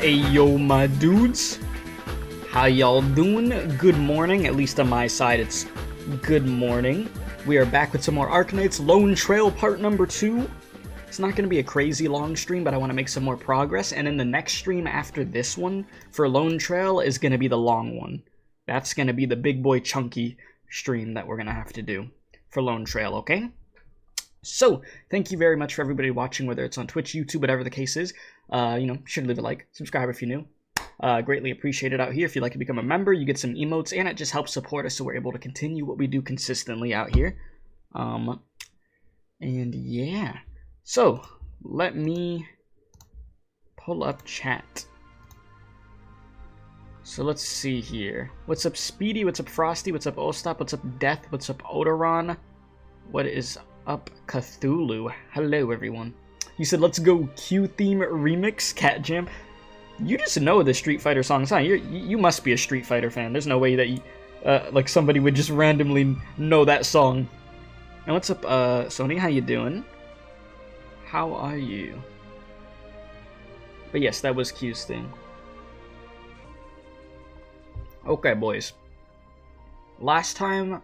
Ayo, my dudes. How y'all doing? Good morning. At least on my side, it's good morning. We are back with some more Arknights Lone Trail Part number 2. It's not going to be a crazy long stream, but I want to make some more progress. And then the next stream after this one for Lone Trail is going to be the long one. That's going to be the big boy chunky stream that we're going to have to do for Lone Trail, okay? So, thank you very much for everybody watching, whether it's on Twitch, YouTube, whatever the case is. Should leave a like, subscribe if you're new. Greatly appreciated out here. If you'd like to become a member, you get some emotes, and it just helps support us so we're able to continue what we do consistently out here. And yeah. So, let me pull up chat. So let's see here. What's up, Speedy? What's up, Frosty? What's up, Ostap? What's up, Death? What's up, Odoron? What is up, Cthulhu? Hello, everyone. You said, let's go Q-Theme Remix, Cat Jam. You just know the Street Fighter songs, huh? You must be a Street Fighter fan. There's no way that you, like somebody would just randomly know that song. And what's up, Sony? How you doing? How are you? But yes, that was Q's thing. Okay, boys. Last time,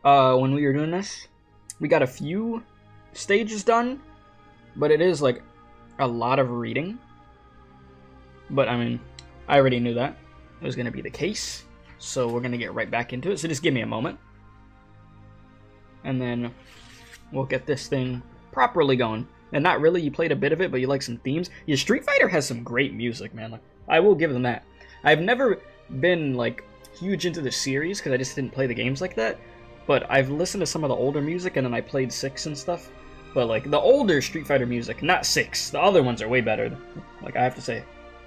when we were doing this, we got a few stages done, but it is, like, a lot of reading. But, I mean, I already knew that it was going to be the case, so we're going to get right back into it. So just give me a moment, and then we'll get this thing properly going. And not really, you played a bit of it, but you like some themes. Yeah, Street Fighter has some great music, man. Like, I will give them that. I've never been, like, huge into the series, because I just didn't play the games like that. But I've listened to some of the older music, and then I played 6 and stuff. But, like, the older Street Fighter music, not 6. The other ones are way better. Like, I have to say,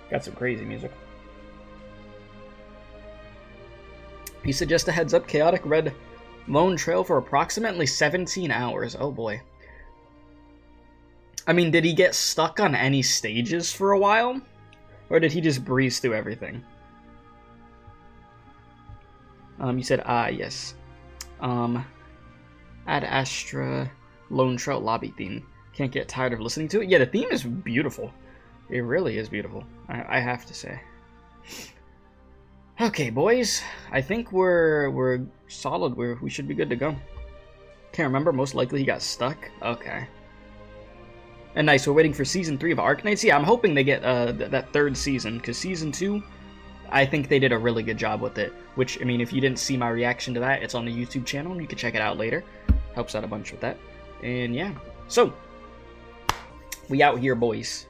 got some crazy music. He said, just a heads up, Chaotic read Lone Trail for approximately 17 hours. Oh, boy. I mean, did he get stuck on any stages for a while? Or did he just breeze through everything? You said, yes. Ad Astra Lone Trail lobby theme. Can't get tired of listening to it. Yeah, the theme is beautiful. It really is beautiful, I have to say. Okay, boys. I think we're solid. We should be good to go. Can't remember. Most likely he got stuck. Okay. And nice, we're waiting for Season 3 of Arknights. Yeah, I'm hoping they get that 3rd season, because Season 2, I think they did a really good job with it. Which, I mean, if you didn't see my reaction to that, it's on the YouTube channel. You can check it out later. Helps out a bunch with that. And yeah. So, we out here, boys.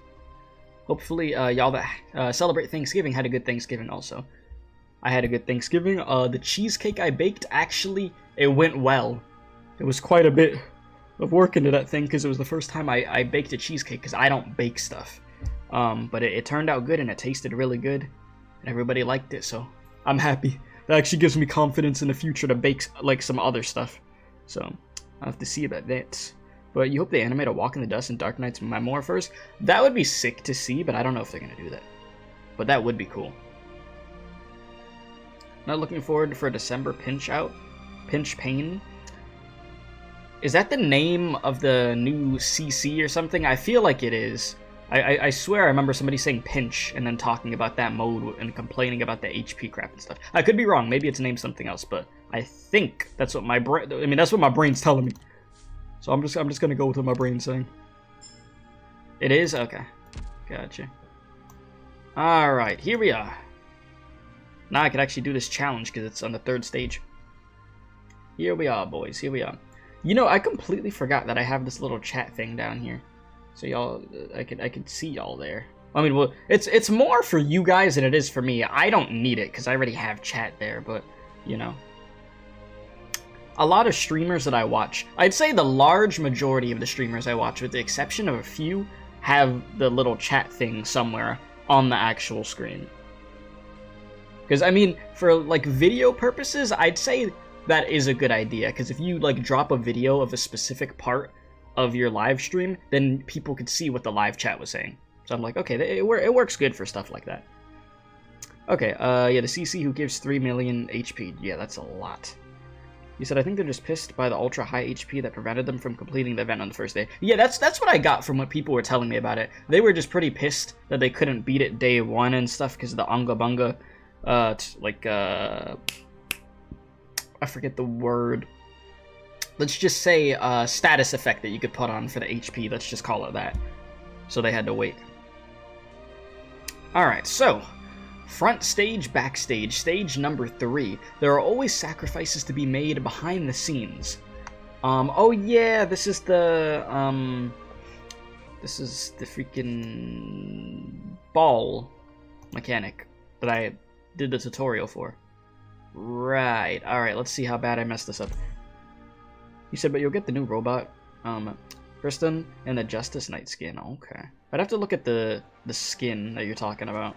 Hopefully, y'all that celebrate Thanksgiving had a good Thanksgiving also. I had a good Thanksgiving. The cheesecake I baked, actually, it went well. It was quite a bit of work into that thing, because it was the first time I baked a cheesecake, because I don't bake stuff. But it turned out good, and it tasted really good, and everybody liked it, so I'm happy. That actually gives me confidence in the future to bake, like, some other stuff. So, I'll have to see about that. But you hope they animate a Walk in the Dust in Dark Knight's Memoir. That would be sick to see, but I don't know if they're going to do that. But that would be cool. Not looking forward for a December Pinch Pain. Is that the name of the new CC or something? I feel like it is. I swear I remember somebody saying Pinch and then talking about that mode and complaining about the HP crap and stuff. I could be wrong. Maybe it's named something else, but I think that's what my brain... I mean, that's what my brain's telling me. So I'm just gonna go with what my brain's saying. It is? Okay. Gotcha. Alright, here we are. Now I can actually do this challenge because it's on the 3rd stage. Here we are, boys. Here we are. You know, I completely forgot that I have this little chat thing down here. So y'all, I could see y'all there. I mean, well, it's more for you guys than it is for me. I don't need it because I already have chat there, but, you know. A lot of streamers that I watch, I'd say the large majority of the streamers I watch, with the exception of a few, have the little chat thing somewhere on the actual screen. Because, I mean, for, like, video purposes, I'd say that is a good idea. Because if you, like, drop a video of a specific part of your live stream, then people could see what the live chat was saying. So I'm like, okay, it works good for stuff like that. Okay, yeah, the CC who gives 3 million HP. Yeah, that's a lot. You said, I think they're just pissed by the ultra high HP that prevented them from completing the event on the first day. Yeah, that's what I got from what people were telling me about it. They were just pretty pissed that they couldn't beat it day one and stuff because of the Unga Bunga, I forget the word. Let's just say status effect that you could put on for the HP. Let's just call it that. So they had to wait. Alright, so front stage, backstage, stage number 3. There are always sacrifices to be made behind the scenes. Oh yeah, this is the freaking ball mechanic that I did the tutorial for. Right, alright, let's see how bad I messed this up. You said, but you'll get the new robot, Kristen, and the Justice Knight skin. Okay. I'd have to look at the skin that you're talking about.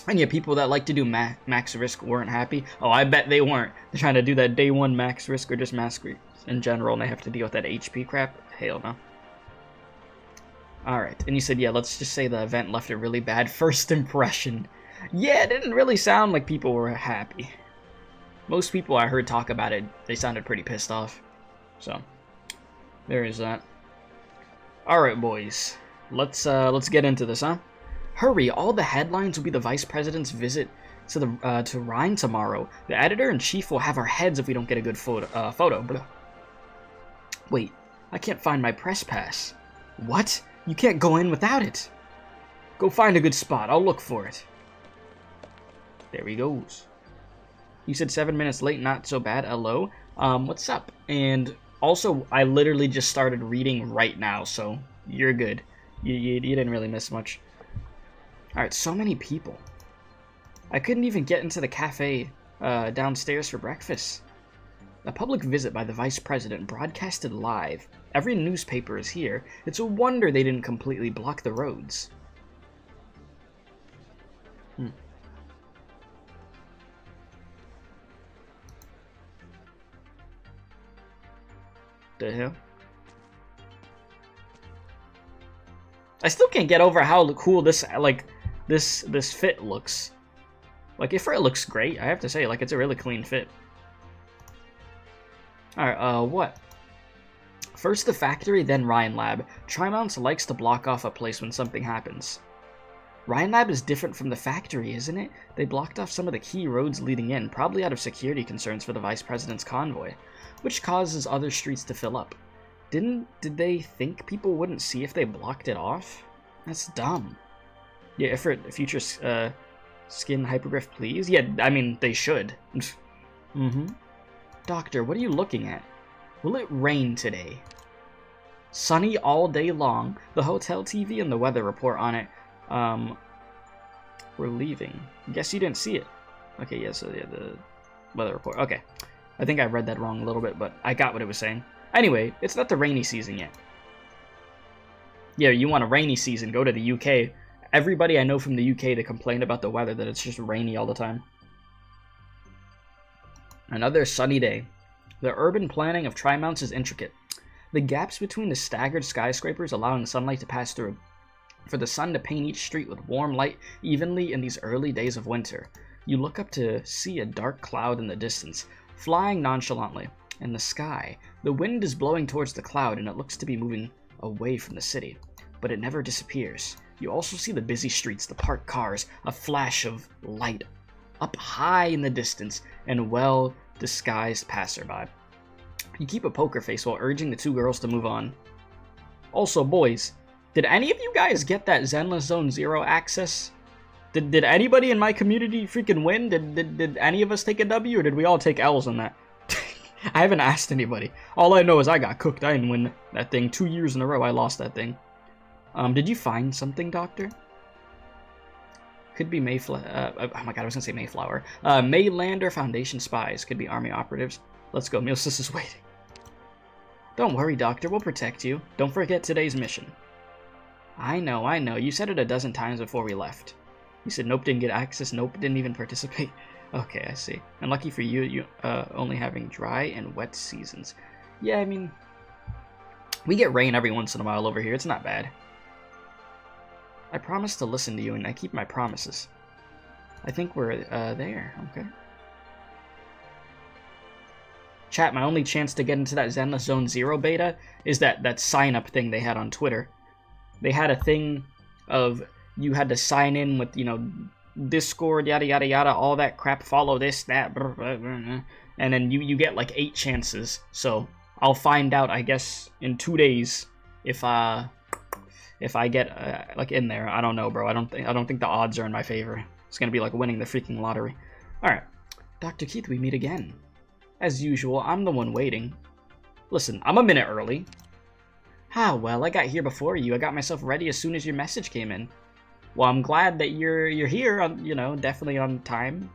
And yeah, people that like to do max risk weren't happy. Oh, I bet they weren't. They're trying to do that day 1 max risk or just max risk in general, and they have to deal with that HP crap. Hell no. Alright, and you said, yeah, let's just say the event left a really bad first impression. Yeah, it didn't really sound like people were happy. Most people I heard talk about it, they sounded pretty pissed off. So, there is that. Alright, boys. Let's get into this, huh? Hurry, all the headlines will be the Vice President's visit to Rhine tomorrow. The Editor-in-Chief will have our heads if we don't get a good photo. Blah. Wait, I can't find my press pass. What? You can't go in without it. Go find a good spot. I'll look for it. There he goes. You said 7 minutes late, not so bad. Hello. What's up? And also, I literally just started reading right now, so you're good. You didn't really miss much. Alright, so many people. I couldn't even get into the cafe downstairs for breakfast. A public visit by the Vice President broadcasted live. Every newspaper is here. It's a wonder they didn't completely block the roads. The hell? I still can't get over how cool this this fit looks. Like, it looks great, I have to say. Like, it's a really clean fit. Alright, what? First the factory, then Ryan Lab. Trimonts likes to block off a place when something happens. Ryan Lab is different from the factory, isn't it? They blocked off some of the key roads leading in, probably out of security concerns for the Vice President's convoy, which causes other streets to fill up. Did they think people wouldn't see if they blocked it off? That's dumb. Yeah, for future skin hypergriff, please. Yeah, I mean, they should. Doctor, what are you looking at? Will it rain today? Sunny all day long. The hotel TV and the weather report on it. We're leaving. Guess you didn't see it. Okay, yeah, so yeah, the weather report. Okay. I think I read that wrong a little bit, but I got what it was saying. Anyway, it's not the rainy season yet. Yeah, you want a rainy season, go to the UK. Everybody I know from the UK to complain about the weather, that it's just rainy all the time. Another sunny day. The urban planning of Trimonts is intricate. The gaps between the staggered skyscrapers allowing sunlight to pass through. For the sun to paint each street with warm light evenly in these early days of winter. You look up to see a dark cloud in the distance, flying nonchalantly. In the sky, the wind is blowing towards the cloud and it looks to be moving away from the city. But it never disappears. You also see the busy streets, the parked cars, a flash of light up high in the distance, and well-disguised passerby. You keep a poker face while urging the two girls to move on. Also, boys, did any of you guys get that Zenless Zone Zero access? Did anybody in my community freaking win? Did any of us take a W, or did we all take L's on that? I haven't asked anybody. All I know is I got cooked. I didn't win that thing. 2 years in a row I lost that thing. Did you find something, Doctor? Could be Mayflower. Oh my god, I was gonna say Mayflower. Maylander Foundation spies. Could be Army operatives. Let's go. Milsis is waiting. Don't worry, Doctor. We'll protect you. Don't forget today's mission. I know. You said it a dozen times before we left. You said Nope didn't get access. Nope didn't even participate. Okay, I see. And lucky for you, you only having dry and wet seasons. Yeah, I mean, we get rain every once in a while over here. It's not bad. I promised to listen to you, and I keep my promises. I think we're there, okay? Chat, my only chance to get into that Zenless Zone Zero beta is that sign-up thing they had on Twitter. They had a thing of you had to sign in with, you know, Discord, yada yada yada, all that crap, follow this, that, blah, blah, blah, and then you get like 8 chances. So I'll find out, I guess, in 2 days if I get like in there. I don't know, bro. I don't think the odds are in my favor. It's gonna be like winning the freaking lottery. All right, Dr. Keith, we meet again. As usual, I'm the one waiting. Listen, I'm a minute early. Ah, well, I got here before you. I got myself ready as soon as your message came in. Well, I'm glad that you're here, you know, definitely on time.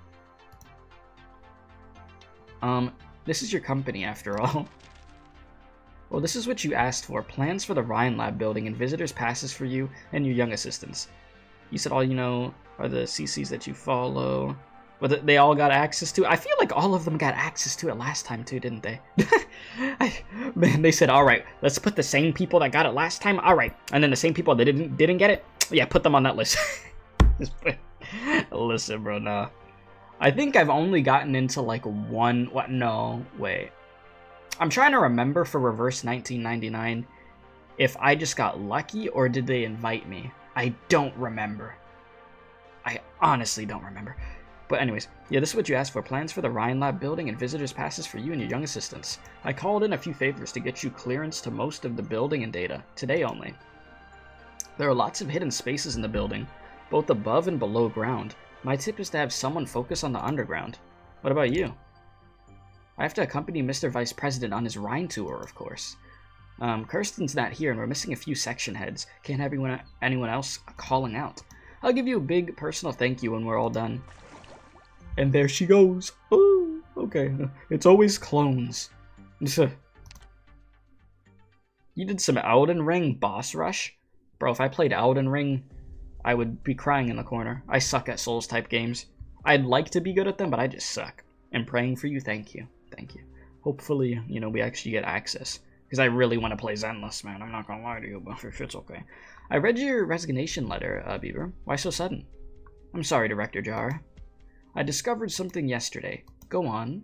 This is your company, after all. Well, this is what you asked for. Plans for the Ryan Lab building and visitors passes for you and your young assistants. You said all you know are the CCs that you follow. But they all got access to it. I feel like all of them got access to it last time too, didn't they? Man, they said, all right, let's put the same people that got it last time. All right, and then the same people that didn't get it. Yeah, put them on that list. Listen, bro, nah. I think I've only gotten into like one. What? No, wait. I'm trying to remember for Reverse 1999 if I just got lucky or did they invite me. I don't remember. I honestly don't remember. But anyways, yeah, this is what you asked for. Plans for the Ryan Lab building and visitors passes for you and your young assistants. I called in a few favors to get you clearance to most of the building and data, today only. There are lots of hidden spaces in the building, both above and below ground. My tip is to have someone focus on the underground. What about you? I have to accompany Mr. Vice President on his Rhine tour, of course. Kirsten's not here and we're missing a few section heads. Can't have anyone else calling out. I'll give you a big personal thank you when we're all done. And there she goes. Oh, okay. It's always clones. You did some Elden Ring boss rush? Bro, if I played Elden Ring, I would be crying in the corner. I suck at Souls-type games. I'd like to be good at them, but I just suck. And praying for you, thank you. Thank you. Hopefully, you know, we actually get access. Because I really want to play Zenless, man. I'm not gonna lie to you, but it's okay. I read your resignation letter, Bieber. Why so sudden? I'm sorry, Director Jar. I discovered something yesterday. Go on.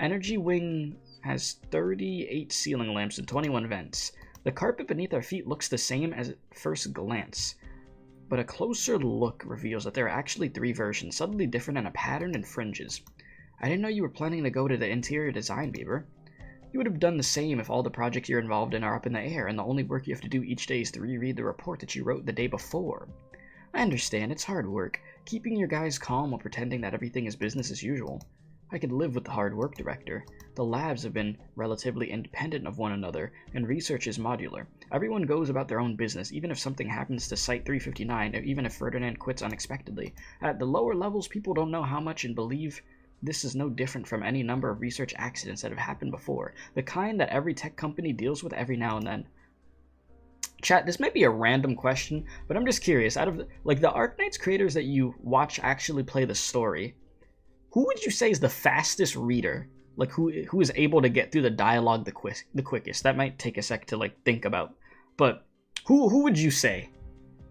Energy Wing has 38 ceiling lamps and 21 vents. The carpet beneath our feet looks the same as at first glance, but a closer look reveals that there are actually 3 versions, subtly different in a pattern and fringes. I didn't know you were planning to go to the interior design, Bieber. You would have done the same if all the projects you're involved in are up in the air, and the only work you have to do each day is to reread the report that you wrote the day before. I understand, it's hard work, keeping your guys calm while pretending that everything is business as usual. I could live with the hard work, Director. The labs have been relatively independent of one another, and research is modular. Everyone goes about their own business, even if something happens to Site-359, or even if Ferdinand quits unexpectedly. At the lower levels, people don't know how much and believe this is no different from any number of research accidents that have happened before, the kind that every tech company deals with every now and then. Chat, this might be a random question, but I'm just curious. Out of the Arknights creators that you watch actually play the story, who would you say is the fastest reader? Like who is able to get through the dialogue the quickest? That might take a sec to like think about. But who would you say?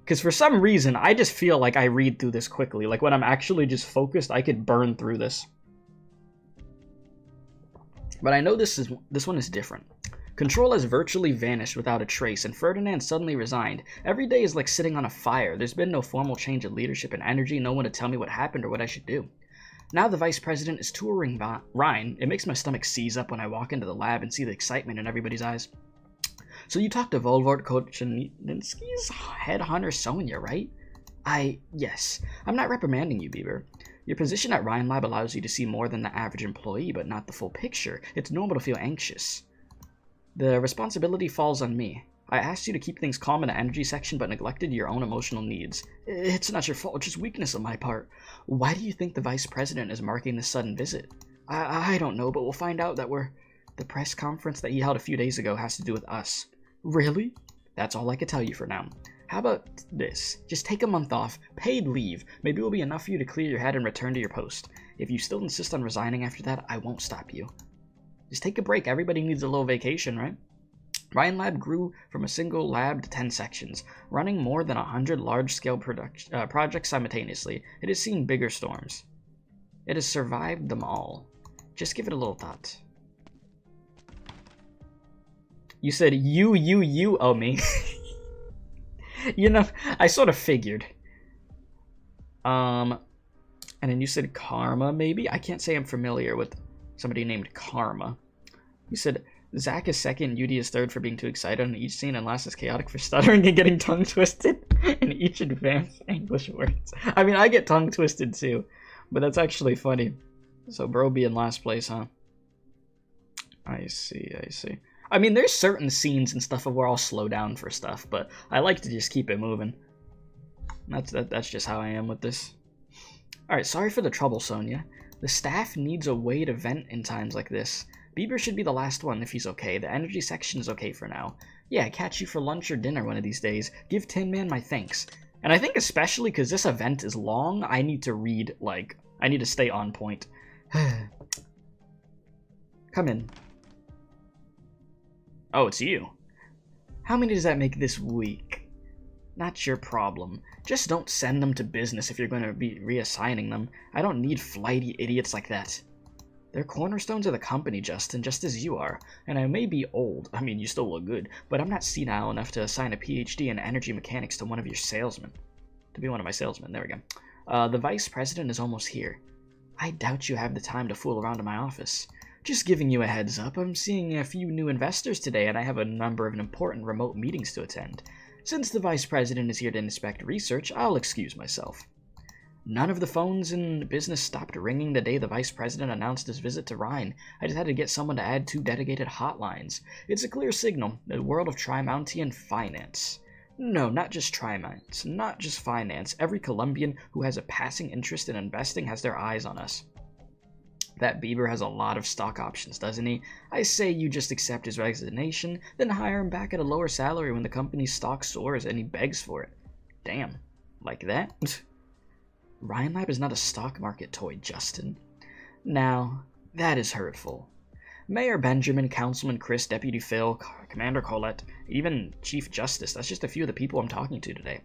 Because for some reason I just feel like I read through this quickly. Like when I'm actually just focused, I could burn through this. But I know this one is different. Control has virtually vanished without a trace, and Ferdinand suddenly resigned. Every day is like sitting on a fire. There's been no formal change of leadership and energy, no one to tell me what happened or what I should do. Now the Vice President is touring Rhine. It makes my stomach seize up when I walk into the lab and see the excitement in everybody's eyes. So you talked to Volvort Kocheninsky's headhunter Sonia, right? Yes. I'm not reprimanding you, Bieber. Your position at Ryan Lab allows you to see more than the average employee, but not the full picture. It's normal to feel anxious. The responsibility falls on me. I asked you to keep things calm in the energy section, but neglected your own emotional needs. It's not your fault, just weakness on my part. Why do you think the Vice President is marking this sudden visit? I don't know, but we'll find out that the press conference that he held a few days ago has to do with us. Really? That's all I can tell you for now. How about this? Just take a month off, paid leave. Maybe it will be enough for you to clear your head and return to your post. If you still insist on resigning after that, I won't stop you. Just take a break. Everybody needs a little vacation, right? Ryan Lab grew from a single lab to 10 sections, running more than 100 large-scale projects simultaneously. It has seen bigger storms. It has survived them all. Just give it a little thought. You said you. Oh, me. You know, I sort of figured. And then you said Karma, maybe? I can't say I'm familiar with somebody named Karma. You said Zach is second, UD is third for being too excited on each scene, and last is chaotic for stuttering and getting tongue twisted in each advanced English words. I mean, I get tongue twisted too, but that's actually funny. So bro be in last place, huh? I see. I mean, there's certain scenes and stuff where I'll slow down for stuff, but I like to just keep it moving. That's just how I am with this. Alright, sorry for the trouble, Sonia. The staff needs a way to vent in times like this. Bieber should be the last one if he's okay. The energy section is okay for now. Yeah, catch you for lunch or dinner one of these days. Give Tin Man my thanks. And I think especially because this event is long, I need to read, like, I need to stay on point. Come in. Oh, it's you. How many does that make this week? Not your problem. Just don't send them to business if you're going to be reassigning them. I don't need flighty idiots like that. They're cornerstones of the company, Justin, just as you are. And I may be old, I mean, you still look good, but I'm not senile enough to assign a PhD in energy mechanics to one of your salesmen. To be one of my salesmen, there we go. The vice president is almost here. I doubt you have the time to fool around in my office. Just giving you a heads up, I'm seeing a few new investors today, and I have a number of important remote meetings to attend. Since the vice president is here to inspect research, I'll excuse myself. None of the phones in business stopped ringing the day the vice president announced his visit to Rhine. I just had to get someone to add 2 dedicated hotlines. It's a clear signal. The world of Tri-Mountain finance. No, not just Tri-Mounts, not just finance. Every Colombian who has a passing interest in investing has their eyes on us. That Bieber has a lot of stock options, doesn't he? I say you just accept his resignation, then hire him back at a lower salary when the company's stock soars and he begs for it. Damn. Like that? Ryan Lab is not a stock market toy, Justin. Now, that is hurtful. Mayor Benjamin, Councilman Chris, Deputy Phil, Commander Colette, even Chief Justice, that's just a few of the people I'm talking to today.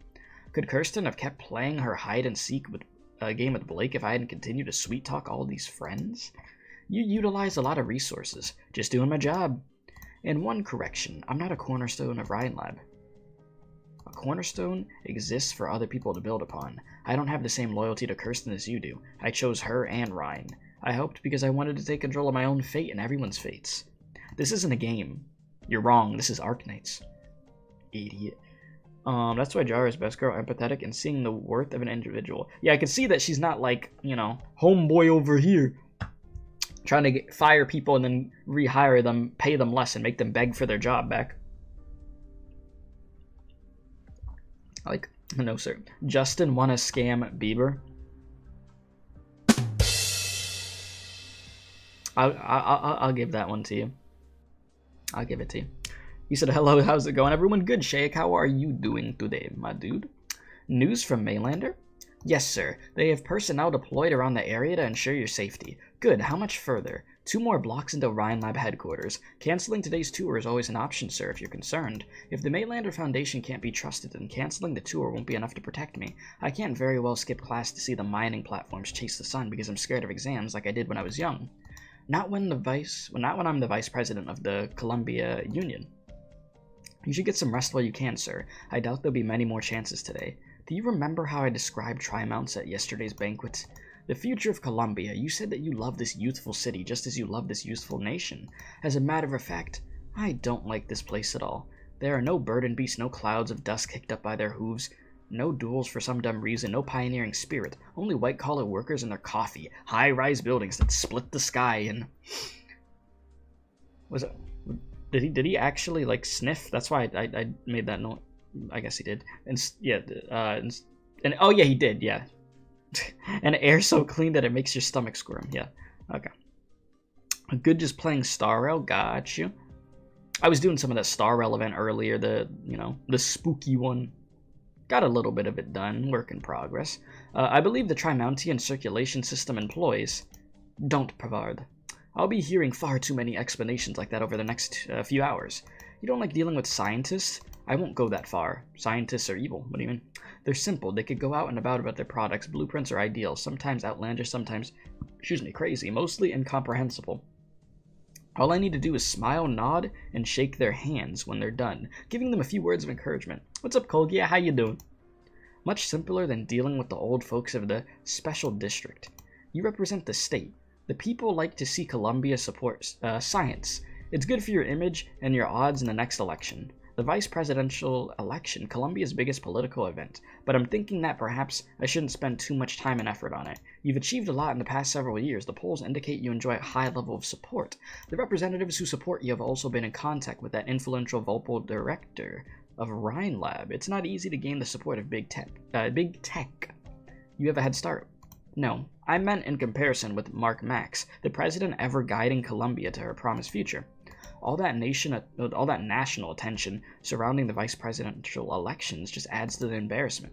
Could Kirsten have kept playing her hide-and-seek game with Blake if I hadn't continued to sweet-talk all these friends? You utilize a lot of resources. Just doing my job. And one correction, I'm not a cornerstone of Ryan Lab. A cornerstone exists for other people to build upon. I don't have the same loyalty to Kirsten as you do. I chose her and Ryan. I helped because I wanted to take control of my own fate and everyone's fates. This isn't a game. You're wrong, this is Arknights. Idiot. That's why Jara is best girl, empathetic, and seeing the worth of an individual. Yeah, I can see that she's not like, you know, homeboy over here. Trying to fire people and then rehire them, pay them less, and make them beg for their job back. Like, no sir. Justin wanna scam Bieber. I'll give that one to you. I'll give it to you. He said, hello, how's it going? Everyone good, Shake? How are you doing today, my dude? News from Mainlander? Yes, sir. They have personnel deployed around the area to ensure your safety. Good. How much further? 2 more blocks into Ryan Lab headquarters. Canceling today's tour is always an option, sir, if you're concerned. If the Mainlander Foundation can't be trusted, then canceling the tour won't be enough to protect me. I can't very well skip class to see the mining platforms chase the sun because I'm scared of exams like I did when I was young. Not when I'm the vice president of the Columbia Union. You should get some rest while you can, sir. I doubt there'll be many more chances today. Do you remember how I described Tri-Mounts at yesterday's banquet? The future of Columbia. You said that you love this youthful city just as you love this youthful nation. As a matter of fact, I don't like this place at all. There are no burden beasts, no clouds of dust kicked up by their hooves, no duels for some dumb reason, no pioneering spirit, only white-collar workers and their coffee, high-rise buildings that split the sky, and... Did he actually, like, sniff? That's why I made that note. I guess he did. And, yeah, and oh, yeah, he did, yeah. And air so clean that it makes your stomach squirm, yeah. Okay. Good just playing Star Rail, got you. I was doing some of that Star Rail event earlier, the spooky one. Got a little bit of it done, work in progress. I believe the Tri-Mountain circulation system employs. Don't, Pavard. I'll be hearing far too many explanations like that over the next few hours. You don't like dealing with scientists? I won't go that far. Scientists are evil. What do you mean? They're simple. They could go out and about their products, blueprints, or ideals. Sometimes outlandish, sometimes, crazy. Mostly incomprehensible. All I need to do is smile, nod, and shake their hands when they're done, giving them a few words of encouragement. What's up, Colgia? How you doing? Much simpler than dealing with the old folks of the special district. You represent the state. The people like to see Columbia support science. It's good for your image and your odds in the next election. The vice presidential election, Columbia's biggest political event, but I'm thinking that perhaps I shouldn't spend too much time and effort on it. You've achieved a lot in the past several years. The polls indicate you enjoy a high level of support. The representatives who support you have also been in contact with that influential vocal director of Rhinelab. It's not easy to gain the support of big tech. You have a head start. No, I meant in comparison with Mark Max, the president ever guiding Columbia to her promised future. All that national attention surrounding the vice presidential elections just adds to the embarrassment.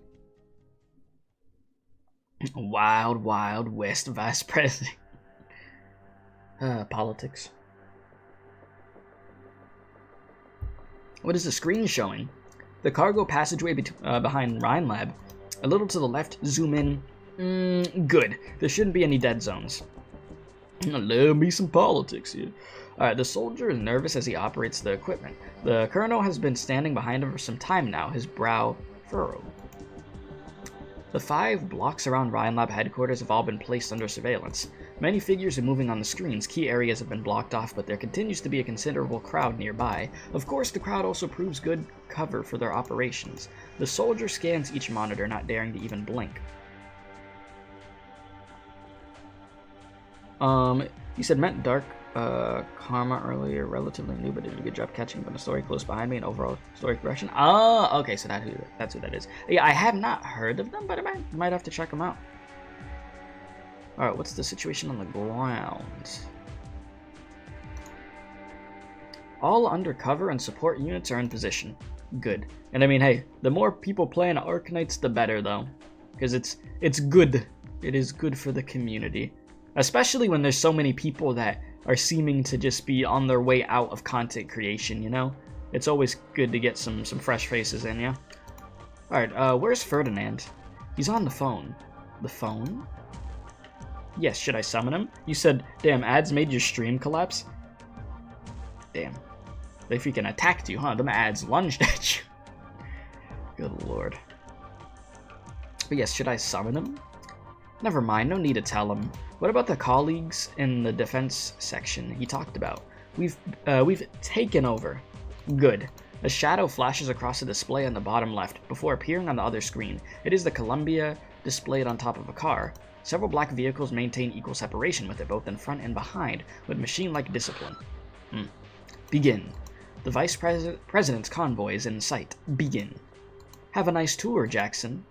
Wild, wild west vice president. Politics. What is the screen showing? The cargo passageway behind Rhinelab. A little to the left, zoom in. Good. There shouldn't be any dead zones. Love me some politics here. Alright, the soldier is nervous as he operates the equipment. The colonel has been standing behind him for some time now, his brow furrowed. The 5 blocks around Rhinelab headquarters have all been placed under surveillance. Many figures are moving on the screens, key areas have been blocked off, but there continues to be a considerable crowd nearby. Of course, the crowd also proves good cover for their operations. The soldier scans each monitor, not daring to even blink. You said meant dark karma earlier, relatively new, but did a good job catching up on the story close behind me and overall story progression. Oh, okay, so that's who that is. Yeah, I have not heard of them, but I might have to check them out. Alright, what's the situation on the ground? All undercover and support units are in position. Good. And I mean, hey, the more people playing Arknights, the better, though. Because it's good. It is good for the community. Especially when there's so many people that are seeming to just be on their way out of content creation, you know? It's always good to get some fresh faces in, yeah? Alright, where's Ferdinand? He's on the phone. The phone? Yes, should I summon him? You said, damn, ads made your stream collapse? Damn. They freaking attacked you, huh? Them ads lunged at you. Good lord. But yes, should I summon him? Never mind, no need to tell him. What about the colleagues in the defense section he talked about? We've taken over. Good. A shadow flashes across the display on the bottom left, before appearing on the other screen. It is the Columbia displayed on top of a car. Several black vehicles maintain equal separation with it, both in front and behind, with machine-like discipline. Begin. The Vice President's convoy is in sight. Begin. Have a nice tour, Jackson.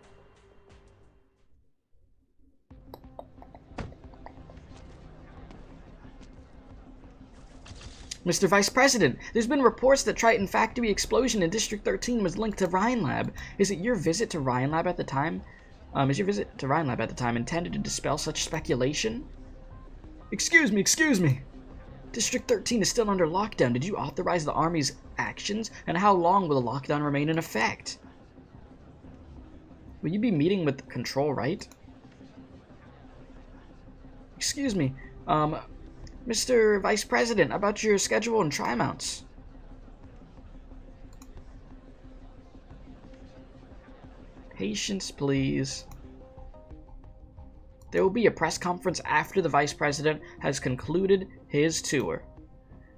Mr. Vice President, there's been reports that Triton factory explosion in District 13 was linked to Rhinelab. Is your visit to Rhinelab at the time intended to dispel such speculation? Excuse me. District 13 is still under lockdown. Did you authorize the Army's actions? And how long will the lockdown remain in effect? Will you be meeting with Control, right? Excuse me, Mr. Vice President, about your schedule and tri-mounts. Patience, please. There will be a press conference after the Vice President has concluded his tour.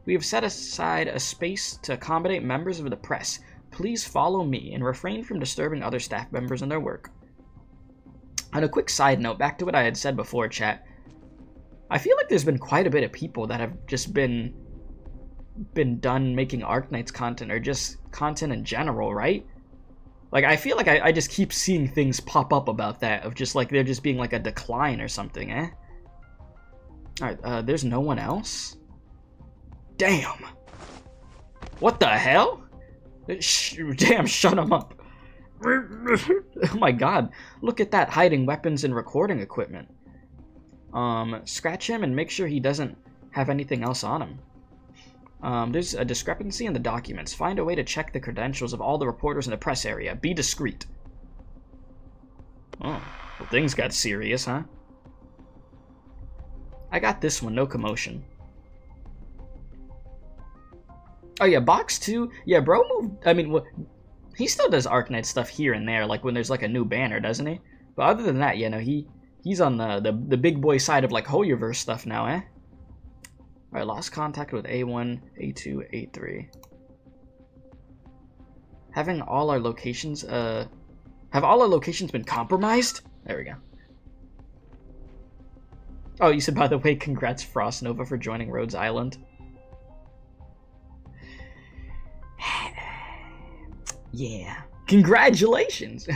We have set aside a space to accommodate members of the press. Please follow me and refrain from disturbing other staff members in their work. On a quick side note, back to what I had said before, chat. I feel like there's been quite a bit of people that have just been done making Arknights content, or just content in general, right? Like, I feel like I just keep seeing things pop up about that, of just like there just being like a decline or something, eh? Alright, there's no one else? Damn! What the hell? Damn, shut him up. Oh my god, look at that, hiding weapons and recording equipment. Scratch him and make sure he doesn't have anything else on him. There's a discrepancy in the documents. Find a way to check the credentials of all the reporters in the press area. Be discreet. Oh, well, things got serious, huh? I got this one, no commotion. Oh yeah, box 2. Yeah, bro moved. I mean, he still does Arknight stuff here and there, like when there's like a new banner, doesn't he? But other than that, yeah, no, he's on the big boy side of like Hoyoverse stuff now, eh? Alright, lost contact with A1, A2, A3. Having all our locations, have all our locations been compromised? There we go. Oh, you said, by the way, congrats Frost Nova for joining Rhodes Island. Yeah. Congratulations!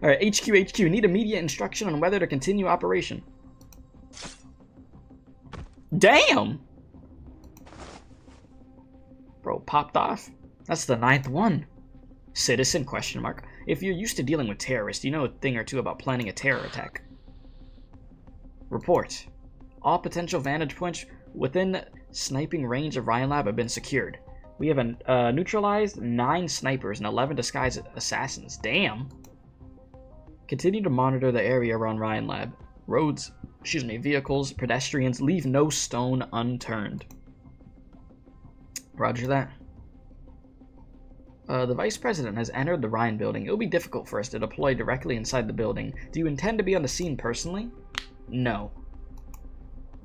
Alright, HQ, need immediate instruction on whether to continue operation. Damn! Bro, popped off. That's the 9th one. Citizen, question mark. If you're used to dealing with terrorists, you know a thing or two about planning a terror attack. Report. All potential vantage points within sniping range of Ryan Lab have been secured. We have neutralized 9 snipers and 11 disguised assassins. Damn. Continue to monitor the area around Ryan Lab. Roads, vehicles, pedestrians, leave no stone unturned. Roger that. The Vice President has entered the Ryan building. It will be difficult for us to deploy directly inside the building. Do you intend to be on the scene personally? No.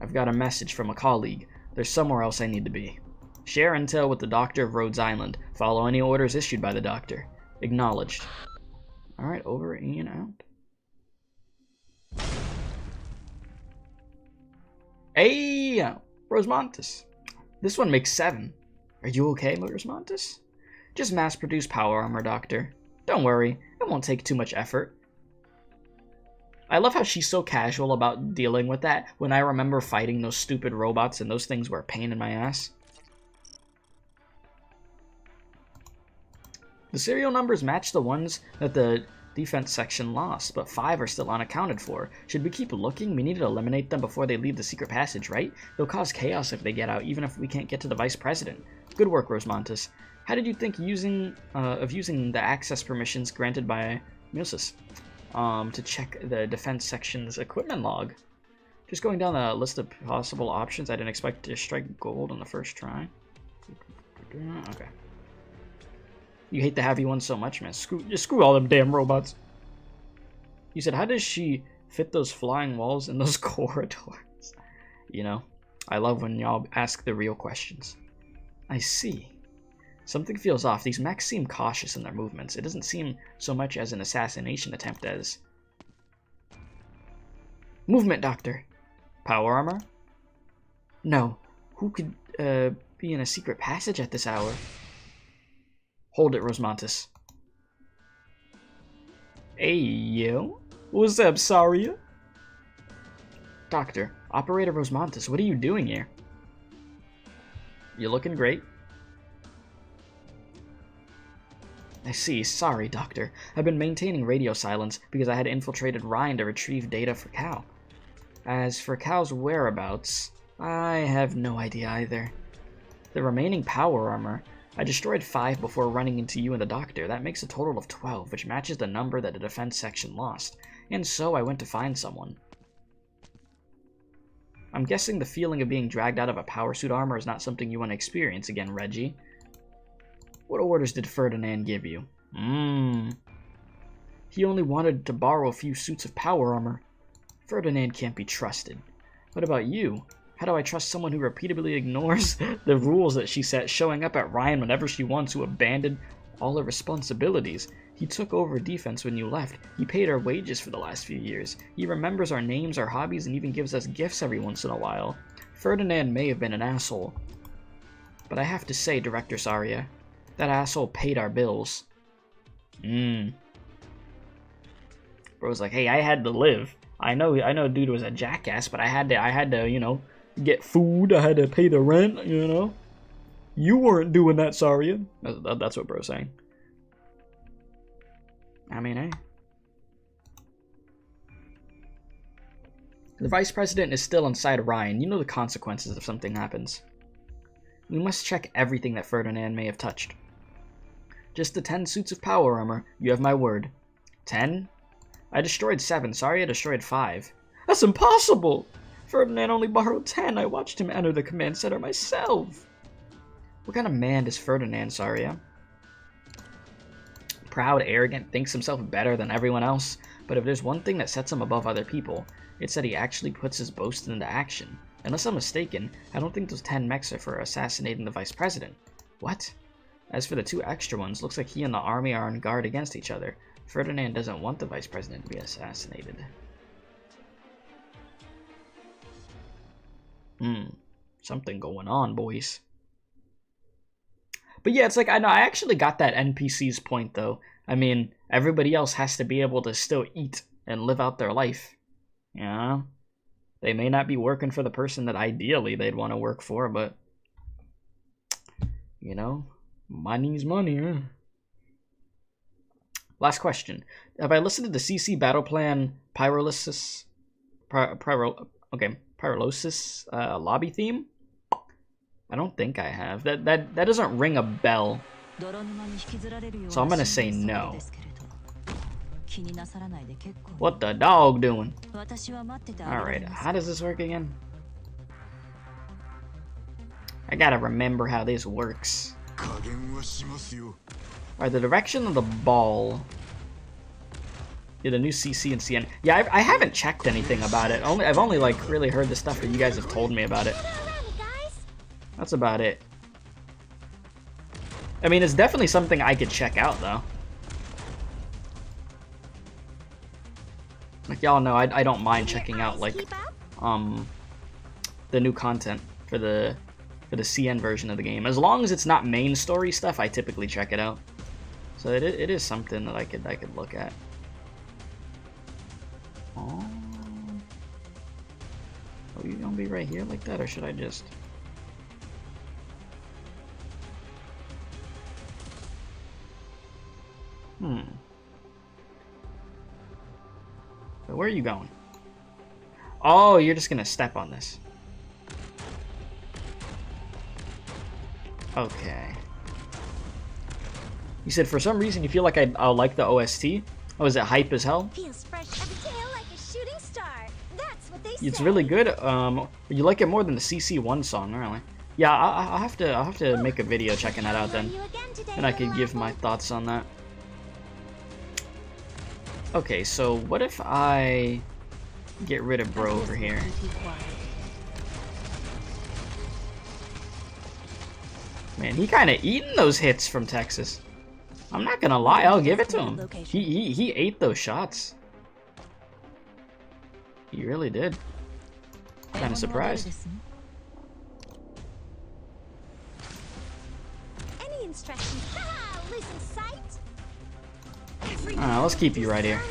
I've got a message from a colleague. There's somewhere else I need to be. Share intel with the Doctor of Rhodes Island. Follow any orders issued by the Doctor. Acknowledged. Alright, over and out. Hey, Rosemontis. This one makes 7. Are you okay, Rosemontis? Just mass-produce power armor, Doctor. Don't worry, it won't take too much effort. I love how she's so casual about dealing with that when I remember fighting those stupid robots and those things were a pain in my ass. The serial numbers match the ones that the defense section lost, but 5 are still unaccounted for. Should we keep looking? We need to eliminate them before they leave the secret passage, right? They'll cause chaos if they get out, even if we can't get to the Vice President. Good work, Rosemontis. How did you think using the access permissions granted by Musis to check the defense section's equipment log? Just going down the list of possible options, I didn't expect to strike gold on the first try. Okay. You hate the heavy one so much, man. Screw all them damn robots. You said, how does she fit those flying walls in those corridors? You know, I love when y'all ask the real questions. I see. Something feels off. These mechs seem cautious in their movements. It doesn't seem so much as an assassination attempt as... Movement, Doctor. Power armor? No. Who could be in a secret passage at this hour? Hold it, Rosemontis. Hey, yo. What's up, Saria? Doctor, Operator Rosemontis, what are you doing here? You're looking great. I see. Sorry, Doctor. I've been maintaining radio silence because I had infiltrated Ryan to retrieve data for Cal. As for Cal's whereabouts, I have no idea either. The remaining power armor, I destroyed 5 before running into you and the Doctor. That makes a total of 12, which matches the number that the defense section lost. And so I went to find someone. I'm guessing the feeling of being dragged out of a power suit armor is not something you want to experience again, Reggie. What orders did Ferdinand give you? He only wanted to borrow a few suits of power armor. Ferdinand can't be trusted. What about you? How do I trust someone who repeatedly ignores the rules that she set, showing up at Ryan whenever she wants, who abandoned all her responsibilities? He took over defense when you left. He paid our wages for the last few years. He remembers our names, our hobbies, and even gives us gifts every once in a while. Ferdinand may have been an asshole. But I have to say, Director Saria, that asshole paid our bills. Bro's like, hey, I had to live. I know dude was a jackass, but I had to, you know, get food. I had to pay the rent, you know. You weren't doing that, Saria. That's what bro's saying. I mean, hey. The Vice President is still inside Ryan. You know the consequences if something happens. We must check everything that Ferdinand may have touched. Just the 10 suits of power armor. You have my word. 10? I destroyed 7. Sorry, I destroyed 5. That's impossible! Ferdinand only borrowed 10. I watched him enter the command center myself. What kind of man is Ferdinand, Saria? Proud, arrogant, thinks himself better than everyone else, but if there's one thing that sets him above other people, it's that he actually puts his boast into action. Unless I'm mistaken, I don't think those 10 mechs are for assassinating the vice president. What? As for the 2 extra ones, looks like he and the army are on guard against each other. Ferdinand doesn't want the vice president to be assassinated. Something going on, boys. But yeah, it's like, I know, I actually got that NPC's point, though. I mean, everybody else has to be able to still eat and live out their life. Yeah. They may not be working for the person that ideally they'd want to work for, but, you know, money's money, huh? Last question. Have I listened to the CC battle plan Pyrolysis lobby theme? I don't think I have. That doesn't ring a bell. So I'm gonna say no. What the dog doing? Alright, how does this work again? I gotta remember how this works. Alright, the direction of the ball. Yeah, the new CC and CN. Yeah, I haven't checked anything about it. I've only like really heard the stuff that you guys have told me about it. That's about it. I mean, it's definitely something I could check out, though. Like, y'all know, I don't mind checking out, like, the new content for the CN version of the game. As long as it's not main story stuff, I typically check it out. So it is something that I could look at. Oh, are you gonna be right here like that, or should I just? So where are you going? Oh, you're just gonna step on this. Okay. You said for some reason you feel like I'll like the OST. Oh, is it hype as hell? Feels fresh every day like a shooting star. That's what they say. It's really good. You like it more than the CC1 song, really? Yeah, I'll have to make a video checking that out then, and I could give my thoughts on that. Okay, so what if I get rid of bro over here? Man, he kind of eating those hits from Texas. I'm not gonna lie, I'll give it to him. He ate those shots. He really did. Kind of surprised. Any instructions? Losing sight? Let's keep you right here.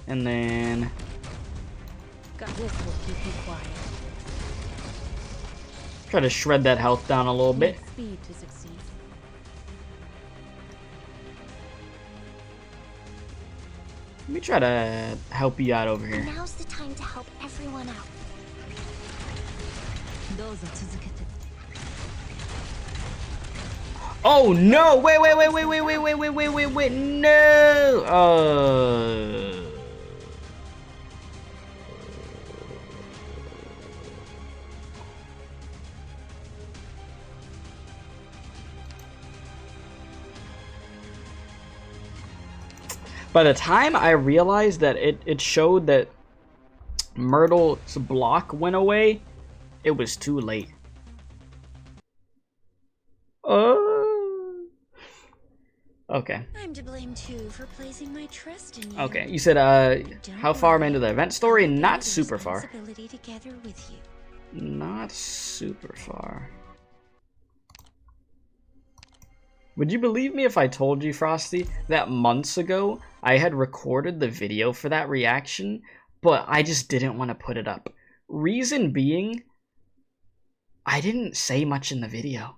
And then try to shred that health down a little bit. Let me try to help you out over here. Now's the time to help everyone out. Oh no! Wait, no! By the time I realized that it showed that Myrtle's block went away, it was too late. Okay. I'm to blame too for placing my trust in you. Okay, you said how far am I into the event story? Not super far. Not super far. Would you believe me if I told you, Frosty, that months ago I had recorded the video for that reaction, but I just didn't want to put it up? Reason being, I didn't say much in the video.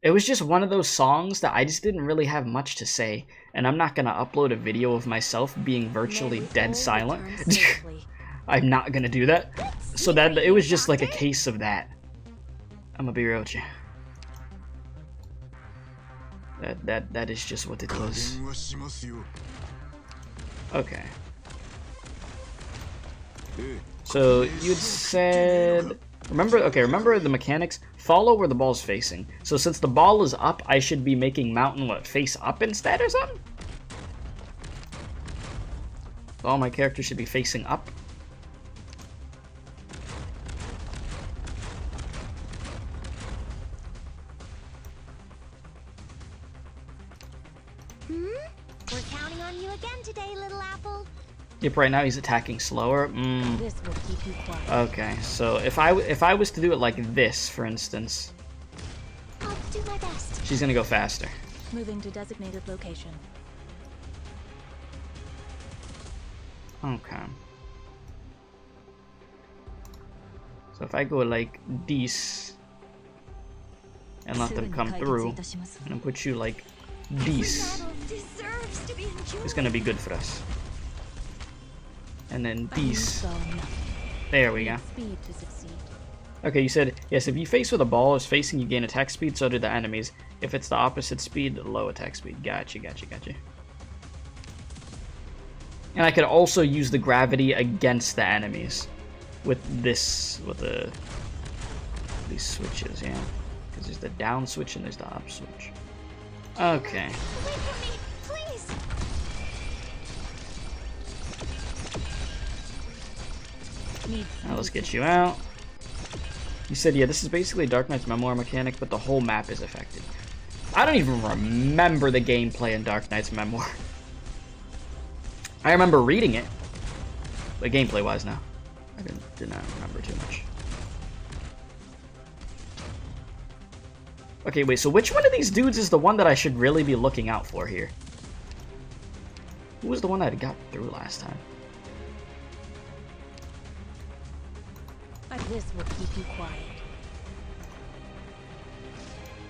It was just one of those songs that I just didn't really have much to say, and I'm not going to upload a video of myself being virtually dead silent. I'm not going to do that. So that it was just like a case of that. I'm going to be real with you. That is just what it was. Okay. So you'd said, remember the mechanics? Follow where the ball's facing. So since the ball is up, I should be making mountain what, face up instead or something? All my characters should be facing up. We're counting on you again today, little apple. Yep, right now he's attacking slower. This will keep you quiet. Okay, so if I was to do it like this, for instance, I'll do my best. she's gonna go faster. Moving to designated location. Okay. So if I go like this and let them come through, and put you like this, Deserves to be enjoyed. it's gonna be good for us. And then this. There we go. Speed to succeed. Okay, you said, yes, if you face where the ball is facing, you gain attack speed, so do the enemies. If it's the opposite speed, low attack speed. Gotcha. And I could also use the gravity against the enemies with this, these switches, yeah. Because there's the down switch and there's the up switch. Okay. Wait for me, please. Now let's get you out. You said, yeah, this is basically Dark Knight's Memoir mechanic, but the whole map is affected. I don't even remember the gameplay in Dark Knight's Memoir. I remember reading it, but gameplay-wise, no. I did not remember too much. Okay, wait, so which one of these dudes is the one that I should really be looking out for here? Who was the one that got through last time? This will keep you quiet.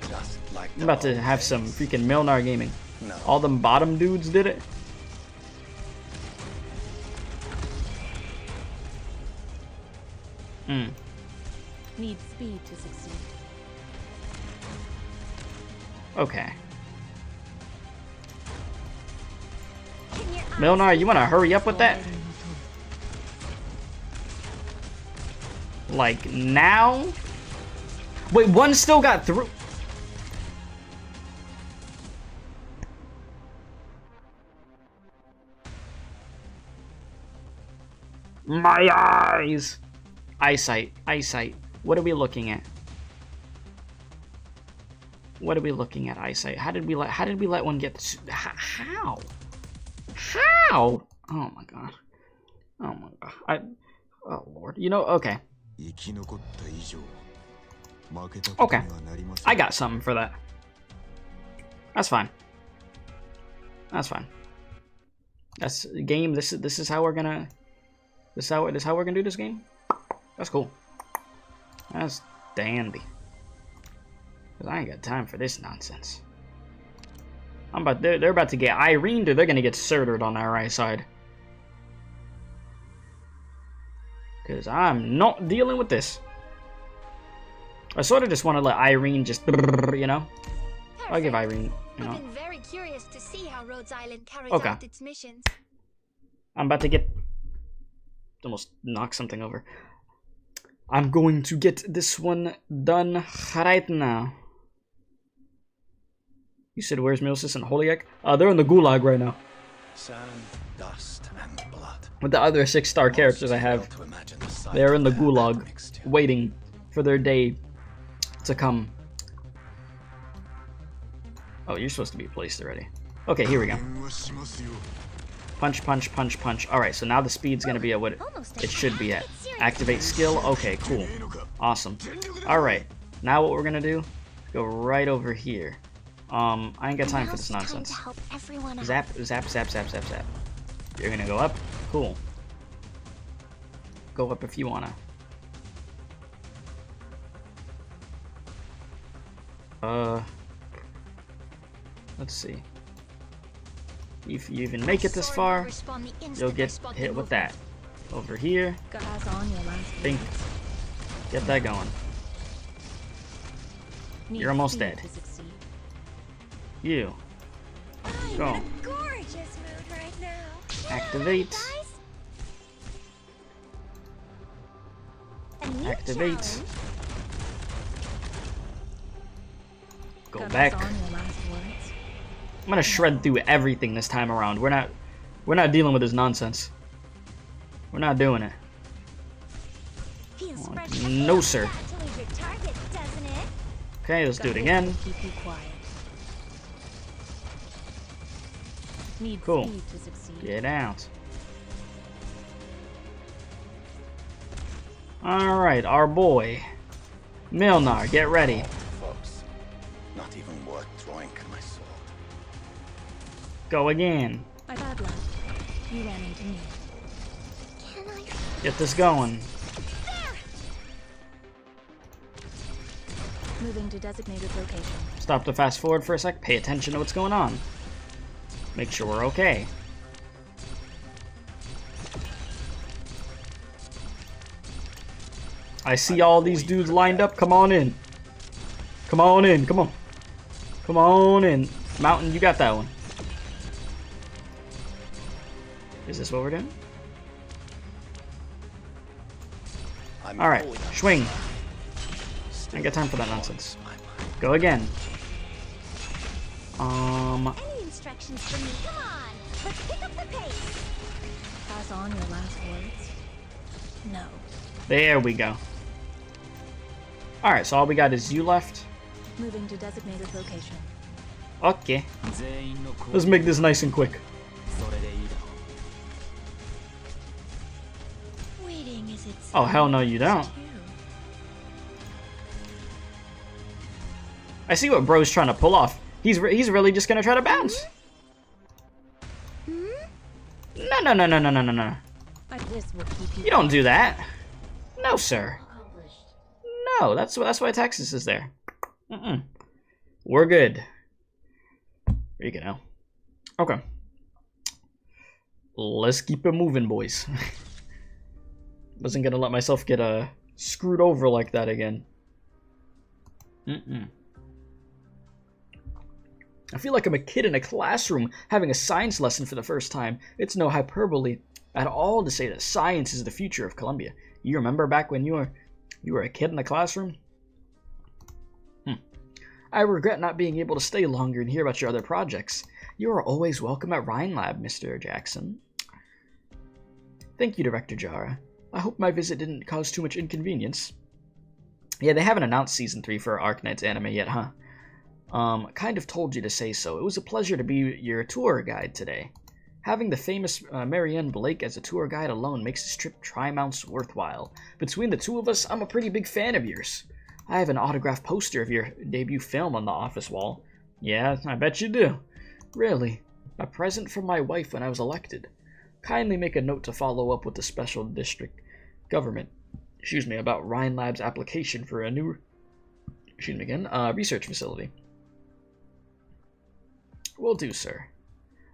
Just like I'm about to have some freaking Milnar gaming. All them bottom dudes did it. Need speed to succeed. Okay. Can your eyes Milnar, you want to hurry up with that? Like now? Wait, one still got through. My eyes. Eyesight. What are we looking at? What are we looking at? Eyesight. How did we let one get? How? Oh my god. Oh lord. You know, okay. Okay. I got something for that. That's fine. That's game. This is how we're gonna. This is how we're gonna do this game. That's cool. That's dandy. Cause I ain't got time for this nonsense. They're about to get Irene, or they're gonna get Surtered on our right side. Cause I'm not dealing with this. I sort of just want to let Irene just, you know. I'll give Irene, you know. I've been very curious to see how Rhodes Island carries Okay. out its missions. I'm about to get... Almost knock something over. I'm going to get this one done right now. You said, where's Milsis and Holiak? They're in the gulag right now. sand, dust, and blood. With the other 6-star characters I have, they're in the gulag, waiting for their day to come. Oh, you're supposed to be placed already. Okay, here we go. Punch, punch, punch, punch. Alright, so now the speed's gonna be at what it should be at. Activate skill. Okay, cool. Awesome. Alright, now what we're gonna do, go right over here. I ain't got time for this nonsense. Zap, zap, zap, zap, zap, zap. You're gonna go up? Cool. Go up if you wanna. Let's see. If you even make it this far, you'll get hit with that. Over here, think, get that going. You're almost dead. You. Go. Gorgeous mood right now. Activate. Activate. challenge. Go Got back. us on your last words. I'm gonna shred through everything this time around. We're not dealing with this nonsense. We're not doing it. Feels Oh, fresh. no, sir. Glad to leave your target, doesn't it? Okay, let's do it Got again. this will keep you quiet. Need Cool. speed to succeed. Get out. Alright, our boy. Milnar, get ready. Foes. Not even worth drawing my sword. Go again. My bad luck. You ran into me. Can I? Get this going. Moving to designated location. Stop to fast forward for a sec. Pay attention to what's going on. Make sure we're okay. I see all these dudes lined up. Come on in. Come on in. Come on. Come on in. Mountain, you got that one. Is this what we're doing? I'm Alright, fully swing. I still ain't got time for that nonsense. my mind. Go again. Any instructions for me? Come on. Let's pick up the pace. Pass on your last words. No. There we go. Alright, so all we got is you left. Moving to designated location. Okay. Let's make this nice and quick. Waiting is its. Oh, hell no, you don't. I see what bro's trying to pull off. He's really just gonna try to bounce. No, no, no, no, no, no, no, no. This will keep you. You don't do that. No, sir. No, that's why Texas is there. We're good. There you go. Okay. Let's keep it moving, boys. Wasn't gonna let myself get screwed over like that again. I feel like I'm a kid in a classroom having a science lesson for the first time. It's no hyperbole at all to say that science is the future of Columbia. You remember back when you were a kid in the classroom? I regret not being able to stay longer and hear about your other projects. You are always welcome at Rhinelab, Mr. Jackson. Thank you, Director Jara. I hope my visit didn't cause too much inconvenience. Yeah, they haven't announced Season 3 for Arknights anime yet, huh? Kind of told you to say so. It was a pleasure to be your tour guide today. Having the famous Marianne Blake as a tour guide alone makes this trip tri-mounts worthwhile. Between the two of us, I'm a pretty big fan of yours. I have an autographed poster of your debut film on the office wall. Yeah, I bet you do. Really. A present from my wife when I was elected. Kindly make a note to follow up with the special district government, about Rhinelab's application for a new, research facility. Will do, sir.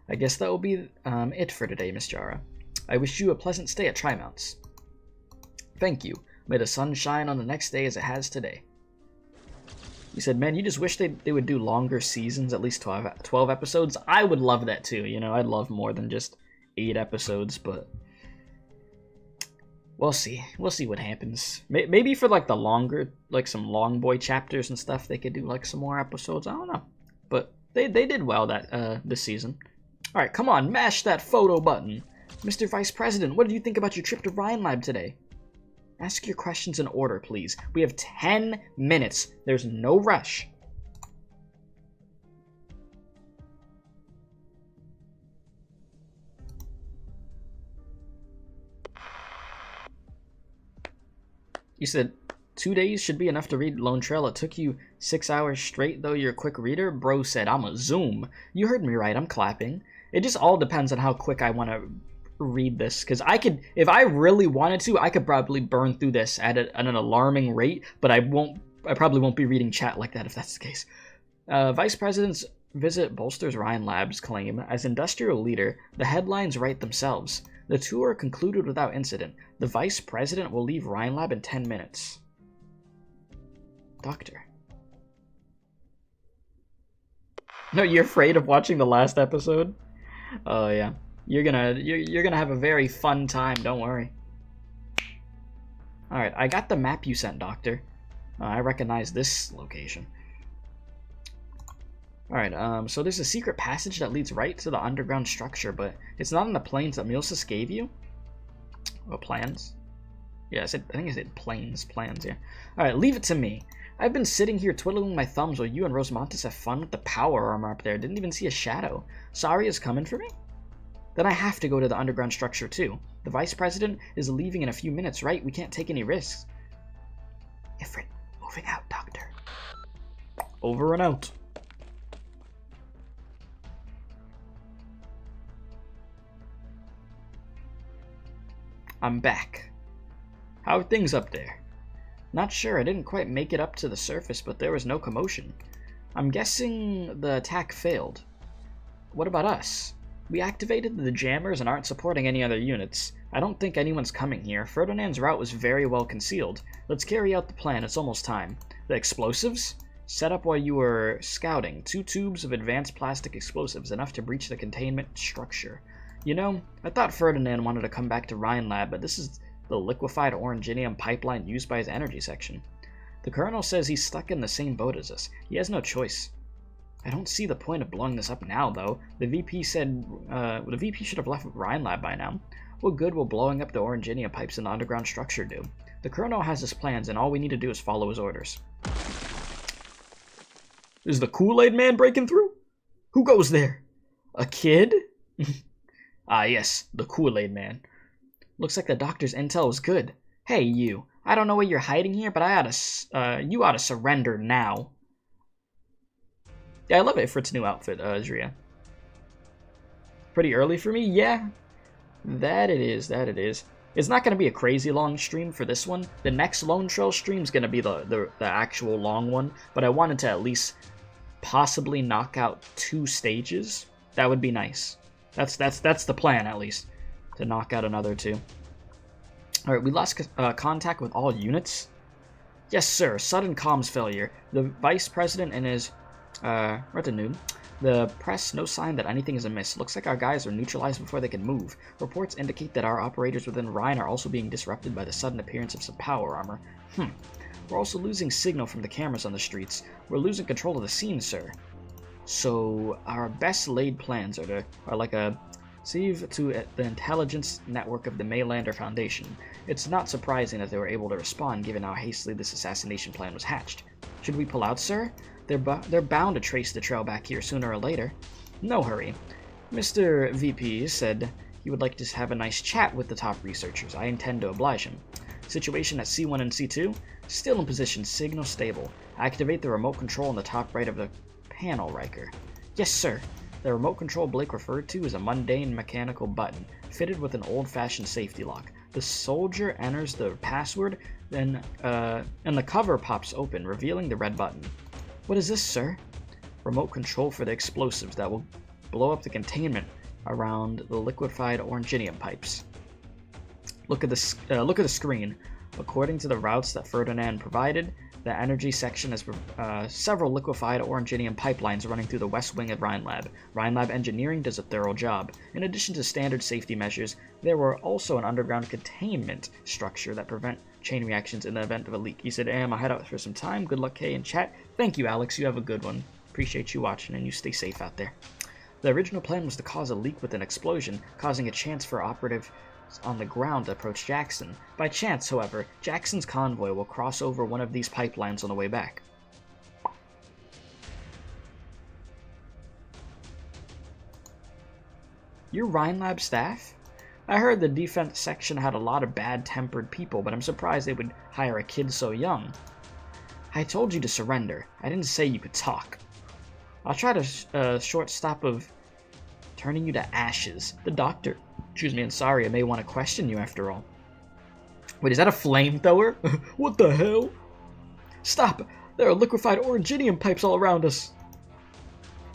I guess that will be it for today, Miss Jara. I wish you a pleasant stay at Tri-Mounts. Thank you. May the sun shine on the next day as it has today. You said, man, you just wish they would do longer seasons, at least 12 episodes. I would love that too, I'd love more than just 8 episodes, but we'll see. We'll see what happens. Maybe for like the longer, like some long boy chapters and stuff, they could do like some more episodes. I don't know. But they did well this season. Alright, come on, mash that photo button. Mr. Vice President, what did you think about your trip to Rhinelab today? Ask your questions in order, please. We have 10 minutes. There's no rush. You said 2 days should be enough to read Lone Trail. It took you 6 hours straight, though you're a quick reader? Bro said, I'm a zoom. You heard me right, I'm clapping. It just all depends on how quick I want to read this, because I could, if I really wanted to, I could probably burn through this at an alarming rate, but I probably won't be reading chat like that if that's the case. Vice President's visit bolsters Rhinelab's claim. As industrial leader, the headlines write themselves. The tour concluded without incident. The Vice President will leave Rhinelab in 10 minutes. Doctor. No, you're afraid of watching the last episode? Oh yeah. You're gonna have a very fun time, don't worry. Alright, I got the map you sent, Doctor. I recognize this location. Alright, so there's a secret passage that leads right to the underground structure, but it's not in the planes that Milsis gave you? Or plans? Yeah, I think I said plans, yeah. Alright, leave it to me. I've been sitting here twiddling my thumbs while you and Rosamontes have fun with the power armor up there. Didn't even see a shadow. Saria's coming for me? Then I have to go to the underground structure too. The Vice President is leaving in a few minutes, right? We can't take any risks. Ifrit, moving out, Doctor. Over and out. I'm back. How are things up there? Not sure, I didn't quite make it up to the surface, but there was no commotion. I'm guessing the attack failed. What about us? We activated the jammers and aren't supporting any other units. I don't think anyone's coming here. Ferdinand's route was very well concealed. Let's carry out the plan, it's almost time. The explosives? Set up while you were scouting. 2 tubes of advanced plastic explosives, enough to breach the containment structure. You know, I thought Ferdinand wanted to come back to Rhine Lab, but this is the liquefied oranginium pipeline used by his energy section. The Colonel says he's stuck in the same boat as us. He has no choice. I don't see the point of blowing this up now, though. The VP said the VP should have left Rhine Lab by now. What good will blowing up the oranginium pipes in the underground structure do? The Colonel has his plans, and all we need to do is follow his orders. Is the Kool-Aid Man breaking through? Who goes there? A kid? Ah, yes, the Kool-Aid Man. Looks like the Doctor's intel was good. Hey, you. I don't know what you're hiding here, but you ought to surrender now. Yeah, I love it for its new outfit, Drea. Pretty early for me? Yeah. That it is. It's not going to be a crazy long stream for this one. The next Lone Trail stream is going to be the actual long one, but I wanted to at least possibly knock out 2 stages. That would be nice. That's the plan, at least, to knock out another 2. Alright, we lost contact with all units. Yes, sir. Sudden comms failure. The Vice President and his retinue. The press, no sign that anything is amiss. Looks like our guys are neutralized before they can move. Reports indicate that our operators within Rhine are also being disrupted by the sudden appearance of some power armor. We're also losing signal from the cameras on the streets. We're losing control of the scene, sir. So, our best laid plans are like a sieve to the intelligence network of the Maylander Foundation. It's not surprising that they were able to respond given how hastily this assassination plan was hatched. Should we pull out, sir? They're bound to trace the trail back here sooner or later. No hurry. Mr. VP said he would like to have a nice chat with the top researchers. I intend to oblige him. Situation at C1 and C2? Still in position, signal stable. Activate the remote control on the top right of the panel, Riker. Yes, sir. The remote control Blake referred to is a mundane mechanical button, fitted with an old-fashioned safety lock. The soldier enters the password, then and the cover pops open, revealing the red button. What is this, sir? Remote control for the explosives that will blow up the containment around the liquefied oranginium pipes. Look at the screen. According to the routes that Ferdinand provided, the energy section has several liquefied oranginium pipelines running through the west wing of Rhine Lab. Rhine Lab Engineering does a thorough job. In addition to standard safety measures, there were also an underground containment structure that prevent chain reactions in the event of a leak. He said, I'll head out for some time. Good luck, Kay, in chat. Thank you, Alex. You have a good one. Appreciate you watching, and you stay safe out there. The original plan was to cause a leak with an explosion, causing a chance for operatives on the ground to approach Jackson. By chance, however, Jackson's convoy will cross over one of these pipelines on the way back. You're Rhine Lab staff? I heard the defense section had a lot of bad-tempered people, but I'm surprised they would hire a kid so young. I told you to surrender. I didn't say you could talk. I'll try to short stop of turning you to ashes. The doctor, and Saria may want to question you after all. Wait, is that a flamethrower? What the hell? Stop! There are liquefied oranginium pipes all around us.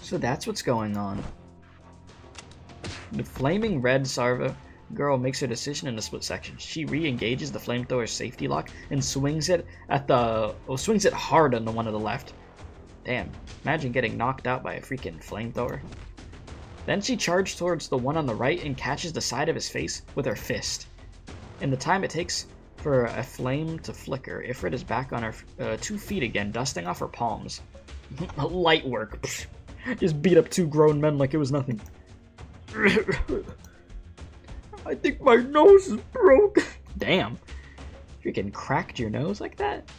So that's what's going on. The flaming red Sarva girl makes her decision in the split section. She re-engages the flamethrower's safety lock and swings it hard on the one to the left. Damn, imagine getting knocked out by a freaking flamethrower. Then she charged towards the one on the right and catches the side of his face with her fist. In the time it takes for a flame to flicker. Ifrit is back on her 2 feet again, dusting off her palms. Light work. Pfft. Just beat up 2 grown men like it was nothing. I think my nose is broke. Damn. You're getting cracked your nose like that?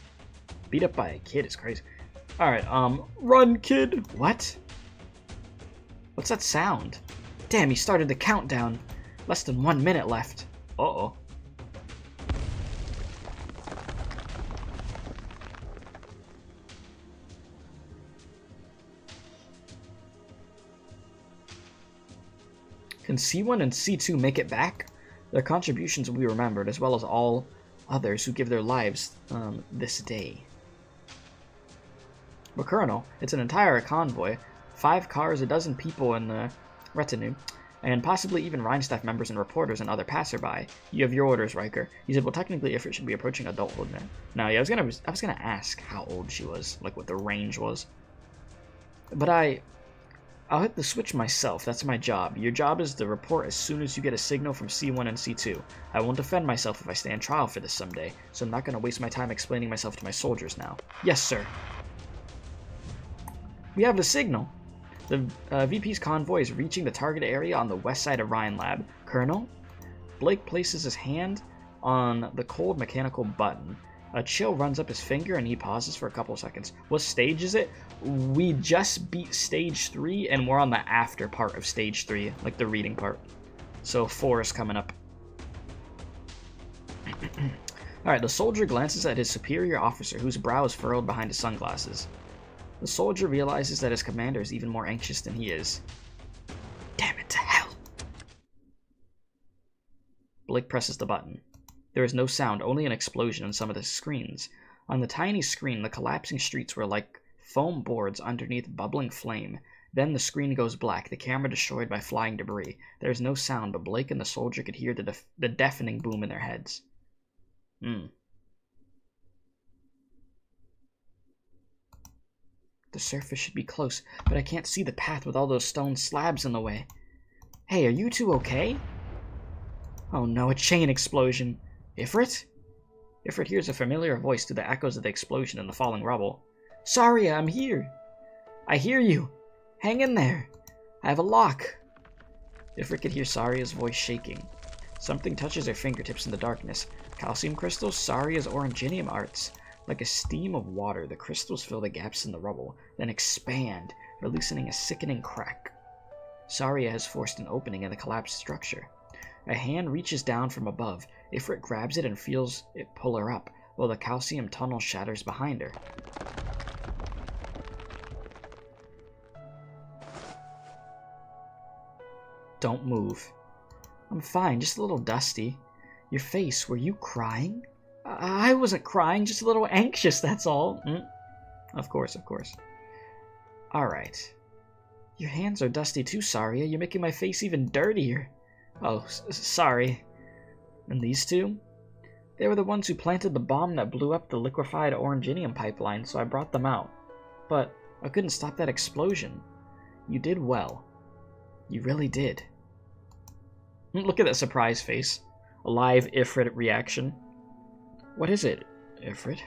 Beat up by a kid is crazy. Alright, run, kid. What? What's that sound? Damn, he started the countdown. Less than 1 minute left. Uh-oh. Can C1 and C2 make it back? Their contributions will be remembered, as well as all others who give their lives this day. But Colonel, it's an entire convoy, 5 cars, a dozen people in the retinue, and possibly even Rhinestaff members and reporters and other passerby. You have your orders, Riker. He said, well, technically Ifrit should be approaching adulthood now. Now, yeah, I was gonna ask how old she was, like what the range was. But I'll hit the switch myself. That's my job. Your job is to report as soon as you get a signal from C1 and C2. I won't defend myself if I stand trial for this someday, so I'm not going to waste my time explaining myself to my soldiers now. Yes, sir. We have the signal. The VP's convoy is reaching the target area on the west side of Rhine Lab. Colonel? Blake places his hand on the cold mechanical button. A chill runs up his finger and he pauses for a couple seconds. What stage is it? We just beat stage 3 and we're on the after part of stage 3, like the reading part. So 4 is coming up. Alright, the soldier glances at his superior officer whose brow is furrowed behind his sunglasses. The soldier realizes that his commander is even more anxious than he is. Damn it to hell! Blake presses the button. There is no sound, only an explosion on some of the screens. On the tiny screen, the collapsing streets were like foam boards underneath bubbling flame. Then the screen goes black, the camera destroyed by flying debris. There is no sound, but Blake and the soldier could hear the deafening boom in their heads. The surface should be close, but I can't see the path with all those stone slabs in the way. Hey, are you two okay? Oh no, a chain explosion. Ifrit? Ifrit hears a familiar voice through the echoes of the explosion and the falling rubble. Saria, I'm here. I hear you. Hang in there. I have a lock. Ifrit could hear Saria's voice shaking. Something touches her fingertips in the darkness. Calcium crystals, Saria's oranginium arts. Like a steam of water, the crystals fill the gaps in the rubble, then expand, releasing a sickening crack. Saria has forced an opening in the collapsed structure. A hand reaches down from above. Ifrit grabs it and feels it pull her up, while the calcium tunnel shatters behind her. Don't move. I'm fine, just a little dusty. Your face, were you crying? I wasn't crying, just a little anxious, that's all. Of course. Alright. Your hands are dusty too, Saria. You're making my face even dirtier. Oh, sorry. And these two? They were the ones who planted the bomb that blew up the liquefied oranginium pipeline, so I brought them out. But I couldn't stop that explosion. You did well. You really did. Look at that surprise face. A live Ifrit reaction. What is it, Ifrit?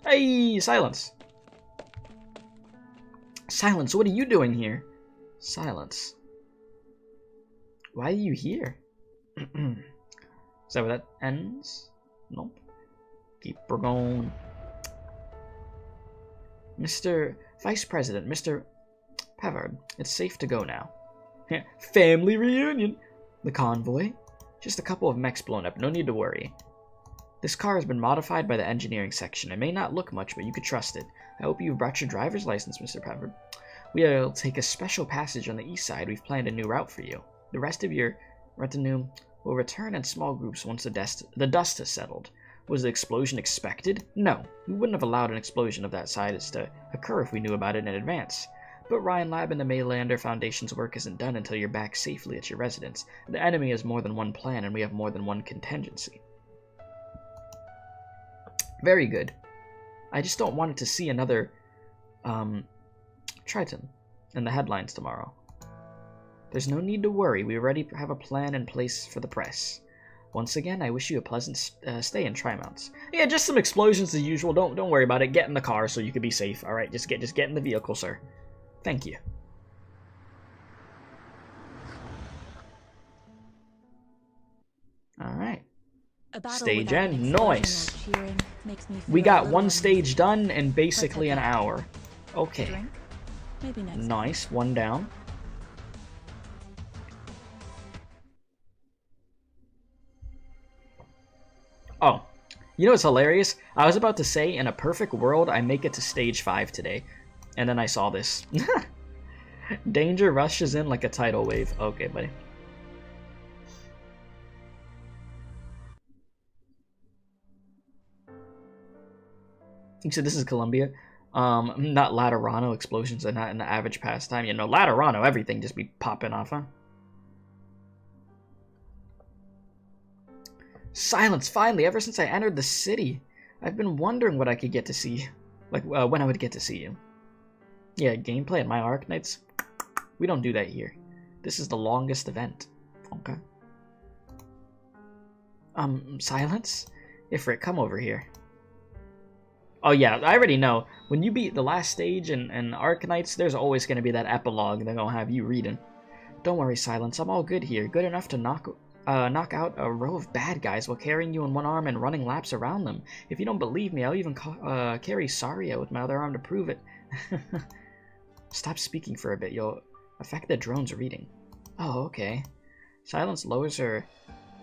Hey, silence! Silence, what are you doing here? Silence. Why are you here? Is that where that ends? Nope. Keep her going. Mr. Vice President, Mr. Pavard, it's safe to go now. Family reunion! The convoy? Just a couple of mechs blown up, no need to worry. This car has been modified by the engineering section. It may not look much, but you could trust it. I hope you've brought your driver's license, Mr. Pavard. We'll take a special passage on the east side. We've planned a new route for you. The rest of your retinue will return in small groups once the dust has settled. Was the explosion expected? No. We wouldn't have allowed an explosion of that size to occur if we knew about it in advance. But Ryan Lab and the Maylander Foundation's work isn't done until you're back safely at your residence. The enemy has more than one plan, and we have more than one contingency. Very good. I just don't want it to see another, Triton in the headlines tomorrow. There's no need to worry. We already have a plan in place for the press. Once again, I wish you a pleasant stay in Trimonts. Yeah, just some explosions as usual. Don't worry about it. Get in the car so you can be safe. All right, just get in the vehicle, sir. Thank you. All right. Stage end. Nice. We got one stage done in basically an hour. Okay. Maybe next. Nice. One down. Oh, you know what's hilarious? I was about to say, in a perfect world, I make it to stage 5 today. And then I saw this. Danger rushes in like a tidal wave. Okay, buddy. You said this is Columbia. Not Laterano. Explosions are not in the average pastime. You know, Laterano, everything just be popping off, huh? Silence, finally, ever since I entered the city. I've been wondering what I could get to see. Like, when I would get to see you. Yeah, gameplay at my Arknights. We don't do that here. This is the longest event. Okay. Silence? Ifrit, come over here. Oh yeah, I already know. When you beat the last stage in Arknights, there's always going to be that epilogue they're going to have you reading. Don't worry, Silence. I'm all good here. Good enough to knock out a row of bad guys while carrying you in one arm and running laps around them. If you don't believe me, I'll even carry Saria with my other arm to prove it. Stop speaking for a bit. You'll affect the drone's reading. Oh, okay. Silence lowers her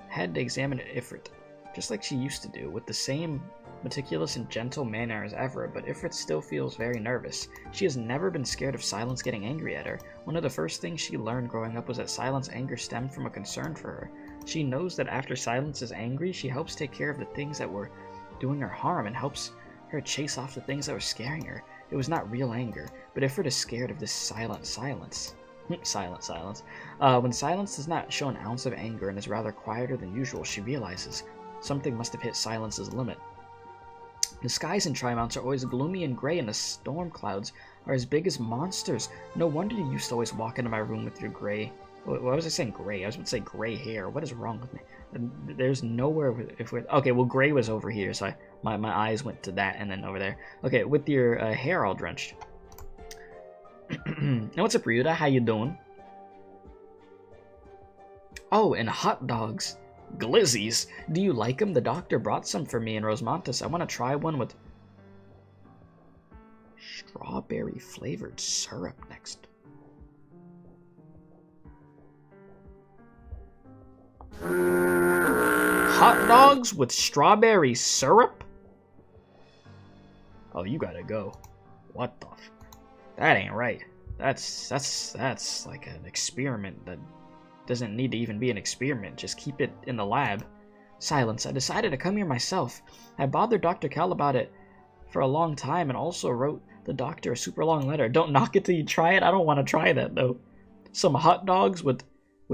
head to examine Ifrit, just like she used to do, with the same meticulous and gentle manner as ever, but Ifrit still feels very nervous. She has never been scared of Silence getting angry at her. One of the first things she learned growing up was that Silence's anger stemmed from a concern for her. She knows that after Silence is angry, she helps take care of the things that were doing her harm and helps her chase off the things that were scaring her. It was not real anger, but Ifrit is scared of this silence. Silence. When Silence does not show an ounce of anger and is rather quieter than usual, she realizes something must have hit Silence's limit. The skies in Trimonts are always gloomy and gray, and the storm clouds are as big as monsters. No wonder you used to always walk into my room with your gray... What was I saying? Gray? I was about to say gray hair. What is wrong with me? There's nowhere... Okay, well, gray was over here, so my eyes went to that and then over there. Okay, with your hair all drenched. And what's up, Ryuda? How you doing? Oh, and hot dogs. Glizzies. Do you like them? The doctor brought some for me in Rosmontis. I want to try one with strawberry flavored syrup next. Hot dogs with strawberry syrup? Oh, you gotta go. What the f... That ain't right. That's like an experiment that doesn't need to even be an experiment. Just keep it in the lab. Silence. I decided to come here myself. I bothered Dr. Cal about it for a long time and also wrote the doctor a super long letter. Don't knock it till you try it. I don't want to try that, though. Some hot dogs with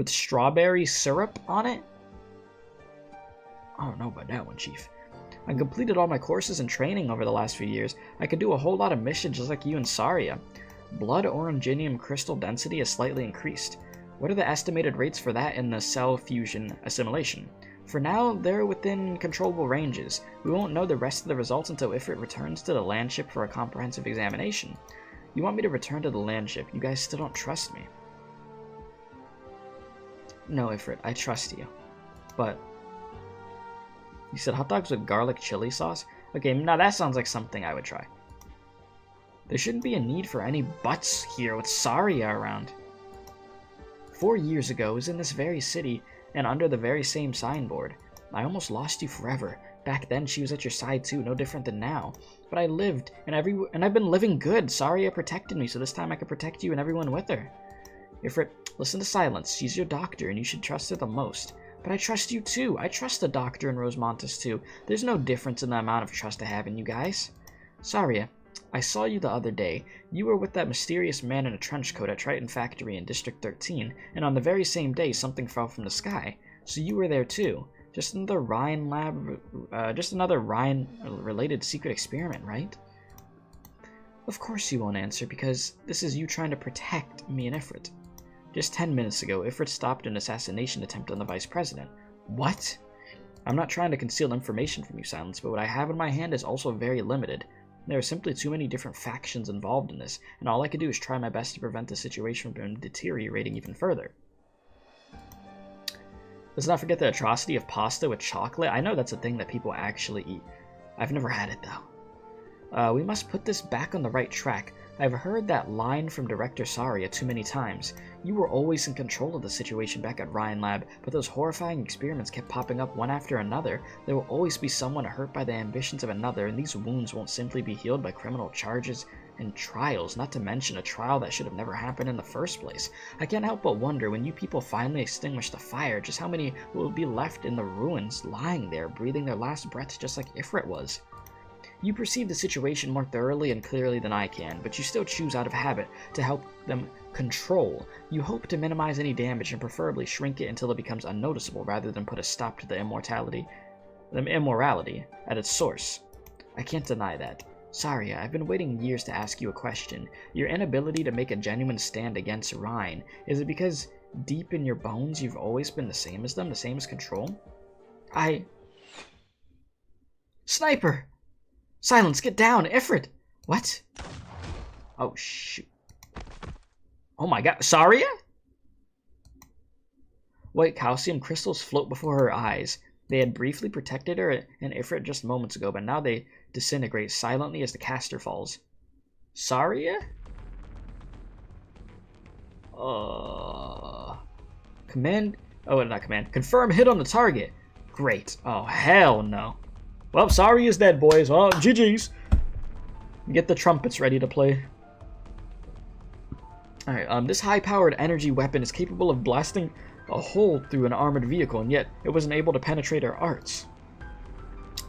strawberry syrup on it? I don't know about that one, Chief. I completed all my courses and training over the last few years. I could do a whole lot of missions just like you and Saria. Blood oranginium crystal density has slightly increased. What are the estimated rates for that in the cell fusion assimilation? For now, they're within controllable ranges. We won't know the rest of the results until Ifrit returns to the land ship for a comprehensive examination. You want me to return to the land ship? You guys still don't trust me. No, Ifrit, I trust you. But... You said hot dogs with garlic chili sauce? Okay, now that sounds like something I would try. There shouldn't be a need for any buts here with Saria around. 4 years ago, I was in this very city and under the very same signboard. I almost lost you forever. Back then, she was at your side too, no different than now. But I lived, and I've been living good. Saria protected me, so this time I can protect you and everyone with her. Ifrit, listen to Silence. She's your doctor, and you should trust her the most. But I trust you too. I trust the doctor in Rosmontis too. There's no difference in the amount of trust I have in you guys. Saria, I saw you the other day. You were with that mysterious man in a trench coat at Triton Factory in District 13, and on the very same day something fell from the sky. So you were there too. Just another Rhine-related secret experiment, right? Of course you won't answer, because this is you trying to protect me and Ifrit. Just 10 minutes ago, Ifrit stopped an assassination attempt on the Vice President. What? I'm not trying to conceal information from you, Silence, but what I have in my hand is also very limited. There are simply too many different factions involved in this, and all I can do is try my best to prevent the situation from deteriorating even further. Let's not forget the atrocity of pasta with chocolate. I know that's a thing that people actually eat. I've never had it, though. We must put this back on the right track. I've heard that line from Director Saria too many times. You were always in control of the situation back at Ryan Lab, but those horrifying experiments kept popping up one after another. There will always be someone hurt by the ambitions of another, and these wounds won't simply be healed by criminal charges and trials, not to mention a trial that should have never happened in the first place. I can't help but wonder, when you people finally extinguish the fire, just how many will be left in the ruins, lying there, breathing their last breaths just like Ifrit was. You perceive the situation more thoroughly and clearly than I can, but you still choose out of habit to help them control. You hope to minimize any damage and preferably shrink it until it becomes unnoticeable rather than put a stop to the immorality at its source. I can't deny that. Saria, I've been waiting years to ask you a question. Your inability to make a genuine stand against Rhine, is it because deep in your bones you've always been the same as them, the same as Control? Sniper! Silence, get down! Ifrit! What? Oh, shoot. Oh my god, Saria? White calcium crystals float before her eyes. They had briefly protected her and Ifrit just moments ago, but now they disintegrate silently as the caster falls. Saria? Command... Oh, not command. Confirm hit on the target. Great. Oh, hell no. Well, Saria's dead, boys. Well, GG's. Get the trumpets ready to play. Alright, this high-powered energy weapon is capable of blasting a hole through an armored vehicle, and yet it wasn't able to penetrate our arts.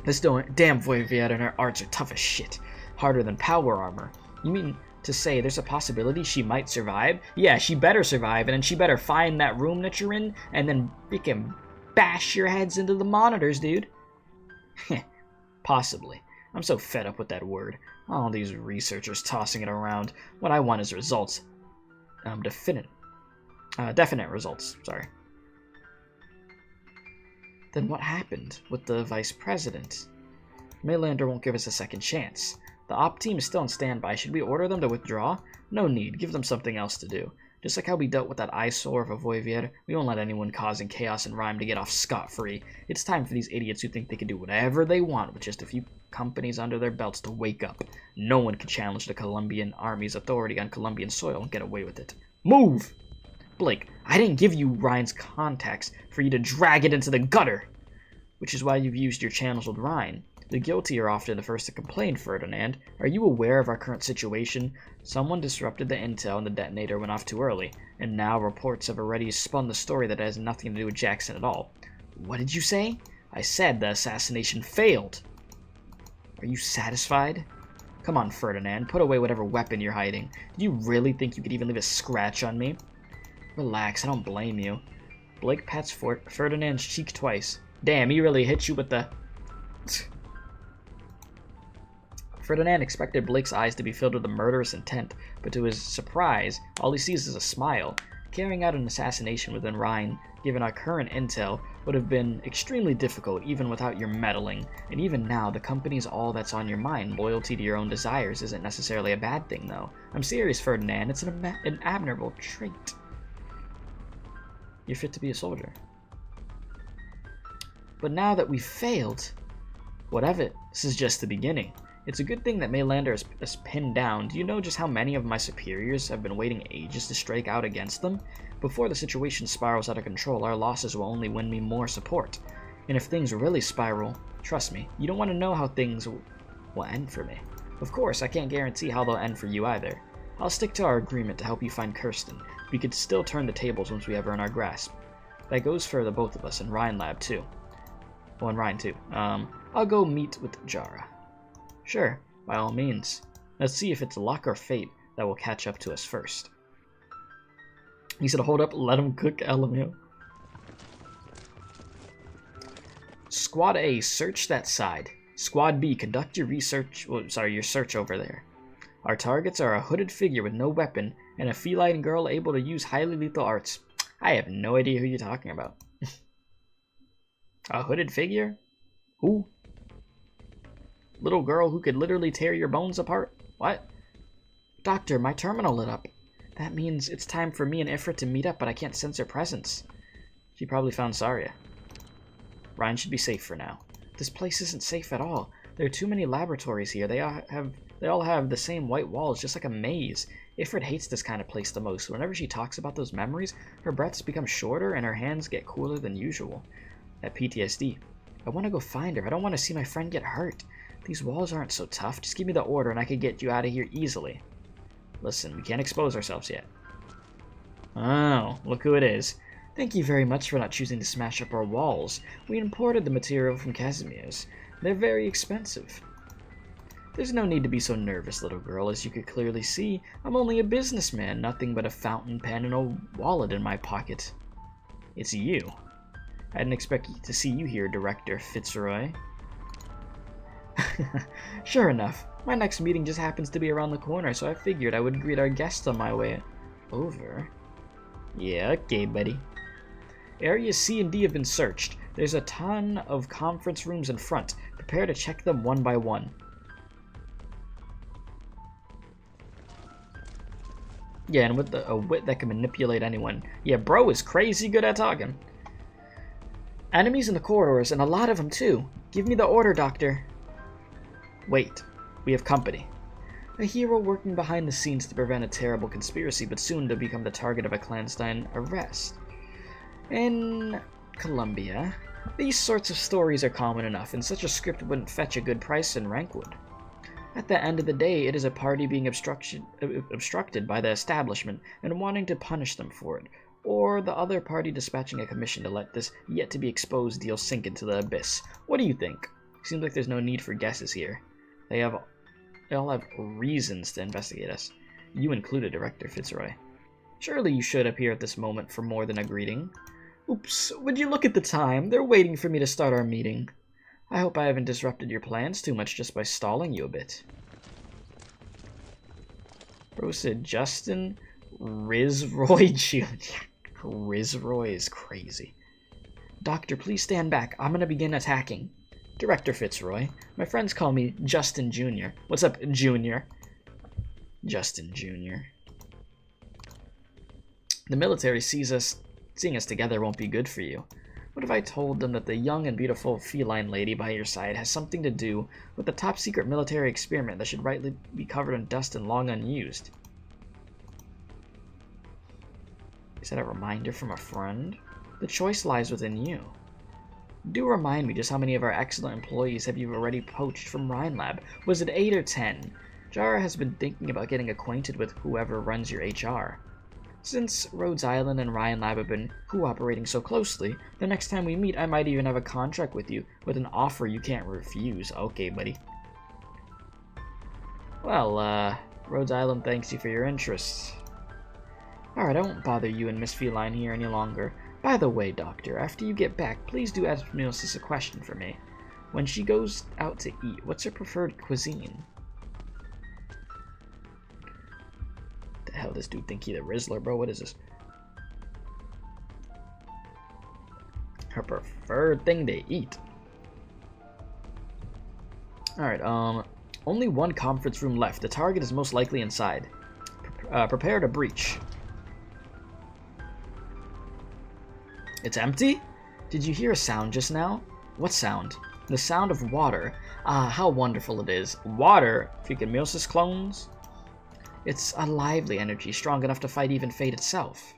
This damn Voivod and her arts are tough as shit. Harder than power armor. You mean to say there's a possibility she might survive? Yeah, she better survive, and then she better find that room that you're in, and then freaking bash your heads into the monitors, dude. Heh. Possibly. I'm so fed up with that word. All these researchers tossing it around. What I want is results. Definite results, sorry. Then what happened with the vice president? Maylander won't give us a second chance. The op team is still on standby. Should we order them to withdraw? No need. Give them something else to do. Just like how we dealt with that eyesore of a Voivod, we won't let anyone causing chaos and rhyme to get off scot-free. It's time for these idiots who think they can do whatever they want with just a few companies under their belts to wake up. No one can challenge the Colombian army's authority on Colombian soil and get away with it. Move! Blake, I didn't give you Ryan's contacts for you to drag it into the gutter! Which is why you've used your channels with Ryan. The guilty are often the first to complain, Ferdinand. Are you aware of our current situation? Someone disrupted the intel and the detonator went off too early, and now reports have already spun the story that has nothing to do with Jackson at all. What did you say? I said the assassination failed. Are you satisfied? Come on, Ferdinand, put away whatever weapon you're hiding. Do you really think you could even leave a scratch on me? Relax, I don't blame you. Blake pats Ferdinand's cheek twice. Damn, he really hit you with the... Ferdinand expected Blake's eyes to be filled with a murderous intent, but to his surprise, all he sees is a smile. Carrying out an assassination within Rhine, given our current intel, would have been extremely difficult even without your meddling, and even now the company's all that's on your mind. Loyalty to your own desires isn't necessarily a bad thing, though. I'm serious, Ferdinand, it's an admirable trait. You're fit to be a soldier. But now that we've failed, what of it? This is just the beginning. It's a good thing that Maylander is pinned down. Do you know just how many of my superiors have been waiting ages to strike out against them? Before the situation spirals out of control, our losses will only win me more support. And if things really spiral, trust me, you don't want to know how things will end for me. Of course, I can't guarantee how they'll end for you either. I'll stick to our agreement to help you find Kirsten. We could still turn the tables once we have her in our grasp. That goes for the both of us, and Ryan Lab too. Well, and Ryan too. I'll go meet with Jara. Sure, by all means. Let's see if it's luck or fate that will catch up to us first. He said, hold up, let him cook LMAO. Squad A, search that side. Squad B, conduct your research, your search over there. Our targets are a hooded figure with no weapon, and a feline girl able to use highly lethal arts. I have no idea who you're talking about. A hooded figure? Who? Little girl who could literally tear your bones apart? What? Doctor, my terminal lit up. That means it's time for me and Ifrit to meet up, but I can't sense her presence. She probably found Saria. Ryan should be safe for now. This place isn't safe at all. There are too many laboratories here. They all have the same white walls, just like a maze. Ifrit hates this kind of place the most. Whenever she talks about those memories, her breaths become shorter and her hands get cooler than usual. That PTSD. I want to go find her. I don't want to see my friend get hurt. These walls aren't so tough. Just give me the order and I could get you out of here easily. Listen, we can't expose ourselves yet. Oh, look who it is. Thank you very much for not choosing to smash up our walls. We imported the material from Casimir's. They're very expensive. There's no need to be so nervous, little girl. As you could clearly see, I'm only a businessman, nothing but a fountain pen and a wallet in my pocket. It's you. I didn't expect to see you here, Director Fitzroy. Sure enough, my next meeting just happens to be around the corner, so I figured I would greet our guests on my way over. Yeah, okay, buddy. Areas C and D have been searched. There's a ton of conference rooms in front. Prepare to check them one by one. Yeah, and with a wit that can manipulate anyone. Yeah, bro is crazy good at talking. Enemies in the corridors, and a lot of them too. Give me the order, Doctor. Wait, we have company. A hero working behind the scenes to prevent a terrible conspiracy, but soon to become the target of a clandestine arrest. In Columbia, these sorts of stories are common enough, and such a script wouldn't fetch a good price in Rankwood. At the end of the day, it is a party being obstructed by the establishment and wanting to punish them for it, or the other party dispatching a commission to let this yet-to-be-exposed deal sink into the abyss. What do you think? Seems like there's no need for guesses here. They all have reasons to investigate us. You included, Director Fitzroy. Surely you should appear at this moment for more than a greeting. Oops, would you look at the time? They're waiting for me to start our meeting. I hope I haven't disrupted your plans too much just by stalling you a bit. Bro said Justin Rizroy Jr. Rizroy is crazy. Doctor, please stand back. I'm gonna begin attacking. Director Fitzroy. My friends call me Justin Jr. What's up, Junior? Justin Jr. The military seeing us together won't be good for you. What if I told them that the young and beautiful feline lady by your side has something to do with the top-secret military experiment that should rightly be covered in dust and long unused? Is that a reminder from a friend? The choice lies within you. Do remind me just how many of our excellent employees have you already poached from Rhine Lab? Was it 8 or 10? Jara has been thinking about getting acquainted with whoever runs your HR. Since Rhodes Island and Ryan Lab have been cooperating so closely, the next time we meet I might even have a contract with you, with an offer you can't refuse. Okay, buddy. Well, Rhodes Island thanks you for your interest. Alright, I won't bother you and Miss Feline here any longer. By the way, Doctor, after you get back, please do ask Milsis a question for me. When she goes out to eat, what's her preferred cuisine? The hell does this dude think he's a Rizzler, bro? What is this? Her preferred thing to eat. Alright, only one conference room left. The target is most likely inside. Prepare to breach. It's empty? Did you hear a sound just now? What sound? The sound of water. Ah, how wonderful it is. Water? Freaking Milsis clones? It's a lively energy, strong enough to fight even fate itself.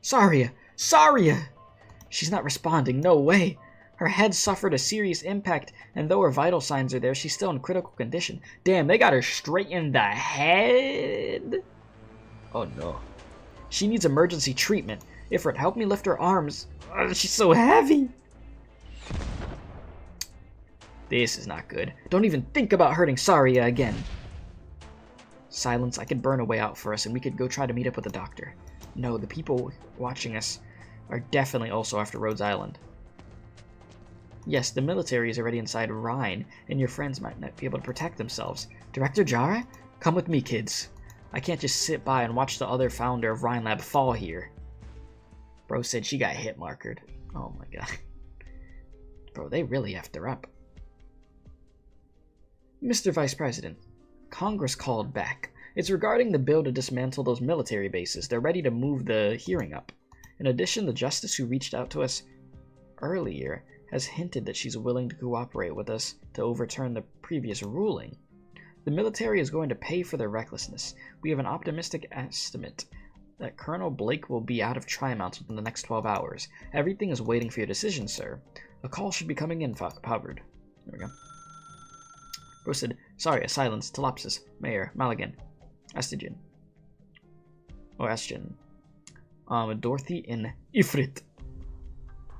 Saria! Saria! She's not responding, no way. Her head suffered a serious impact, and though her vital signs are there, she's still in critical condition. Damn, they got her straight in the head? Oh no. She needs emergency treatment. Ifrit, help me lift her arms. She's so heavy. This is not good. Don't even think about hurting Saria again. Silence, I could burn a way out for us and we could go try to meet up with the doctor. No, the people watching us are definitely also after Rhodes Island. Yes, the military is already inside Rhine, and your friends might not be able to protect themselves. Director Jara? Come with me, kids. I can't just sit by and watch the other founder of Rhinelab fall here. Bro said she got hit markered. Oh my god. Bro, they really effed her up. Mr. Vice President, Congress called back. It's regarding the bill to dismantle those military bases. They're ready to move the hearing up. In addition, the justice who reached out to us earlier has hinted that she's willing to cooperate with us to overturn the previous ruling. The military is going to pay for their recklessness. We have an optimistic estimate that Colonel Blake will be out of Trimount within the next 12 hours. Everything is waiting for your decision, sir. A call should be coming in, Poward. There we go. Bro said, sorry, a silence. Telopsis. Mayor. Maligan. Astigen. Oh, Astigen. Dorothy and Ifrit.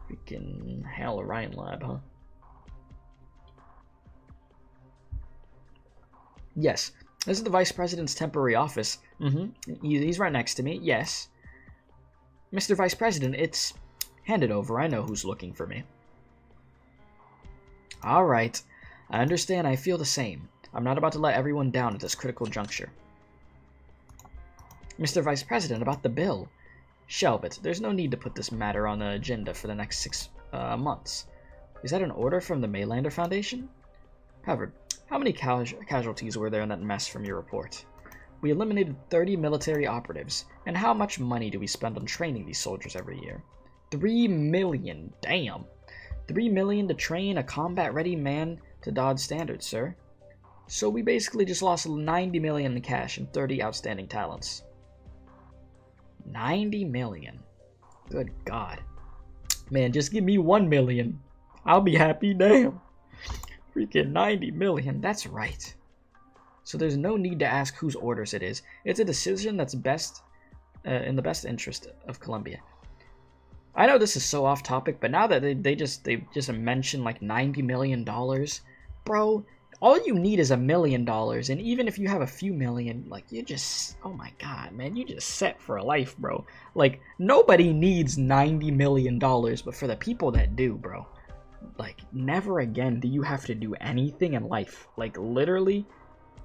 Freaking hell, Rhinelab, huh? Yes. This is the Vice President's temporary office. He's right next to me. Yes. Mr. Vice President, it's... Hand it over. I know who's looking for me. Alright. I understand. I feel the same. I'm not about to let everyone down at this critical juncture. Mr. Vice President, about the bill. Shelve it. There's no need to put this matter on the agenda for the next 6 months. Is that an order from the Maylander Foundation? Howard, how many casualties were there in that mess from your report? We eliminated 30 military operatives. And how much money do we spend on training these soldiers every year? 3 million. Damn. 3 million to train a combat-ready man to Dodge standards, sir. So we basically just lost 90 million in cash and 30 outstanding talents. 90 million. Good God. Man, just give me 1 million. I'll be happy, damn. Freaking 90 million, that's right. So there's no need to ask whose orders it is. It's a decision that's best in the best interest of Columbia. I know this is so off topic, but now that they just mentioned like $90 million, bro, all you need is $1 million, and even if you have a few million, like, you just, oh my god, man, you just set for a life, bro. Like, nobody needs $90 million, but for the people that do, bro, like, never again do you have to do anything in life. Like, literally,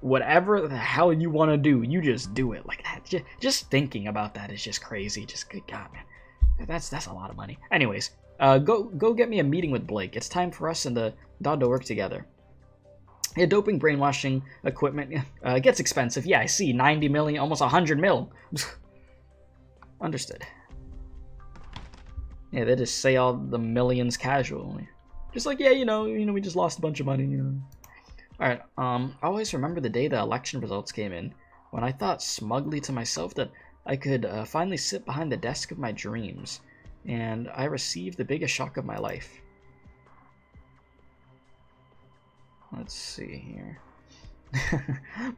whatever the hell you want to do, you just do it. Like, that, just thinking about that is just crazy. Just, good god, man. That's a lot of money. Anyways, go get me a meeting with Blake. It's time for us and the Dodd to work together. Yeah, doping, brainwashing, equipment, it gets expensive. Yeah, I see. 90 million, almost 100 mil. Understood. Yeah, they just say all the millions casually. Just like, yeah, you know, we just lost a bunch of money, you know. Alright, I always remember the day the election results came in, when I thought smugly to myself that I could finally sit behind the desk of my dreams, and I received the biggest shock of my life. Let's see here.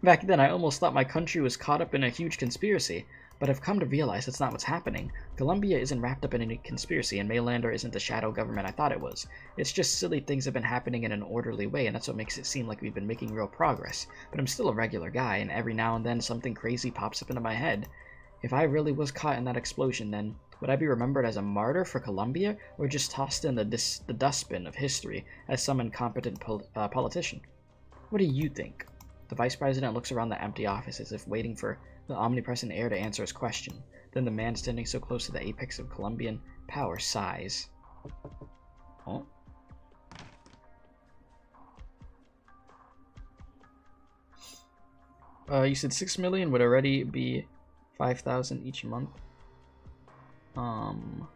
Back then, I almost thought my country was caught up in a huge conspiracy, but I've come to realize that's not what's happening. Columbia isn't wrapped up in any conspiracy, and Maylander isn't the shadow government I thought it was. It's just silly things have been happening in an orderly way, and that's what makes it seem like we've been making real progress. But I'm still a regular guy, and every now and then something crazy pops up into my head. If I really was caught in that explosion, then would I be remembered as a martyr for Columbia, or just tossed in the dustbin of history as some incompetent politician? What do you think? The Vice President looks around the empty office as if waiting for the omnipresent heir to answer his question. Then the man standing so close to the apex of Columbian power sighs. Oh? You said 6 million would already be 5,000 each month. You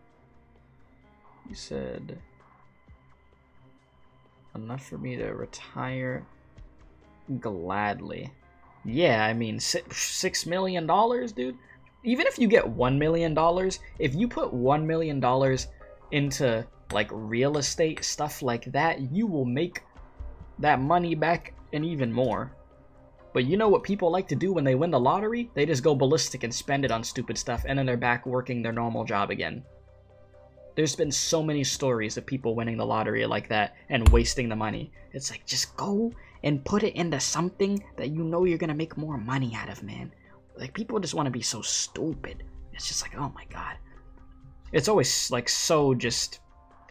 said enough for me to retire gladly. Yeah, I mean, $6 million, dude. Even if you get $1 million, if you put $1 million into like real estate stuff like that, you will make that money back and even more. But you know what people like to do when they win the lottery? They just go ballistic and spend it on stupid stuff, and then they're back working their normal job again. There's been so many stories of people winning the lottery like that and wasting the money. It's like, just go and put it into something that you know you're gonna make more money out of, man. Like, people just want to be so stupid. It's just like, oh my god. It's always like so just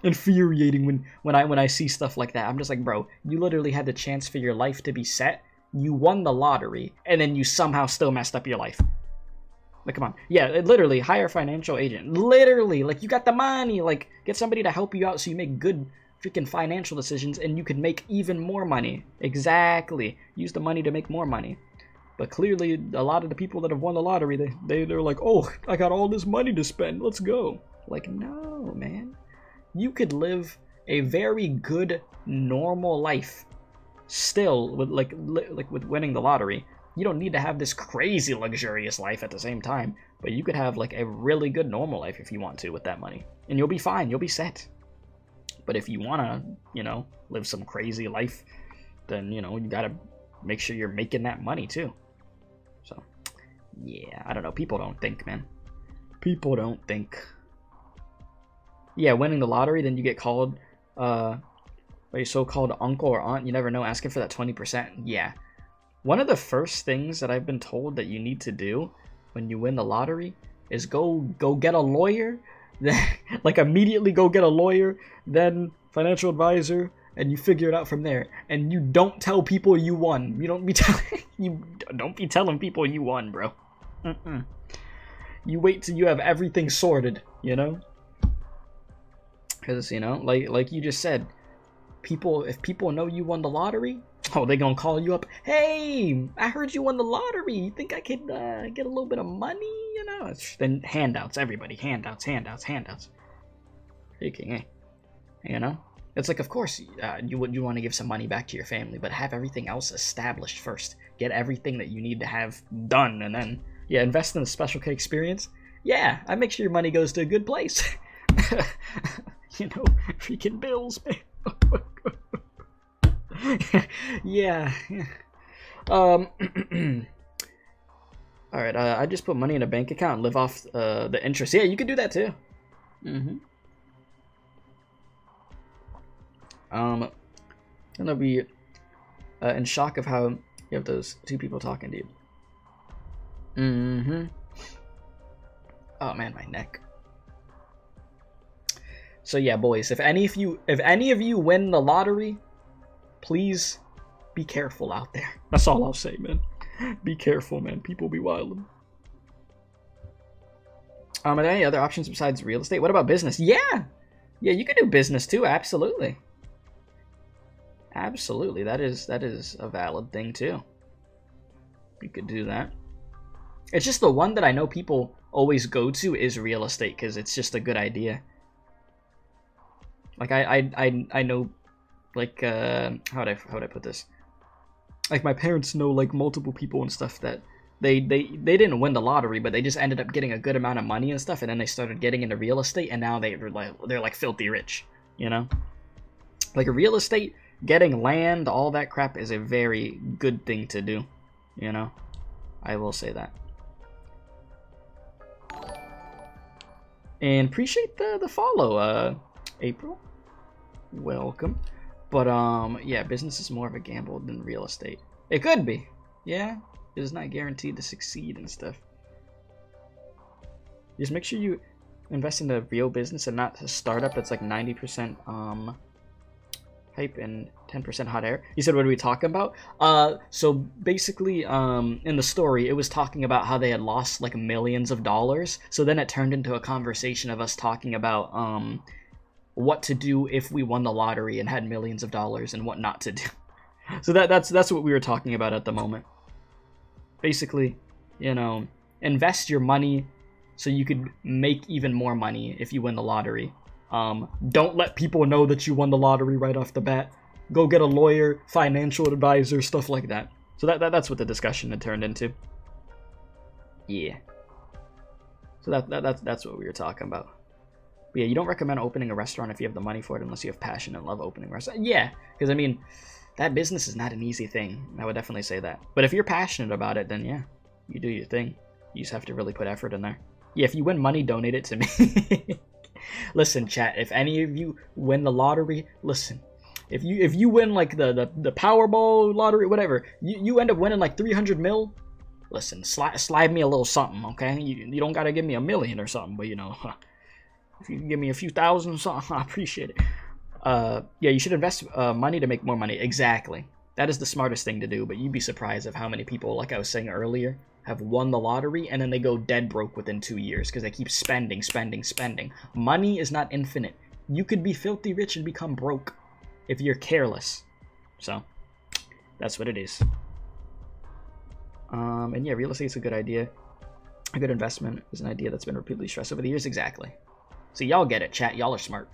infuriating when I see stuff like that. I'm just like, bro, you literally had the chance for your life to be set. you won the lottery and then you somehow still messed up your life. Like, come on. Yeah, literally, hire a financial agent. Literally, like, you got the money. Like, get somebody to help you out so you make good freaking financial decisions and you can make even more money. Exactly. Use the money to make more money. But clearly, a lot of the people that have won the lottery, they're like, oh, I got all this money to spend. Let's go. Like, no, man. You could live a very good, normal life still with, like with winning the lottery. You don't need to have this crazy luxurious life at the same time, but you could have like a really good normal life if you want to with that money, and you'll be fine, you'll be set. But if you want to, you know, live some crazy life, then, you know, you got to make sure you're making that money too. So, yeah, I don't know. People don't think, man. People don't think. Yeah, winning the lottery, then you get called by your so-called uncle or aunt, you never know, asking for that 20%. Yeah. One of the first things that I've been told that you need to do when you win the lottery is go get a lawyer, then like immediately go get a lawyer, then financial advisor, and you figure it out from there. And you don't tell people you won. You don't be telling people you won, bro. You wait till you have everything sorted, you know? Because, you know, like you just said, if people know you won the lottery, oh, they gonna call you up. Hey, I heard you won the lottery. You think I could get a little bit of money? You know, then handouts. Everybody, handouts. Freaking, hey, you know, it's like, of course, you want to give some money back to your family, but have everything else established first. Get everything that you need to have done, and then invest in the special K experience. Yeah, I make sure your money goes to a good place. You know, freaking bills, man. Yeah. All right. I just put money in a bank account and live off the interest. Yeah, you could do that too. I'm gonna be in shock of how you have those two people talking to you. Oh man, my neck. So yeah, boys, if any of you win the lottery, please be careful out there. That's all I'll say, man. Be careful, man. People be wildin'. Are there any other options besides real estate? What about business? Yeah, you can do business too. Absolutely. That is a valid thing too. You could do that. It's just the one that I know people always go to is real estate because it's just a good idea. Like I know, like how would I put this? Like my parents know like multiple people and stuff that they didn't win the lottery, but they just ended up getting a good amount of money and stuff, and then they started getting into real estate, and now they're like filthy rich, you know? Like real estate, getting land, all that crap is a very good thing to do, you know? I will say that. And appreciate the follow, April. Welcome. But yeah, business is more of a gamble than real estate. It could be. Yeah. It is not guaranteed to succeed and stuff. Just make sure you invest in a real business and not a startup that's like 90% hype and 10% hot air. You said, what are we talking about? So basically, in the story, it was talking about how they had lost like millions of dollars. So then it turned into a conversation of us talking about what to do if we won the lottery and had millions of dollars and what not to do. So that's what we were talking about at the moment. Basically, you know, invest your money so you could make even more money if you win the lottery. Don't let people know that you won the lottery right off the bat. Go get a lawyer, financial advisor, stuff like that. So that's what the discussion had turned into. Yeah. So that's what we were talking about. But yeah, you don't recommend opening a restaurant if you have the money for it unless you have passion and love opening a restaurant. Yeah, because I mean, that business is not an easy thing. I would definitely say that. But if you're passionate about it, then yeah, you do your thing. You just have to really put effort in there. Yeah, if you win money, donate it to me. Listen, chat, if any of you win the lottery, listen. If you win like the Powerball lottery, whatever, you end up winning like 300 mil, listen, slide me a little something, okay? You don't gotta give me $1 million or something, but you know, if you can give me a few thousand or something, I appreciate it. Yeah, you should invest money to make more money. Exactly. That is the smartest thing to do, but you'd be surprised of how many people, like I was saying earlier, have won the lottery and then they go dead broke within 2 years because they keep spending, spending, spending. Money is not infinite. You could be filthy rich and become broke if you're careless. So, that's what it is. And yeah, real estate's a good idea. A good investment is an idea that's been repeatedly stressed over the years. Exactly. So y'all get it, chat. Y'all are smart.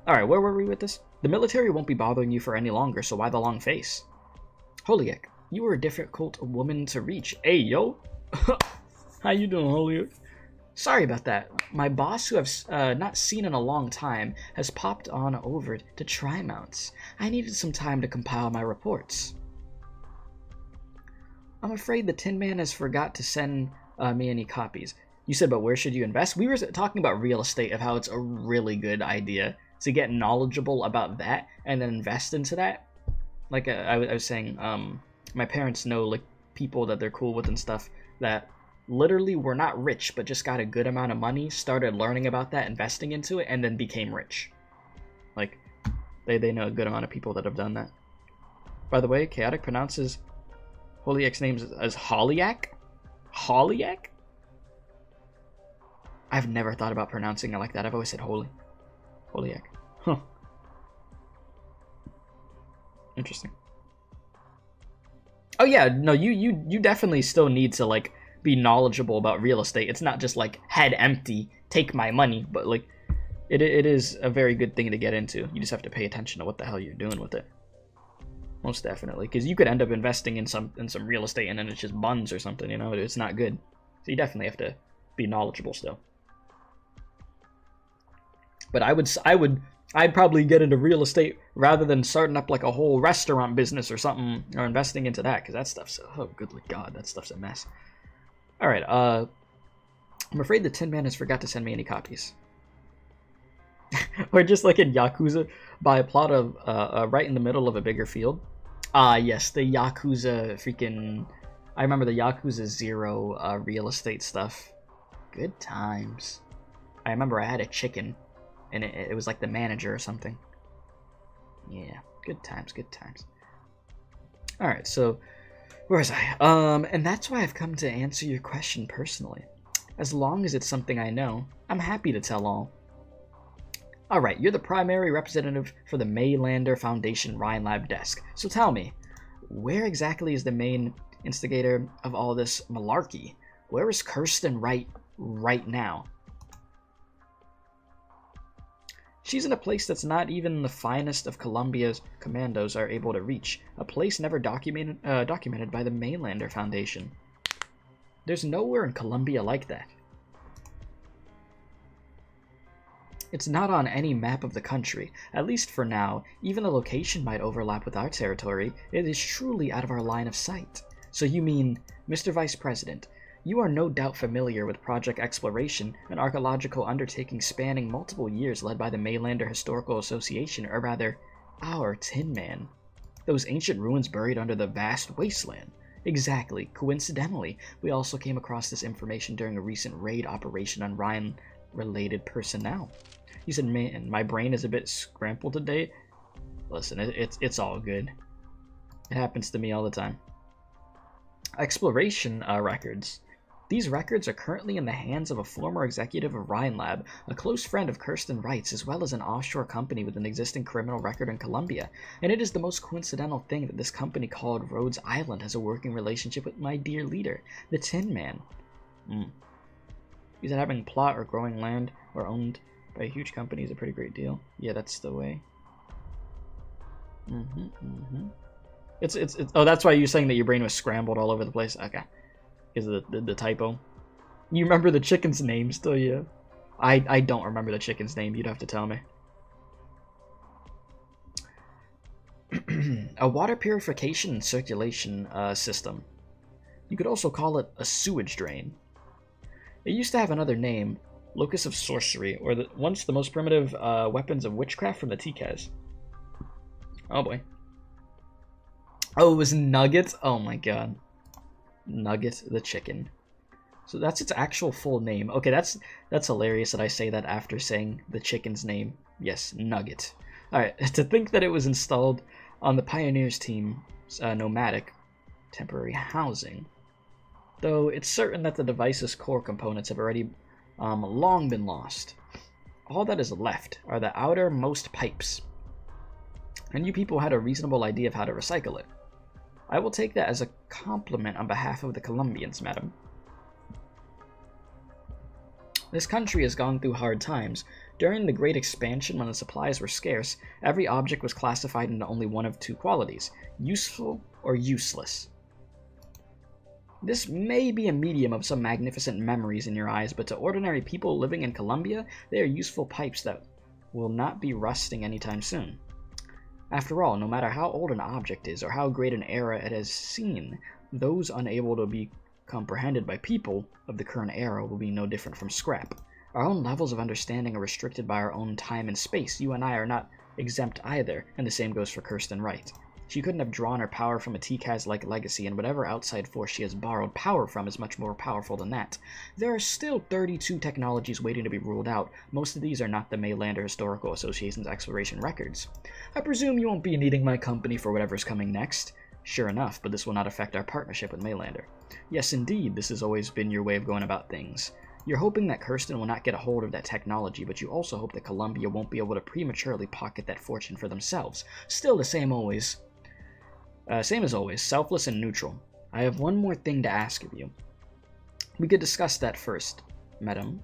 Alright, where were we with this? The military won't be bothering you for any longer, so why the long face? Holiek, you were a difficult woman to reach. Hey, yo! How you doing, Holiek? Sorry about that. My boss, who I've not seen in a long time, has popped on over to Tri-Mounts. I needed some time to compile my reports. I'm afraid the Tin Man has forgot to send me any copies. You said, but where should you invest? We were talking about real estate, of how it's a really good idea to get knowledgeable about that and then invest into that. Like I was saying, my parents know like people that they're cool with and stuff that literally were not rich but just got a good amount of money, started learning about that, investing into it, and then became rich. Like they know a good amount of people that have done that. By the way, Chaotic pronounces Holiek's name as Holiak? Holiak? I've never thought about pronouncing it like that. I've always said Holy. Holiak. Huh. Interesting. Oh yeah, no, you definitely still need to like be knowledgeable about real estate. It's not just like head empty, take my money, but like it is a very good thing to get into. You just have to pay attention to what the hell you're doing with it. Most definitely, because you could end up investing in some real estate and then it's just buns or something, you know. It's not good. So you definitely have to be knowledgeable still. But I'd probably get into real estate rather than starting up like a whole restaurant business or something, or investing into that, because that stuff's, oh good god, that stuff's a mess. All right, I'm afraid the Tin Man has forgot to send me any copies. Or just like in Yakuza, buy a plot of right in the middle of a bigger field. Yes, the Yakuza freaking, I remember the Yakuza 0 real estate stuff. Good times. I remember I had a chicken, and it was like the manager or something. Yeah, good times, good times. Alright, so, where was I? And that's why I've come to answer your question personally. As long as it's something I know, I'm happy to tell all. Alright, you're the primary representative for the Maylander Foundation Rhinelab desk. So tell me, where exactly is the main instigator of all this malarkey? Where is Kirsten right now? She's in a place that's not even the finest of Columbia's commandos are able to reach. A place never documented by the Maylander Foundation. There's nowhere in Columbia like that. It's not on any map of the country, at least for now. Even the location might overlap with our territory. It is truly out of our line of sight. So you mean, Mr. Vice President, you are no doubt familiar with Project Exploration, an archaeological undertaking spanning multiple years led by the Maylander Historical Association, or rather, our Tin Man. Those ancient ruins buried under the vast wasteland. Exactly. Coincidentally, we also came across this information during a recent raid operation on Rhine-related personnel. You said, man, my brain is a bit scrambled today. Listen, it's all good. It happens to me all the time. Exploration records. These records are currently in the hands of a former executive of Rhinelab, a close friend of Kirsten Wright's, as well as an offshore company with an existing criminal record in Colombia. And it is the most coincidental thing that this company called Rhodes Island has a working relationship with my dear leader, the Tin Man. He said having plot or growing land or owned by a huge company is a pretty great deal. Yeah, that's the way. It's oh, that's why you're saying that your brain was scrambled all over the place. Okay, is the typo. You remember the chicken's name still? Yeah, I don't remember the chicken's name. You'd have to tell me. A water purification and circulation system. You could also call it a sewage drain. It used to have another name, Locus of Sorcery, or once the most primitive weapons of witchcraft from the TKAs. Oh boy. Oh, it was Nugget? Oh my god. Nugget the chicken. So that's its actual full name. Okay, that's hilarious that I say that after saying the chicken's name. Yes, Nugget. Alright, to think that it was installed on the Pioneers team's nomadic temporary housing. Though it's certain that the device's core components have already long been lost. All that is left are the outermost pipes. And you people had a reasonable idea of how to recycle it. I will take that as a compliment on behalf of the Colombians, madam. This country has gone through hard times. During the Great Expansion, when the supplies were scarce, every object was classified into only one of two qualities, useful or useless. This may be a medium of some magnificent memories in your eyes, but to ordinary people living in Colombia, they are useful pipes that will not be rusting anytime soon. After all, no matter how old an object is or how great an era it has seen, those unable to be comprehended by people of the current era will be no different from scrap. Our own levels of understanding are restricted by our own time and space. You and I are not exempt either, and the same goes for Kirsten Wright. She couldn't have drawn her power from a TCAS-like legacy, and whatever outside force she has borrowed power from is much more powerful than that. There are still 32 technologies waiting to be ruled out. Most of these are not the Maylander Historical Association's exploration records. I presume you won't be needing my company for whatever's coming next. Sure enough, but this will not affect our partnership with Maylander. Yes, indeed, this has always been your way of going about things. You're hoping that Kirsten will not get a hold of that technology, but you also hope that Columbia won't be able to prematurely pocket that fortune for themselves. Still the same as always, selfless and neutral. I have one more thing to ask of you. We could discuss that first, madam.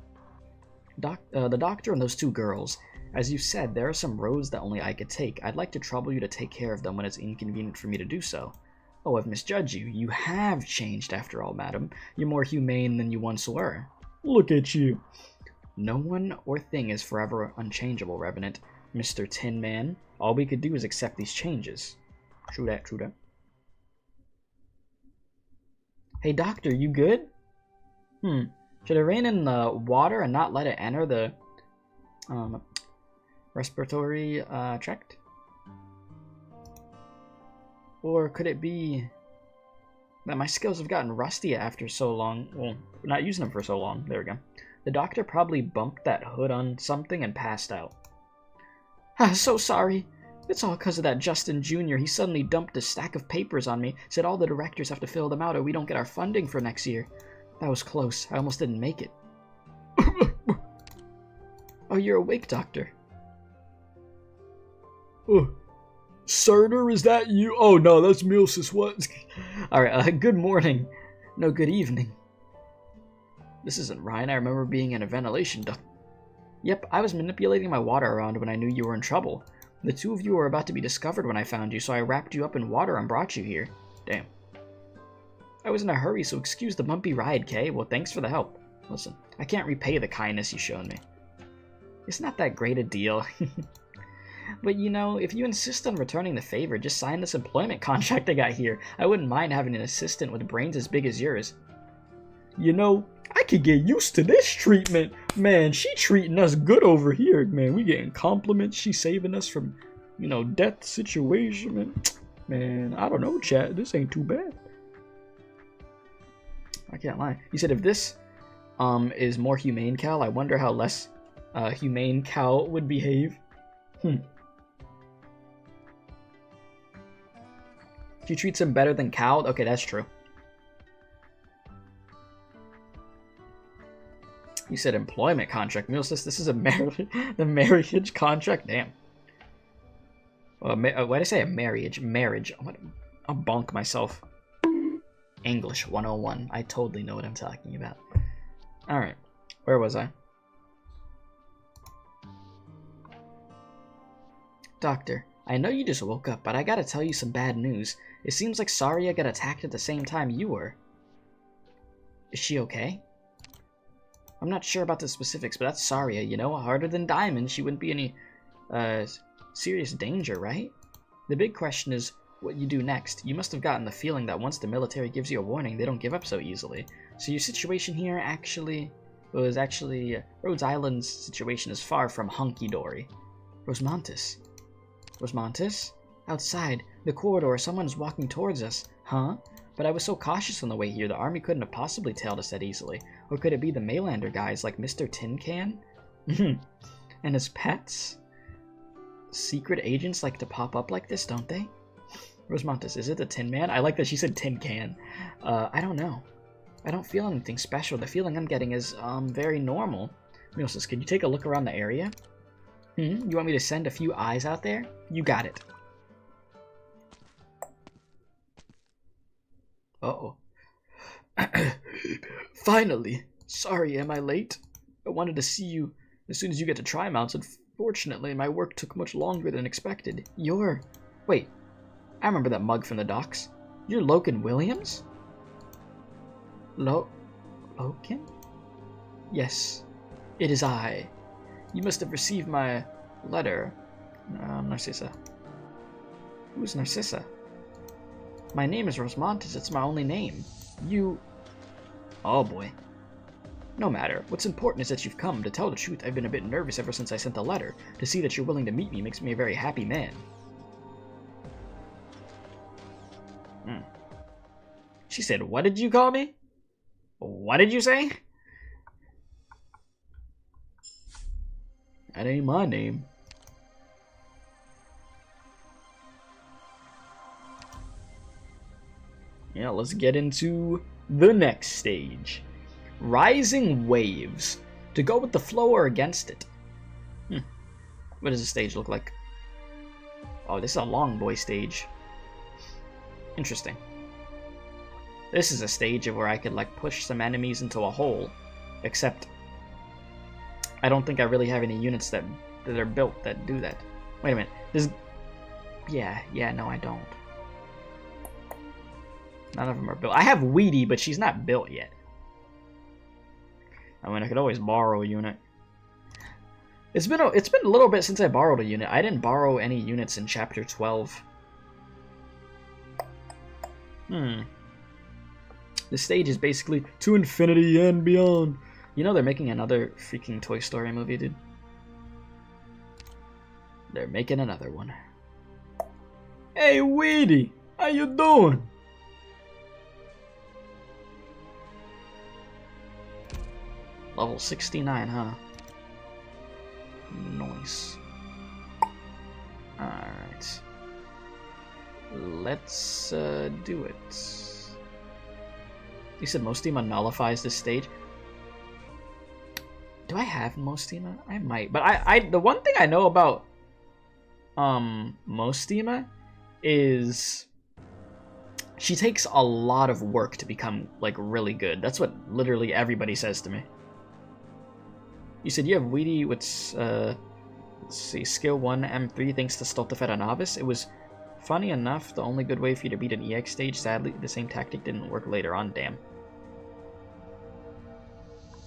The doctor and those two girls. As you said, there are some roads that only I could take. I'd like to trouble you to take care of them when it's inconvenient for me to do so. Oh, I've misjudged you. You have changed after all, madam. You're more humane than you once were. Look at you. No one or thing is forever unchangeable, Revenant. Mr. Tin Man. All we could do is accept these changes. True that, true that. Hey, doctor, you good? Should I rain in the water and not let it enter the respiratory tract? Or could it be that my skills have gotten rusty after so long? Well, not using them for so long. There we go. The doctor probably bumped that hood on something and passed out. So sorry. It's all because of that Justin Jr. He suddenly dumped a stack of papers on me, said all the directors have to fill them out or we don't get our funding for next year. That was close. I almost didn't make it. Oh, you're awake, Doctor. Oh, Surtur, is that you? Oh, no, that's Milsis. What? Alright, good morning. No, good evening. This isn't Ryan. I remember being in a ventilation duct. Yep, I was manipulating my water around when I knew you were in trouble. The two of you were about to be discovered when I found you, so I wrapped you up in water and brought you here. Damn. I was in a hurry, so excuse the bumpy ride, Kay. Well, thanks for the help. Listen, I can't repay the kindness you've shown me. It's not that great a deal. But you know, if you insist on returning the favor, just sign this employment contract I got here. I wouldn't mind having an assistant with brains as big as yours. You know, I could get used to this treatment. Man, she treating us good over here. Man, we getting compliments. She saving us from, you know, death situation. Man, I don't know, chat. This ain't too bad. I can't lie. You said if this is more humane Cal, I wonder how less humane Cal would behave. She treats him better than Cal? Okay, that's true. You said employment contract. Milsis, this is a the marriage contract? Damn. Why did I say a marriage? Marriage. I'll bonk myself. English 101. I totally know what I'm talking about. Alright. Where was I? Doctor, I know you just woke up, but I gotta tell you some bad news. It seems like Saria got attacked at the same time you were. Is she okay? I'm not sure about the specifics, but that's Saria, you know? Harder than Diamond, she wouldn't be any, serious danger, right? The big question is what you do next. You must have gotten the feeling that once the military gives you a warning, they don't give up so easily. So your situation here Rhodes Island's situation is far from hunky-dory. Rosmontis. Rosmontis? Outside, the corridor, someone's walking towards us. Huh? But I was so cautious on the way here, the army couldn't have possibly tailed us that easily. Or could it be the Maylander guys like Mr. Tin Can? And his pets? Secret agents like to pop up like this, don't they? Rosemontis, is it the Tin Man? I like that she said tin can. I don't know. I don't feel anything special. The feeling I'm getting is, very normal. Miosis, can you take a look around the area? You want me to send a few eyes out there? You got it. Uh-oh. Finally! Sorry, am I late? I wanted to see you as soon as you get to Tri-Mounts. Unfortunately, my work took much longer than expected. You're... Wait, I remember that mug from the docks. You're Logan Williams? Logan? Yes, it is I. You must have received my letter. Narcissa. Who's Narcissa? My name is Rosemontis. It's my only name. You... Oh boy. No matter. What's important is that you've come. To tell the truth, I've been a bit nervous ever since I sent the letter. To see that you're willing to meet me makes me a very happy man. She said, what did you call me? What did you say? That ain't my name. Yeah, let's get into the next stage. Rising Waves. To go with the flow or against it. What does the stage look like? Oh, this is a long boy stage. Interesting. This is a stage of where I could, like, push some enemies into a hole. Except, I don't think I really have any units that are built that do that. Wait a minute. This... Yeah, no, I don't. None of them are built. I have Weedy, but she's not built yet. I mean, I could always borrow a unit. It's been a little bit since I borrowed a unit. I didn't borrow any units in Chapter 12. This stage is basically to infinity and beyond. You know they're making another freaking Toy Story movie, dude. They're making another one. Hey, Weedy! How you doing? Level 69, huh? Nice. Alright. Let's do it. You said Mostima nullifies this stage? Do I have Mostima? I might. But the one thing I know about Mostima is she takes a lot of work to become, like, really good. That's what literally everybody says to me. You said you have Weedy with, let's see, skill 1, M3, thanks to Stultifed Novice. It was, funny enough, the only good way for you to beat an EX stage. Sadly, the same tactic didn't work later on, damn.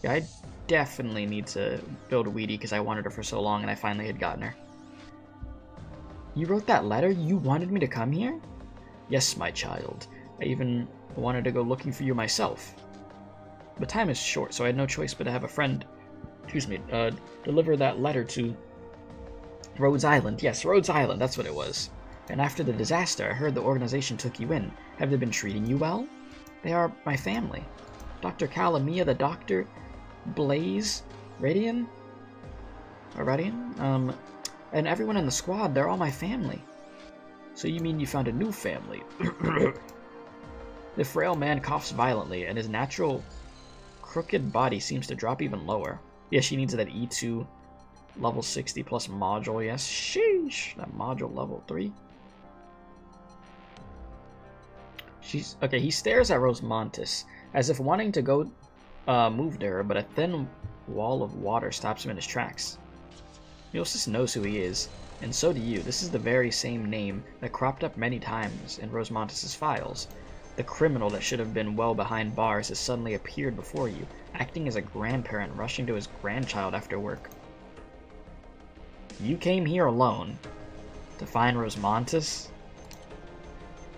Yeah, I definitely need to build Weedy because I wanted her for so long and I finally had gotten her. You wrote that letter? You wanted me to come here? Yes, my child. I even wanted to go looking for you myself. But time is short, so I had no choice but to have a friend, deliver that letter to Rhodes Island. Yes, Rhodes Island, that's what it was. And after the disaster, I heard the organization took you in. Have they been treating you well? They are my family. Dr. Calamia, the doctor, Blaze, Radian, and everyone in the squad, they're all my family. So you mean you found a new family? The frail man coughs violently, and his natural crooked body seems to drop even lower. Yeah, she needs that E2 level 60 plus module, yes. Sheesh, that module level 3. Okay, he stares at Rosemontis, as if wanting to go move to her, but a thin wall of water stops him in his tracks. Miosis knows who he is, and so do you. This is the very same name that cropped up many times in Rosemontis' files. The criminal that should have been well behind bars has suddenly appeared before you, acting as a grandparent rushing to his grandchild after work. You came here alone to find Rosemontis?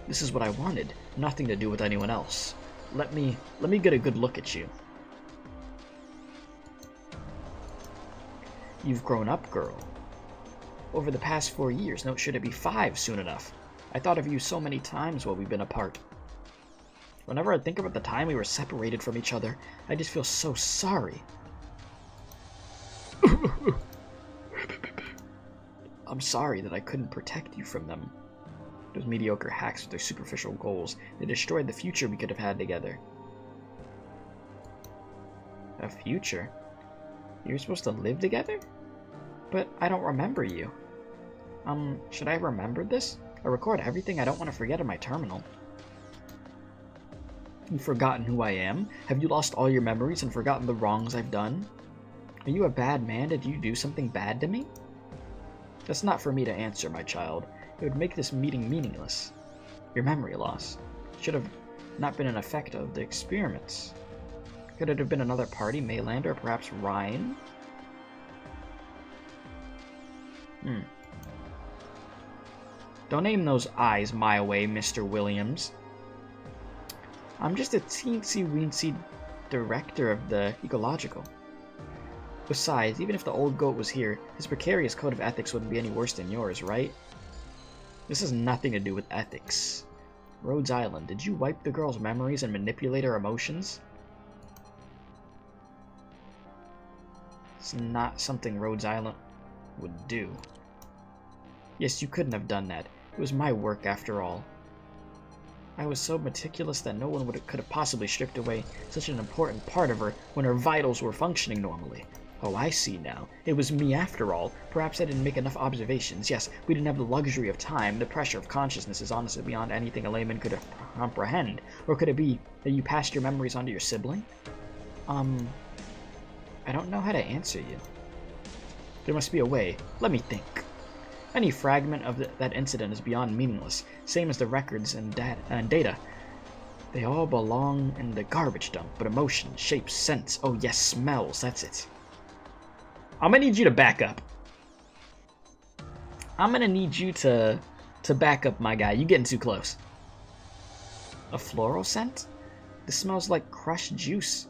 This is what I wanted, nothing to do with anyone else. Let me get a good look at you. You've grown up, girl. Over the past 4 years, no, should it be 5 soon enough? I thought of you so many times while we've been apart. Whenever I think about the time we were separated from each other, I just feel so sorry. I'm sorry that I couldn't protect you from them. Those mediocre hacks with their superficial goals. They destroyed the future we could have had together. A future? You're supposed to live together? But I don't remember you. Should I have remembered this? I record everything I don't want to forget in my terminal. You've forgotten who I am? Have you lost all your memories and forgotten the wrongs I've done? Are you a bad man? Did you do something bad to me? That's not for me to answer, my child. It would make this meeting meaningless. Your memory loss should have not been an effect of the experiments. Could it have been another party, Maylander, or perhaps Ryan? Don't aim those eyes my way, Mr. Williams. I'm just a teensy-weensy director of the ecological. Besides, even if the old goat was here, his precarious code of ethics wouldn't be any worse than yours, right? This has nothing to do with ethics. Rhodes Island, did you wipe the girl's memories and manipulate her emotions? It's not something Rhodes Island would do. Yes, you couldn't have done that. It was my work after all. I was so meticulous that no one could have possibly stripped away such an important part of her when her vitals were functioning normally. Oh, I see now. It was me after all. Perhaps I didn't make enough observations. Yes, we didn't have the luxury of time. The pressure of consciousness is honestly beyond anything a layman could comprehend. Or could it be that you passed your memories on to your sibling? I don't know how to answer you. There must be a way. Let me think. Any fragment of that incident is beyond meaningless, same as the records and data. They all belong in the garbage dump, but emotion, shapes, scents, oh yes, smells, that's it. I'm gonna need you to back up. I'm gonna need you to back up, my guy. You're getting too close. A floral scent? This smells like crushed juice.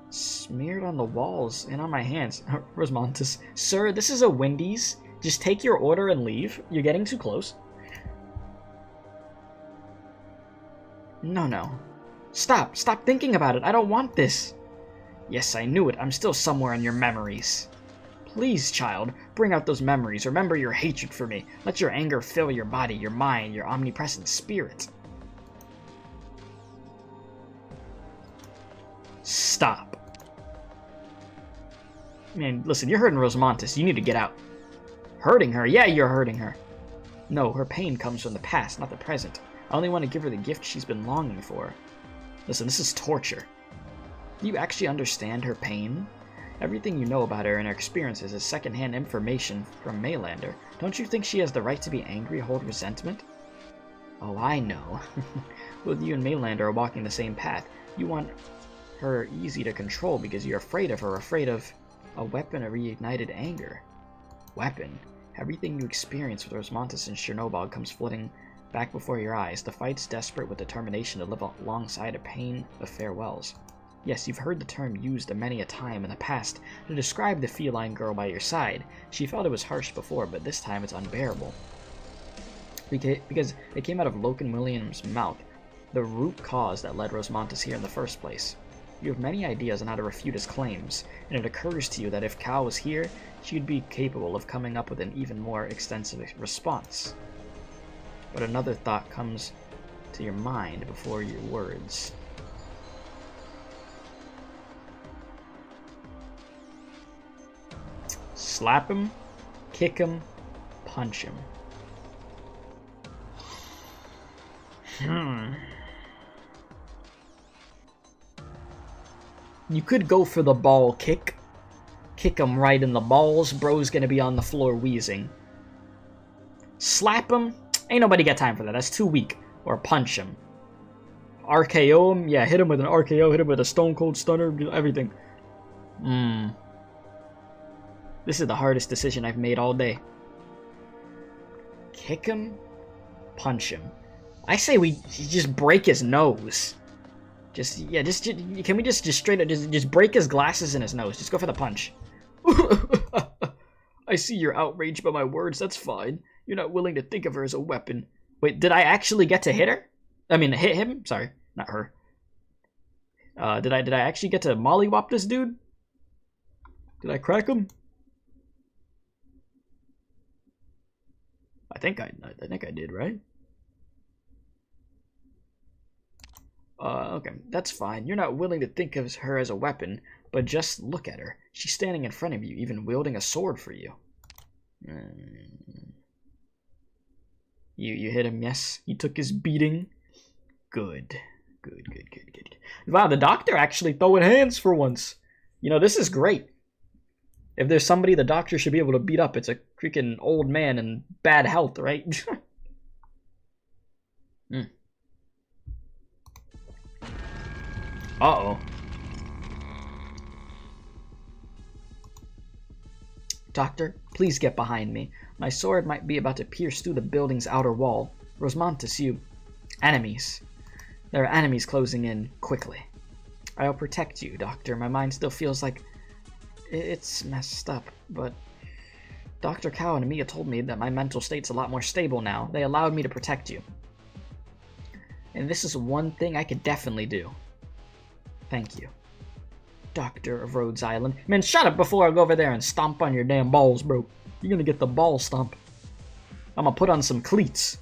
Smeared on the walls and on my hands. Rosmontis. Sir, this is a Wendy's. Just take your order and leave. You're getting too close. No. Stop thinking about it. I don't want this. Yes, I knew it. I'm still somewhere in your memories. Please, child, bring out those memories. Remember your hatred for me. Let your anger fill your body, your mind, your omnipresent spirit. Stop. Man, listen, you're hurting Rosmontis. You need to get out. Hurting her? Yeah, you're hurting her. No, her pain comes from the past, not the present. I only want to give her the gift she's been longing for. Listen, this is torture. Do you actually understand her pain? Everything you know about her and her experiences is secondhand information from Maylander. Don't you think she has the right to be angry, hold resentment? Oh, I know. Both you and Maylander are walking the same path. You want her easy to control because you're afraid of her, afraid of a weapon of reignited anger. Weapon? Everything you experience with Rosmontis and Chernobyl comes flooding back before your eyes. The fight's desperate with determination to live alongside a pain of farewells. Yes, you've heard the term used many a time in the past to describe the feline girl by your side. She felt it was harsh before, but this time it's unbearable. Because it came out of Loken Williams' mouth, the root cause that led Rosmontis here in the first place. You have many ideas on how to refute his claims, and it occurs to you that if Cal was here, she'd be capable of coming up with an even more extensive response. But another thought comes to your mind before your words. Slap him, kick him, punch him. You could go for the ball kick. Kick him right in the balls. Bro's gonna be on the floor wheezing. Slap him. Ain't nobody got time for that. That's too weak. Or punch him. RKO him. Yeah, hit him with an RKO. Hit him with a Stone Cold Stunner. Everything. This is the hardest decision I've made all day. Kick him. Punch him. I say we just break his nose. Can we just straight up just break his glasses and his nose? Just go for the punch. I see you're outraged by my words. That's fine. You're not willing to think of her as a weapon. Wait, did I actually get to hit her? I mean, hit him? Sorry, not her. Did I actually get to mollywop this dude? Did I crack him? I think I did, right? Okay, that's fine. You're not willing to think of her as a weapon, but just look at her. She's standing in front of you, even wielding a sword for you. You hit him, yes? He took his beating? Good. Good. Wow, the doctor actually throwing hands for once. You know, this is great. If there's somebody the doctor should be able to beat up, it's a freaking old man in bad health, right? Uh-oh. Doctor, please get behind me. My sword might be about to pierce through the building's outer wall. Rosmontis, you... Enemies. There are enemies closing in quickly. I'll protect you, Doctor. My mind still feels like... it's messed up, but... Dr. Cow and Mia told me that my mental state's a lot more stable now. They allowed me to protect you. And this is one thing I could definitely do. Thank you. Doctor of Rhodes Island. Man, shut up before I go over there and stomp on your damn balls, bro. You're gonna get the ball stomp. I'm gonna put on some cleats.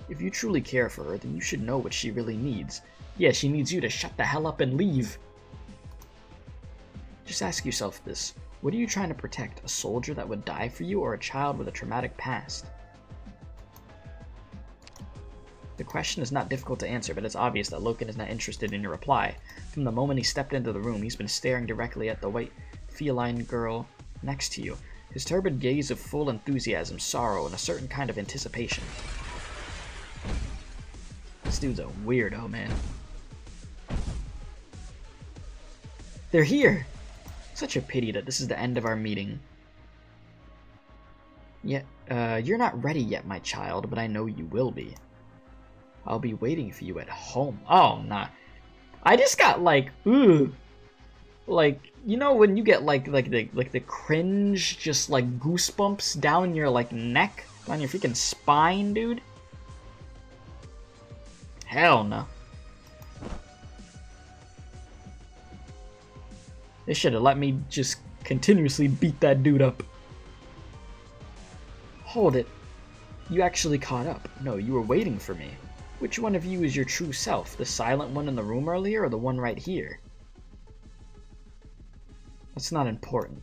If you truly care for her, then you should know what she really needs. Yeah, she needs you to shut the hell up and leave. Just ask yourself this. What are you trying to protect? A soldier that would die for you, or a child with a traumatic past? The question is not difficult to answer, but it's obvious that Loken is not interested in your reply. From the moment he stepped into the room, he's been staring directly at the white feline girl next to you, his turbid gaze of full enthusiasm, sorrow, and a certain kind of anticipation. This dude's a weirdo, man. They're here! Such a pity that this is the end of our meeting. You're not ready yet, my child, but I know you will be. I'll be waiting for you at home. Oh, nah. I just got like, ooh. Like, you know when you get like the cringe, just like goosebumps down your like neck, down your freaking spine, dude? Hell no. They should have let me just continuously beat that dude up. Hold it. You actually caught up. No, you were waiting for me. Which one of you is your true self? The silent one in the room earlier, or the one right here? That's not important.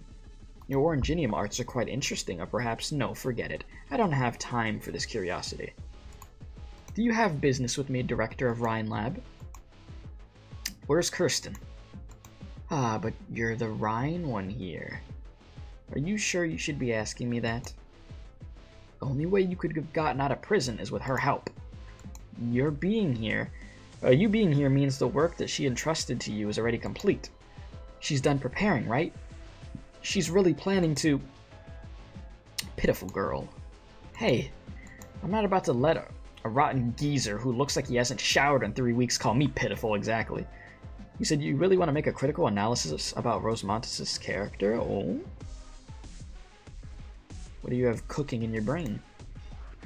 Your Oranginium arts are quite interesting, or perhaps no, forget it. I don't have time for this curiosity. Do you have business with me, Director of Rhine Lab? Where's Kirsten? Ah, but you're the Rhine one here. Are you sure you should be asking me that? The only way you could have gotten out of prison is with her help. You being here means the work that she entrusted to you is already complete. She's done preparing, right? She's really planning to... Pitiful girl. Hey, I'm not about to let a rotten geezer who looks like he hasn't showered in 3 weeks call me pitiful exactly. You said you really want to make a critical analysis about Rosmontis' character? Oh? What do you have cooking in your brain?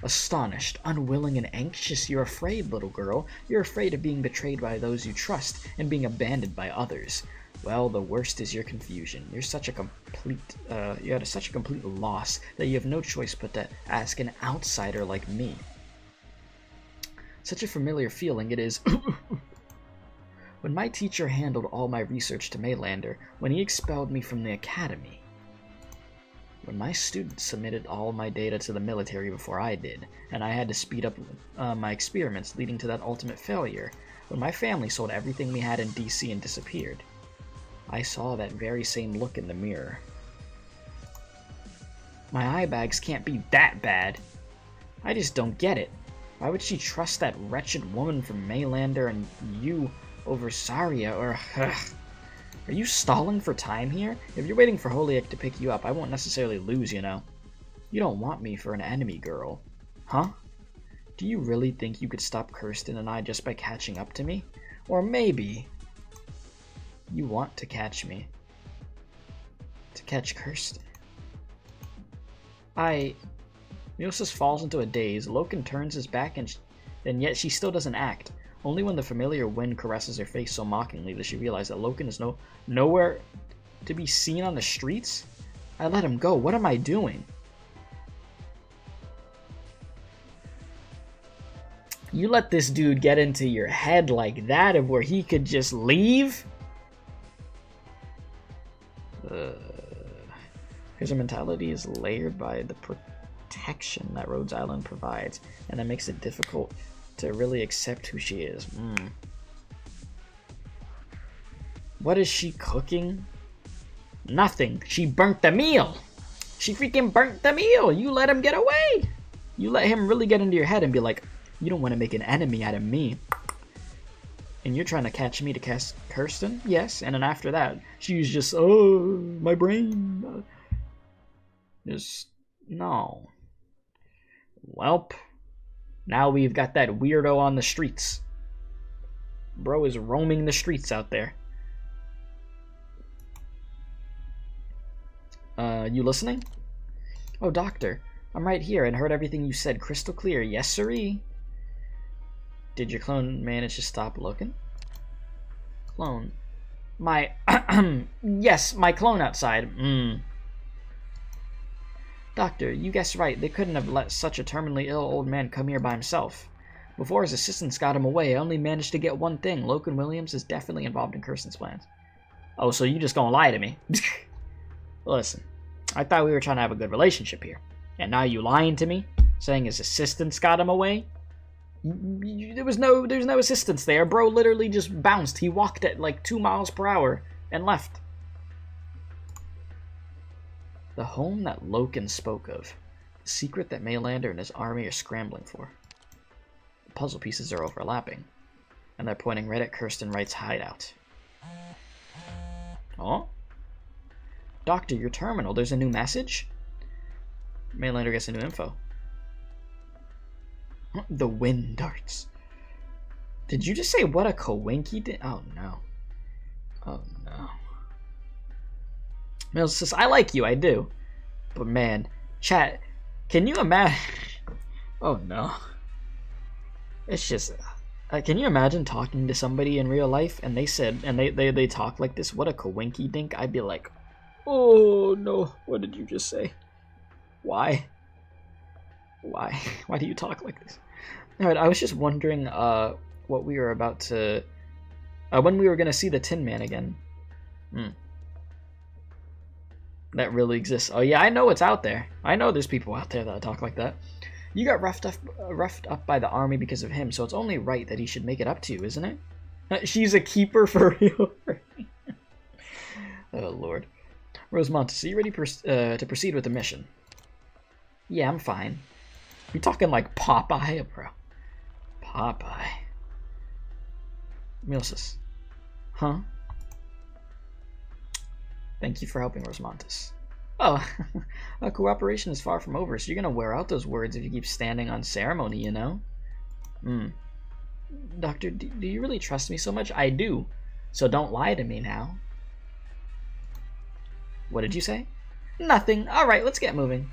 Astonished, unwilling, and anxious, you're afraid, little girl. You're afraid of being betrayed by those you trust and being abandoned by others. Well, the worst is your confusion. You're such a complete, you're at such a complete loss that you have no choice but to ask an outsider like me. Such a familiar feeling it is. When my teacher handled all my research to Maylander, when he expelled me from the academy, when my students submitted all my data to the military before I did, and I had to speed up my experiments leading to that ultimate failure, when my family sold everything we had in DC and disappeared, I saw that very same look in the mirror. My eye bags can't be that bad. I just don't get it. Why would she trust that wretched woman from Maylander and you over Saria, or... Are you stalling for time here? If you're waiting for Holiak to pick you up, I won't necessarily lose, you know. You don't want me for an enemy, girl. Huh? Do you really think you could stop Kirsten and I just by catching up to me? Or maybe... you want to catch me. To catch Kirsten. Miosis falls into a daze. Loken turns his back and yet she still doesn't act. Only when the familiar wind caresses her face so mockingly does she realize that Loken is nowhere to be seen on the streets. I let him go. What am I doing? You let this dude get into your head like that of where he could just leave? His mentality is layered by the protection that Rhodes Island provides, and that makes it difficult to really accept who she is. What is she cooking? Nothing. She burnt the meal. She freaking burnt the meal. You let him get away. You let him really get into your head and be like, you don't want to make an enemy out of me. And you're trying to catch me to cast Kirsten? Yes. And then after that, she's just, oh, my brain. Just, no. Welp. Now we've got that weirdo on the streets. Bro is roaming the streets out there. You listening? Oh, doctor. I'm right here and heard everything you said crystal clear. Yes, sirree. Did your clone manage to stop looking? Clone. My... yes, my clone outside. Doctor, you guessed right. They couldn't have let such a terminally ill old man come here by himself. Before his assistants got him away, I only managed to get one thing. Logan Williams is definitely involved in Kirsten's plans. Oh, so you just gonna lie to me? Listen, I thought we were trying to have a good relationship here. And now you lying to me? Saying his assistants got him away? There's no assistance there. Bro literally just bounced. He walked at like 2 miles per hour and left. The home that Loken spoke of. The secret that Maylander and his army are scrambling for. The puzzle pieces are overlapping. And they're pointing right at Kirsten Wright's hideout. Oh? Doctor, your terminal. There's a new message? Maylander gets a new info. The wind darts. Did you just say what a coinky did? Oh no. Oh no. Mills says, I like you, I do. But man, chat, can you imagine? Oh no. It's just, can you imagine talking to somebody in real life and they said, and they talk like this, what a coinky dink? I'd be like, oh no, what did you just say? Why? Why? Why do you talk like this? Alright, I was just wondering what we were about to... when we were going to see the Tin Man again. That really exists. Oh yeah, I know it's out there. I know there's people out there that talk like that. You got roughed up by the army because of him, so it's only right that he should make it up to you, isn't it? She's a keeper for real. Oh lord. Rosemontes, are you ready to proceed with the mission? Yeah, I'm fine. You're talking like Popeye, bro. Popeye. Milsus. Huh? Thank you for helping, Rosemontes. Oh, cooperation is far from over, so you're gonna wear out those words if you keep standing on ceremony, you know? Doctor, do you really trust me so much? I do. So don't lie to me now. What did you say? Nothing. Alright, let's get moving.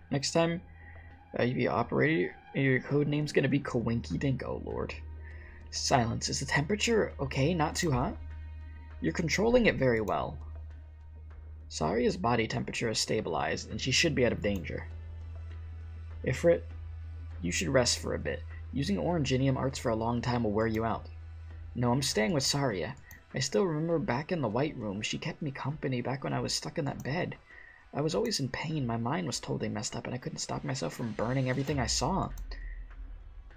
Next time you be operator, your code name's gonna be Coinky Dink. Oh lord. Silence. Is the temperature okay? Not too hot? You're controlling it very well. Saria's body temperature is stabilized, and she should be out of danger. Ifrit, you should rest for a bit. Using Oranginium arts for a long time will wear you out. No, I'm staying with Saria. I still remember back in the White Room, she kept me company back when I was stuck in that bed. I was always in pain, my mind was totally messed up, and I couldn't stop myself from burning everything I saw.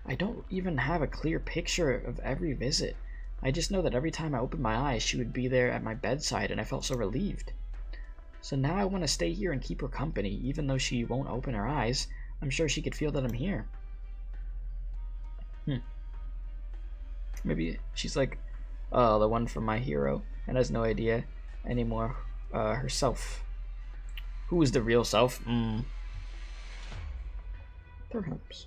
I don't even have a clear picture of every visit. I just know that every time I opened my eyes, she would be there at my bedside, and I felt so relieved. So now I want to stay here and keep her company, even though she won't open her eyes. I'm sure she could feel that I'm here. Maybe she's like the one from My Hero and has no idea anymore herself. Who is the real self? Perhaps.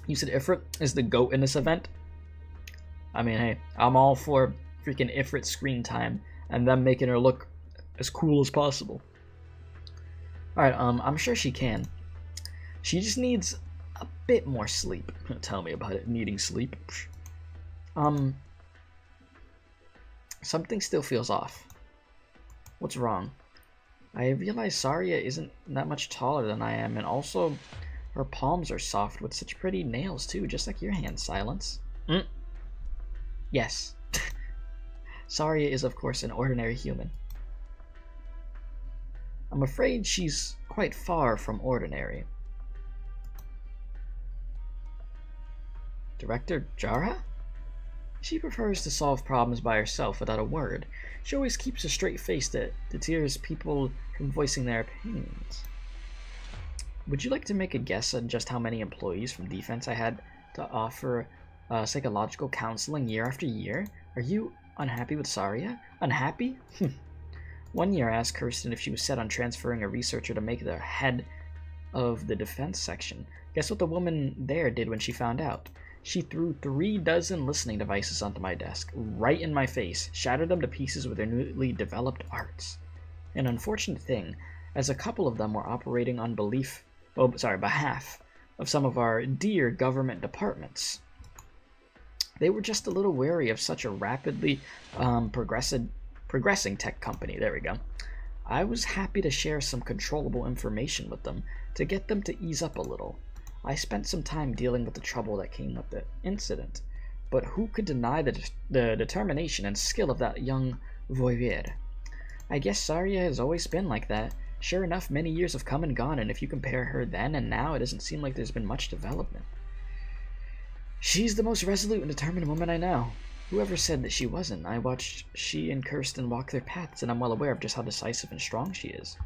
You said Ifrit is the GOAT in this event? I mean, hey, I'm all for freaking Ifrit screen time and them making her look as cool as possible. Alright, I'm sure she can. She just needs a bit more sleep. Tell me about it, needing sleep. Something still feels off. What's wrong? I realize Saria isn't that much taller than I am, and also her palms are soft with such pretty nails too, just like your hands, Silence. Yes. Saria is of course an ordinary human. I'm afraid she's quite far from ordinary. Director Jara? She prefers to solve problems by herself without a word. She always keeps a straight face that deters people from voicing their opinions. Would you like to make a guess on just how many employees from defense I had to offer psychological counseling year after year? Are you unhappy with Saria? Unhappy? One year I asked Kirsten if she was set on transferring a researcher to make the head of the defense section. Guess what the woman there did when she found out? She threw 3 dozen listening devices onto my desk, right in my face, shattered them to pieces with their newly developed arts. An unfortunate thing, as a couple of them were operating on behalf of some of our dear government departments. They were just a little wary of such a rapidly progressing tech company. There we go. I was happy to share some controllable information with them to get them to ease up a little. I spent some time dealing with the trouble that came with the incident, but who could deny the determination and skill of that young voyeur? I guess Saria has always been like that. Sure enough, many years have come and gone, and if you compare her then and now, it doesn't seem like there's been much development. She's the most resolute and determined woman I know. Whoever said that she wasn't? I watched she and Kirsten walk their paths, and I'm well aware of just how decisive and strong she is.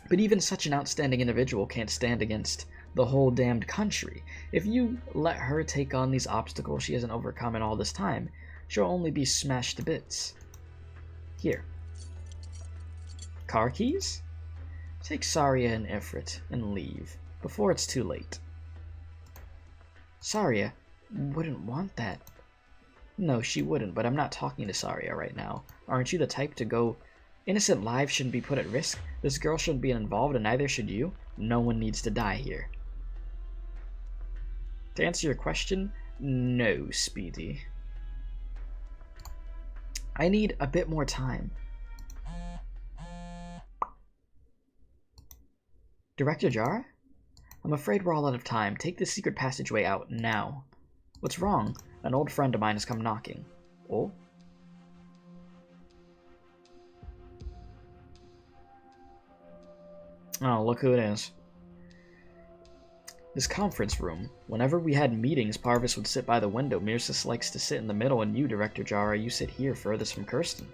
But even such an outstanding individual can't stand against the whole damned country. If you let her take on these obstacles she hasn't overcome in all this time, she'll only be smashed to bits. Here. Car keys? Take Saria and Ifrit and leave, before it's too late. Saria wouldn't want that. No, she wouldn't, but I'm not talking to Saria right now. Aren't you the type to go... Innocent lives shouldn't be put at risk. This girl shouldn't be involved, and neither should you. No one needs to die here. To answer your question, no, Speedy. I need a bit more time. Director Jara? I'm afraid we're all out of time. Take the secret passageway out now. What's wrong? An old friend of mine has come knocking. Oh? Oh, look who it is. This conference room. Whenever we had meetings, Parvis would sit by the window. Mirsis likes to sit in the middle, and you, Director Jara, you sit here furthest from Kirsten.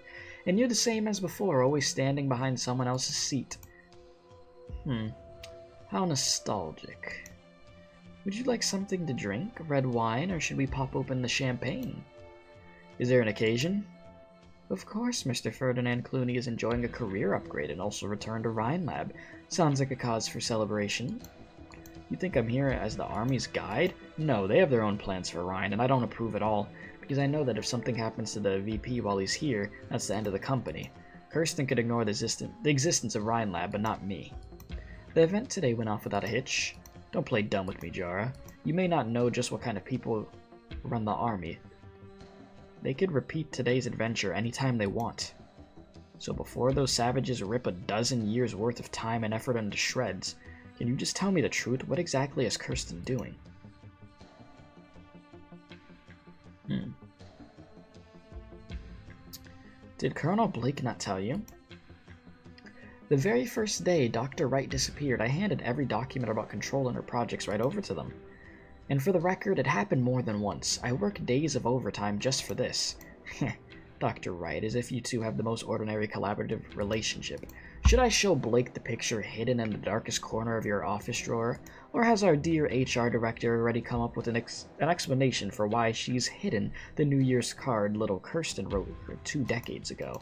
And you're the same as before, always standing behind someone else's seat. How nostalgic. Would you like something to drink? Red wine, or should we pop open the champagne? Is there an occasion? Of course, Mr. Ferdinand Clooney is enjoying a career upgrade and also returned to Rhinelab. Sounds like a cause for celebration. You think I'm here as the Army's guide? No, they have their own plans for Rhine, and I don't approve at all, because I know that if something happens to the VP while he's here, that's the end of the company. Kirsten could ignore the existence of Rhinelab, but not me. The event today went off without a hitch. Don't play dumb with me, Jara. You may not know just what kind of people run the Army. They could repeat today's adventure anytime they want. So before those savages rip a dozen years worth of time and effort into shreds, can you just tell me the truth? What exactly is Kirsten doing? Did Colonel Blake not tell you? The very first day Dr. Wright disappeared, I handed every document about Control and her projects right over to them. And for the record, it happened more than once. I worked days of overtime just for this. Dr. Wright, as if you two have the most ordinary collaborative relationship. Should I show Blake the picture hidden in the darkest corner of your office drawer? Or has our dear HR director already come up with an explanation for why she's hidden the New Year's card little Kirsten wrote 2 decades ago?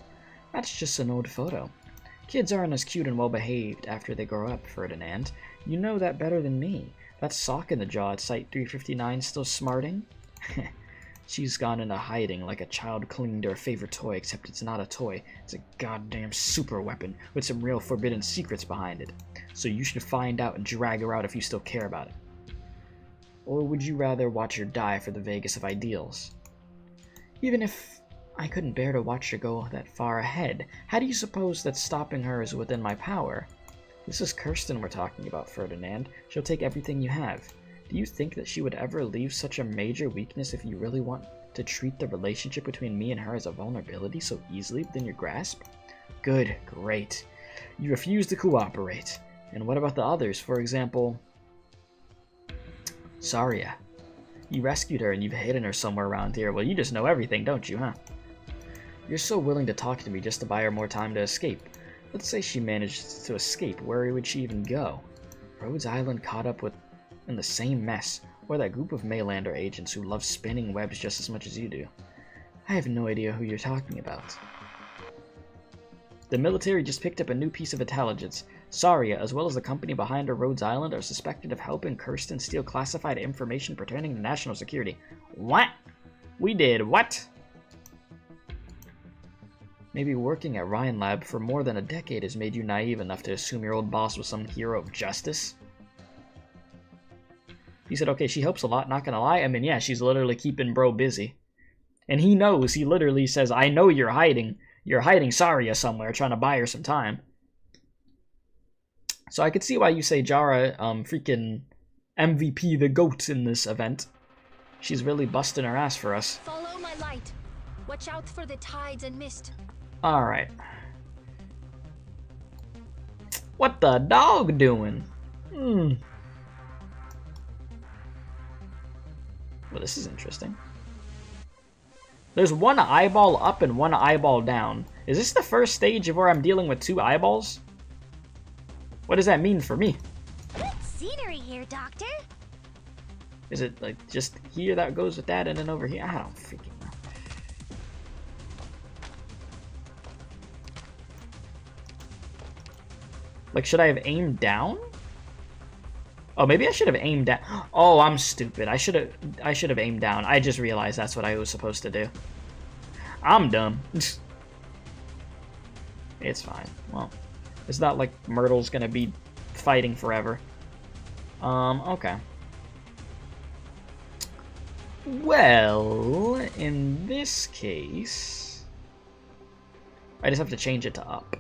That's just an old photo. Kids aren't as cute and well-behaved after they grow up, Ferdinand. You know that better than me. That sock in the jaw at Site 359 still smarting? She's gone into hiding like a child clinging to her favorite toy, except it's not a toy. It's a goddamn super weapon with some real forbidden secrets behind it. So you should find out and drag her out if you still care about it. Or would you rather watch her die for the vaguest of ideals? Even if I couldn't bear to watch her go that far ahead, how do you suppose that stopping her is within my power? This is Kirsten we're talking about, Ferdinand. She'll take everything you have. Do you think that she would ever leave such a major weakness if you really want to treat the relationship between me and her as a vulnerability so easily within your grasp? Good, great. You refuse to cooperate. And what about the others? For example, Saria. You rescued her and you've hidden her somewhere around here. Well, you just know everything, don't you, huh? You're so willing to talk to me just to buy her more time to escape. Let's say she managed to escape. Where would she even go? Rhodes Island caught up in the same mess, or that group of Maylander agents who love spinning webs just as much as you do. I have no idea who you're talking about. The military just picked up a new piece of intelligence. Saria, as well as the company behind her Rhodes Island, are suspected of helping Kirsten steal classified information pertaining to national security. What? We did what? Maybe working at Ryan Lab for more than a decade has made you naive enough to assume your old boss was some hero of justice? He said, okay, she helps a lot, not gonna lie. I mean, yeah, she's literally keeping bro busy. And he knows, he literally says, I know you're hiding Saria somewhere, trying to buy her some time. So I could see why you say Jara, freaking MVP the GOAT in this event. She's really busting her ass for us. Follow my light. Watch out for the tides and mist. Alright. What the dog doing? Well, this is interesting. There's one eyeball up and one eyeball down. Is this the first stage of where I'm dealing with two eyeballs? What does that mean for me? Good scenery here, Doctor. Is it like just here that goes with that and then over here? I don't freaking know. Like, should I have aimed down? Oh, maybe I should have aimed down. Oh, I'm stupid. I should have aimed down. I just realized that's what I was supposed to do. I'm dumb. It's fine. Well, it's not like Myrtle's gonna be fighting forever. Okay. Well, in this case, I just have to change it to up.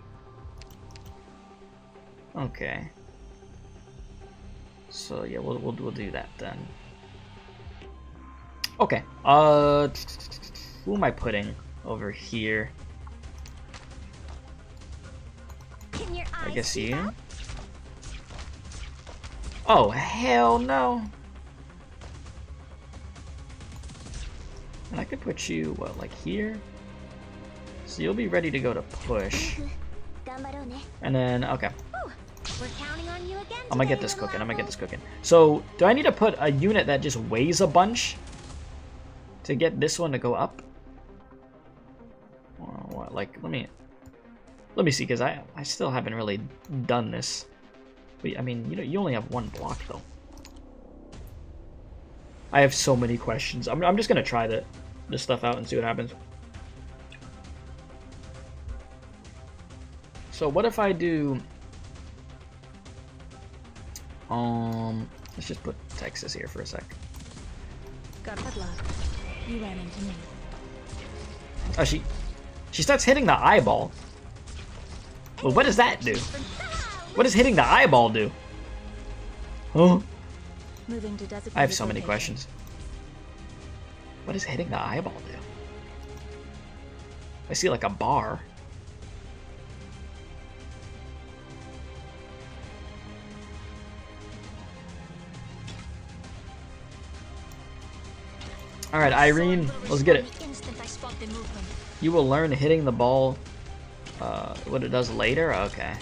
Okay. So yeah, we'll do that then. Okay. Who am I putting over here? I guess you. Oh hell no! And I could put you what, like here? So you'll be ready to go to push. And then okay. We're counting on you again. I'm gonna get this cooking. So, do I need to put a unit that just weighs a bunch to get this one to go up? Or what? Like, let me see, because I still haven't really done this. But, I mean, you only have one block though. I have so many questions. I'm just gonna try this stuff out and see what happens. So, what if I do? Let's just put Texas here for a sec. Got bad luck. You ran into me. Oh, she starts hitting the eyeball. Well, what does that do? What does hitting the eyeball do? Huh? Moving to I have so many questions. What does hitting the eyeball do? I see like a bar. Alright, Irene, let's get it. You will learn hitting the ball, what it does later? Okay.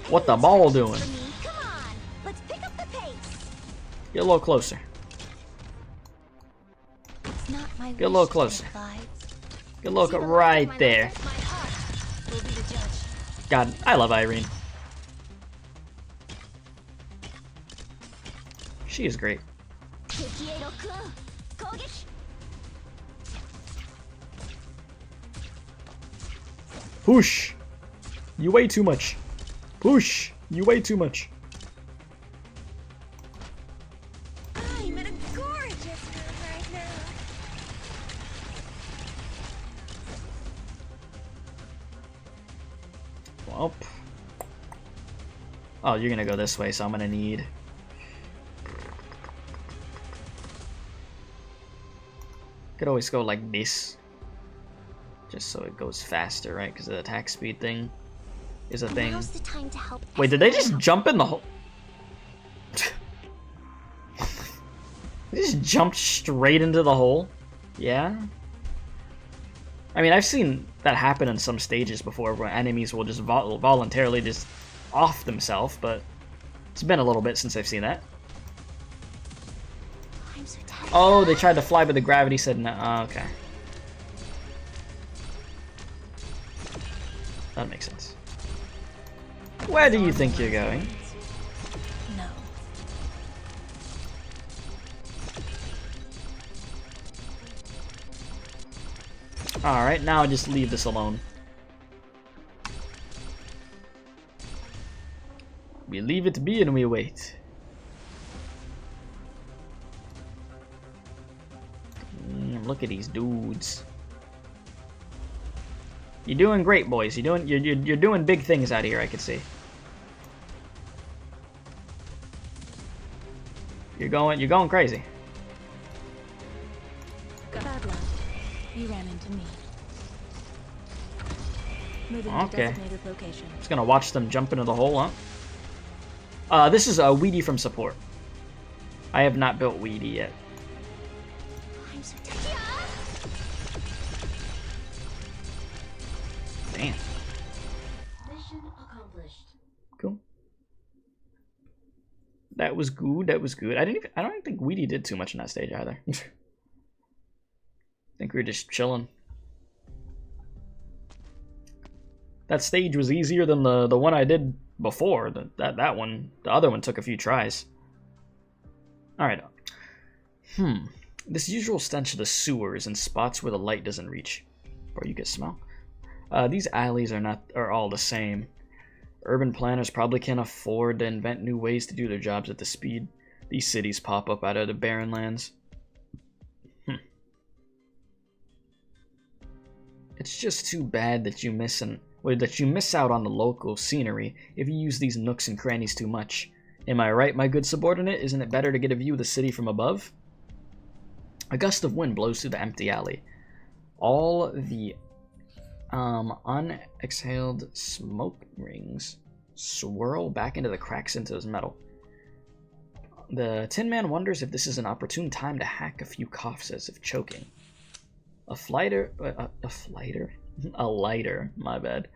What the ball doing? Come on, let's pick up the pace. Get a little closer. It's not my Get a little closer. Get a little right there. God, I love Irene. She is great. Push! You weigh too much. Push! You weigh too much. I'm in a gorgeous mood right now. Well. Oh, you're gonna go this way, so I'm gonna need... Could always go like this. Just so it goes faster, right? Because the attack speed thing is a thing. Now's the time to help. Wait, did they just jump in the hole? They just jumped straight into the hole? Yeah? I mean, I've seen that happen in some stages before where enemies will just voluntarily just off themselves, but it's been a little bit since I've seen that. I'm so tired. Oh, they tried to fly, but the gravity said no. Oh, okay. That makes sense. Where do you think you're going? No. Alright, now just leave this alone. We leave it be and we wait. Look at these dudes. You're doing great, boys. You're doing big things out here, I can see. You're going crazy. Bad luck. You ran into me. Moving to Okay. designated location. Just gonna watch them jump into the hole, huh? This is a Weedy from support. I have not built Weedy yet. I'm so tired. Damn. Mission accomplished. Cool. That was good. That was good. I don't think Weedy did too much in that stage either. I think we were just chilling. That stage was easier than the one I did before. That one, the other one took a few tries. All right. This usual stench of the sewers and spots where the light doesn't reach. Bro, you can smell. These alleys are all the same. Urban planners probably can't afford to invent new ways to do their jobs at the speed these cities pop up out of the barren lands. It's just too bad that you miss out on the local scenery if you use these nooks and crannies too much. Am I right, my good subordinate? Isn't it better to get a view of the city from above? A gust of wind blows through the empty alley. All the unexhaled smoke rings swirl back into the cracks into his metal. The Tin Man wonders if this is an opportune time to hack a few coughs as if choking. A lighter, my bad,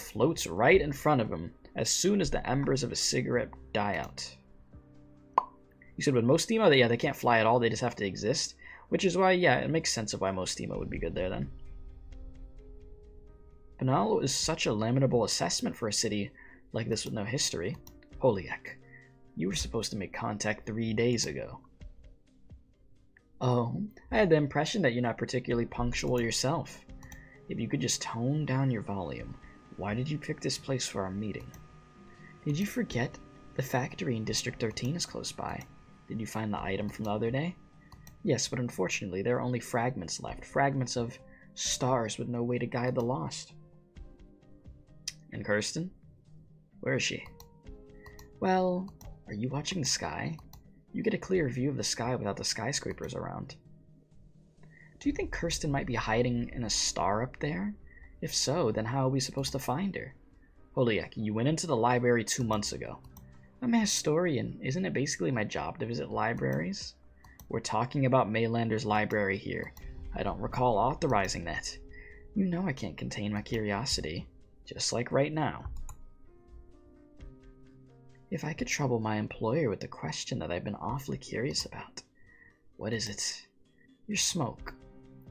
floats right in front of him as soon as the embers of a cigarette die out. You said with most Steamo, they can't fly at all, they just have to exist, which is why, yeah, it makes sense of why most Steamo would be good there then. Penalo is such a lamentable assessment for a city like this with no history. Holiak, you were supposed to make contact 3 days ago. Oh, I had the impression that you're not particularly punctual yourself. If you could just tone down your volume, why did you pick this place for our meeting? Did you forget the factory in District 13 is close by? Did you find the item from the other day? Yes, but unfortunately there are only fragments left. Fragments of stars with no way to guide the lost. And Kirsten? Where is she? Well, are you watching the sky? You get a clear view of the sky without the skyscrapers around. Do you think Kirsten might be hiding in a star up there? If so, then how are we supposed to find her? Holiak, you went into the library 2 months ago. I'm a historian. Isn't it basically my job to visit libraries? We're talking about Maylander's library here. I don't recall authorizing that. You know I can't contain my curiosity. Just like right now. If I could trouble my employer with the question that I've been awfully curious about. What is it? Your smoke.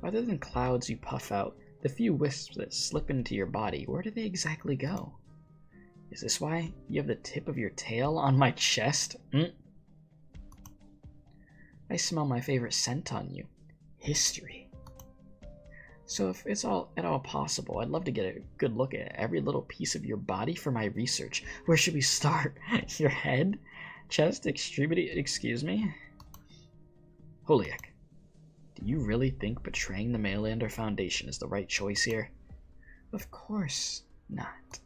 Other than clouds you puff out, the few wisps that slip into your body, where do they exactly go? Is this why you have the tip of your tail on my chest? I smell my favorite scent on you. History. So if it's at all possible, I'd love to get a good look at every little piece of your body for my research. Where should we start? Your head? Chest? Extremity? Excuse me? Holiak, do you really think betraying the Maylander Foundation is the right choice here? Of course not.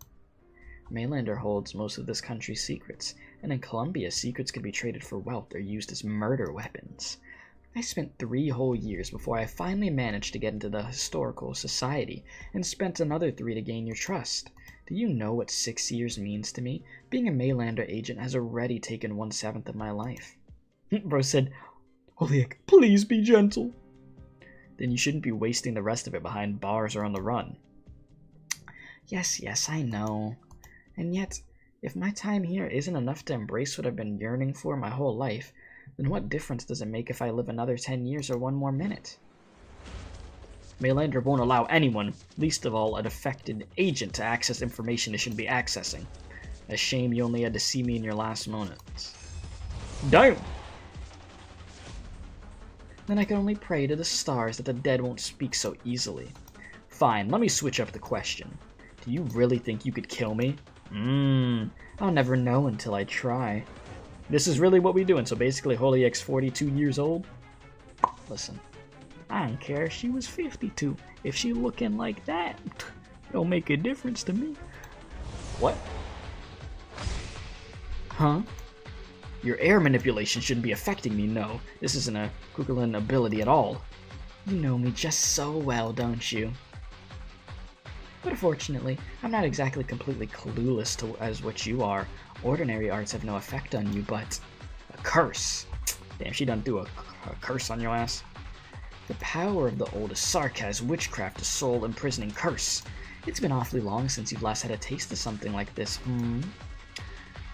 Maylander holds most of this country's secrets, and in Columbia, secrets can be traded for wealth or used as murder weapons. I spent 3 whole years before I finally managed to get into the Historical Society, and spent another 3 to gain your trust. Do you know what 6 years means to me? Being a Maylander agent has already taken 1/7 of my life. Bro said, Holiak, please be gentle. Then you shouldn't be wasting the rest of it behind bars or on the run. Yes, I know. And yet, if my time here isn't enough to embrace what I've been yearning for my whole life, then what difference does it make if I live another 10 years or 1 more minute? Maylander won't allow anyone, least of all a defected agent, to access information they shouldn't be accessing. A shame you only had to see me in your last moments. Damn! Then I can only pray to the stars that the dead won't speak so easily. Fine, let me switch up the question. Do you really think you could kill me? I'll never know until I try. This is really what we're doing, so basically Holiak's 42 years old? Listen, I don't care if she was 52. If she looking like that, it don't make a difference to me. What? Huh? Your air manipulation shouldn't be affecting me, no. This isn't a Kukulin ability at all. You know me just so well, don't you? But fortunately, I'm not exactly completely clueless as what you are. Ordinary arts have no effect on you, but a curse. Damn, she done threw a curse on your ass. The power of the oldest Sarkaz witchcraft, a soul-imprisoning curse. It's been awfully long since you've last had a taste of something like this,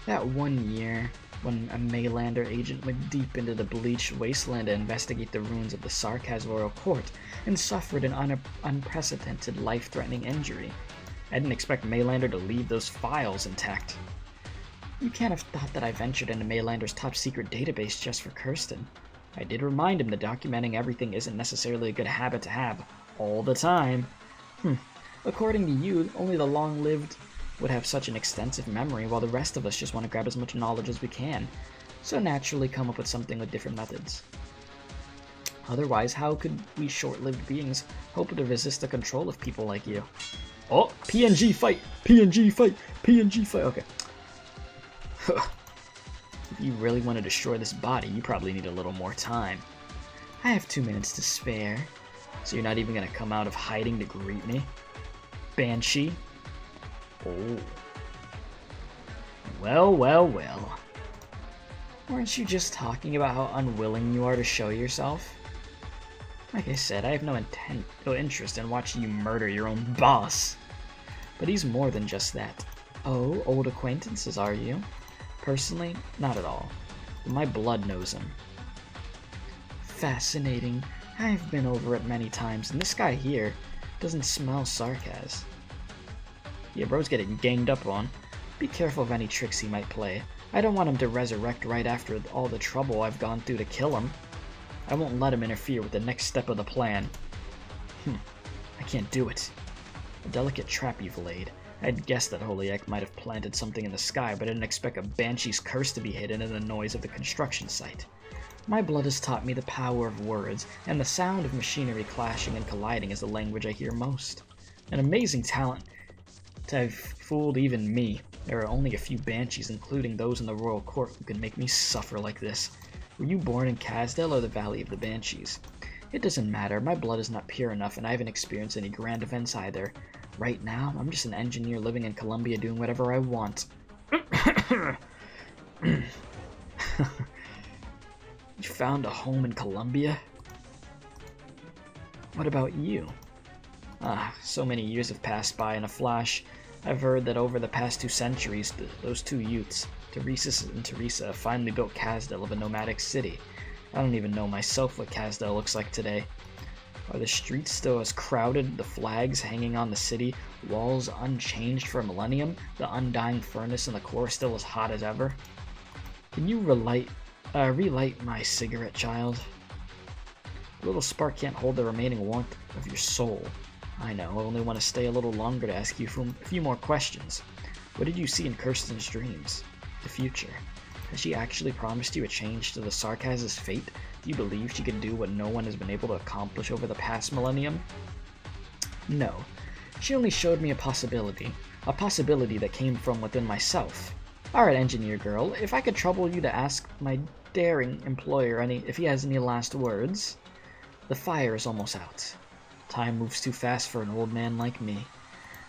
That 1 year, when a Maylander agent went deep into the bleached wasteland to investigate the ruins of the Sarkaz royal court, and suffered an unprecedented life-threatening injury. I didn't expect Maylander to leave those files intact. You can't have thought that I ventured into Maylander's top-secret database just for Kirsten. I did remind him that documenting everything isn't necessarily a good habit to have all the time. According to you, only the long-lived would have such an extensive memory, while the rest of us just want to grab as much knowledge as we can, so naturally come up with something with different methods. Otherwise, how could we short-lived beings hope to resist the control of people like you? Oh, PNG fight! PNG fight! PNG fight! Okay. If you really want to destroy this body, you probably need a little more time. I have 2 minutes to spare, so you're not even going to come out of hiding to greet me? Banshee? Oh. Well. Weren't you just talking about how unwilling you are to show yourself? Like I said, I have no interest in watching you murder your own boss. But he's more than just that. Oh, old acquaintances, are you? Personally, not at all. But my blood knows him. Fascinating. I've been over it many times, and this guy here doesn't smell Sarkaz. Yeah, bro's getting ganged up on. Be careful of any tricks he might play. I don't want him to resurrect right after all the trouble I've gone through to kill him. I won't let him interfere with the next step of the plan. I can't do it. A delicate trap you've laid. I'd guessed that Holiak might have planted something in the sky, but I didn't expect a banshee's curse to be hidden in the noise of the construction site. My blood has taught me the power of words, and the sound of machinery clashing and colliding is the language I hear most. An amazing talent to have fooled even me. There are only a few banshees, including those in the royal court, who can make me suffer like this. Were you born in Kazdel or the Valley of the Banshees? It doesn't matter, my blood is not pure enough, and I haven't experienced any grand events either. Right now, I'm just an engineer living in Columbia doing whatever I want. You found a home in Columbia? What about you? So many years have passed by in a flash. I've heard that over the past 2 centuries, those 2 youths, Teresis and Teresa, finally built Kazdel of a nomadic city. I don't even know myself what Kazdel looks like today. Are the streets still as crowded, the flags hanging on the city, walls unchanged for a millennium, the undying furnace in the core still as hot as ever? Can you relight my cigarette, child? little spark can't hold the remaining warmth of your soul. I know, I only want to stay a little longer to ask you a few more questions. What did you see in Kirsten's dreams? The future. Has she actually promised you a change to the Sarkaz's fate? Do you believe she can do what no one has been able to accomplish over the past millennium? No. She only showed me a possibility that came from within myself. Alright, engineer girl, if I could trouble you to ask my daring employer if he has any last words. The fire is almost out. Time moves too fast for an old man like me.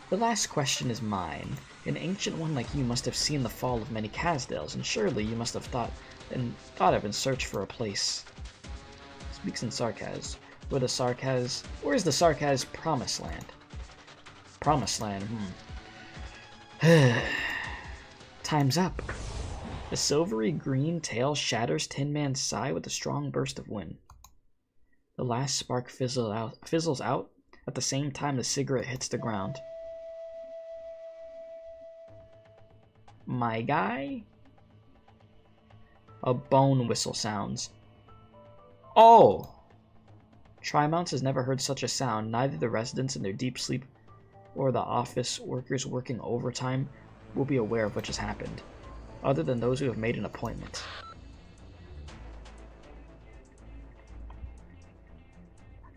The last question is mine. An ancient one like you must have seen the fall of many Casdales, and surely you must have thought of and searched for a place. Speaks in Sarkaz. Where is the Sarkaz Promised Land? Promised Land, Time's up. The silvery green tail shatters Tin Man's sigh with a strong burst of wind. The last spark fizzles out at the same time the cigarette hits the ground. My guy? A bone whistle sounds. Oh! Trimounts has never heard such a sound. Neither the residents in their deep sleep or the office workers working overtime will be aware of what just happened, other than those who have made an appointment.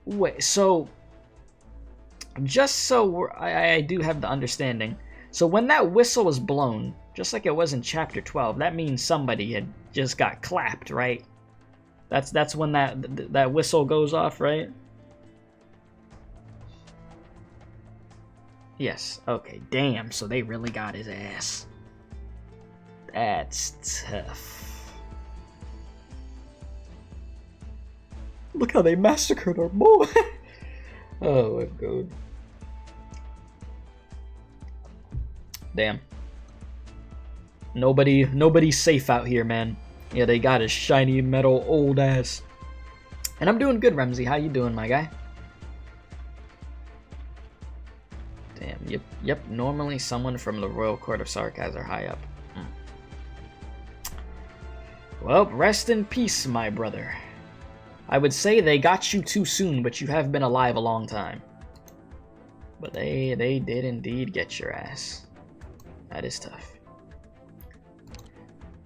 Wait, so just so I do have the understanding, so when that whistle was blown, just like it was in chapter 12, that means somebody had just got clapped, right? That's when that whistle goes off, right? Yes. Okay. Damn. So they really got his ass. That's tough. Look how they massacred our boy. Oh my god. Damn. Nobody's safe out here, man. Yeah, they got his shiny metal old ass. And I'm doing good, Remzi. How you doing, my guy? Damn, yep. Normally someone from the Royal Court of Sarkaz are high up. Well, rest in peace, my brother. I would say they got you too soon, but you have been alive a long time. But they did indeed get your ass. That is tough.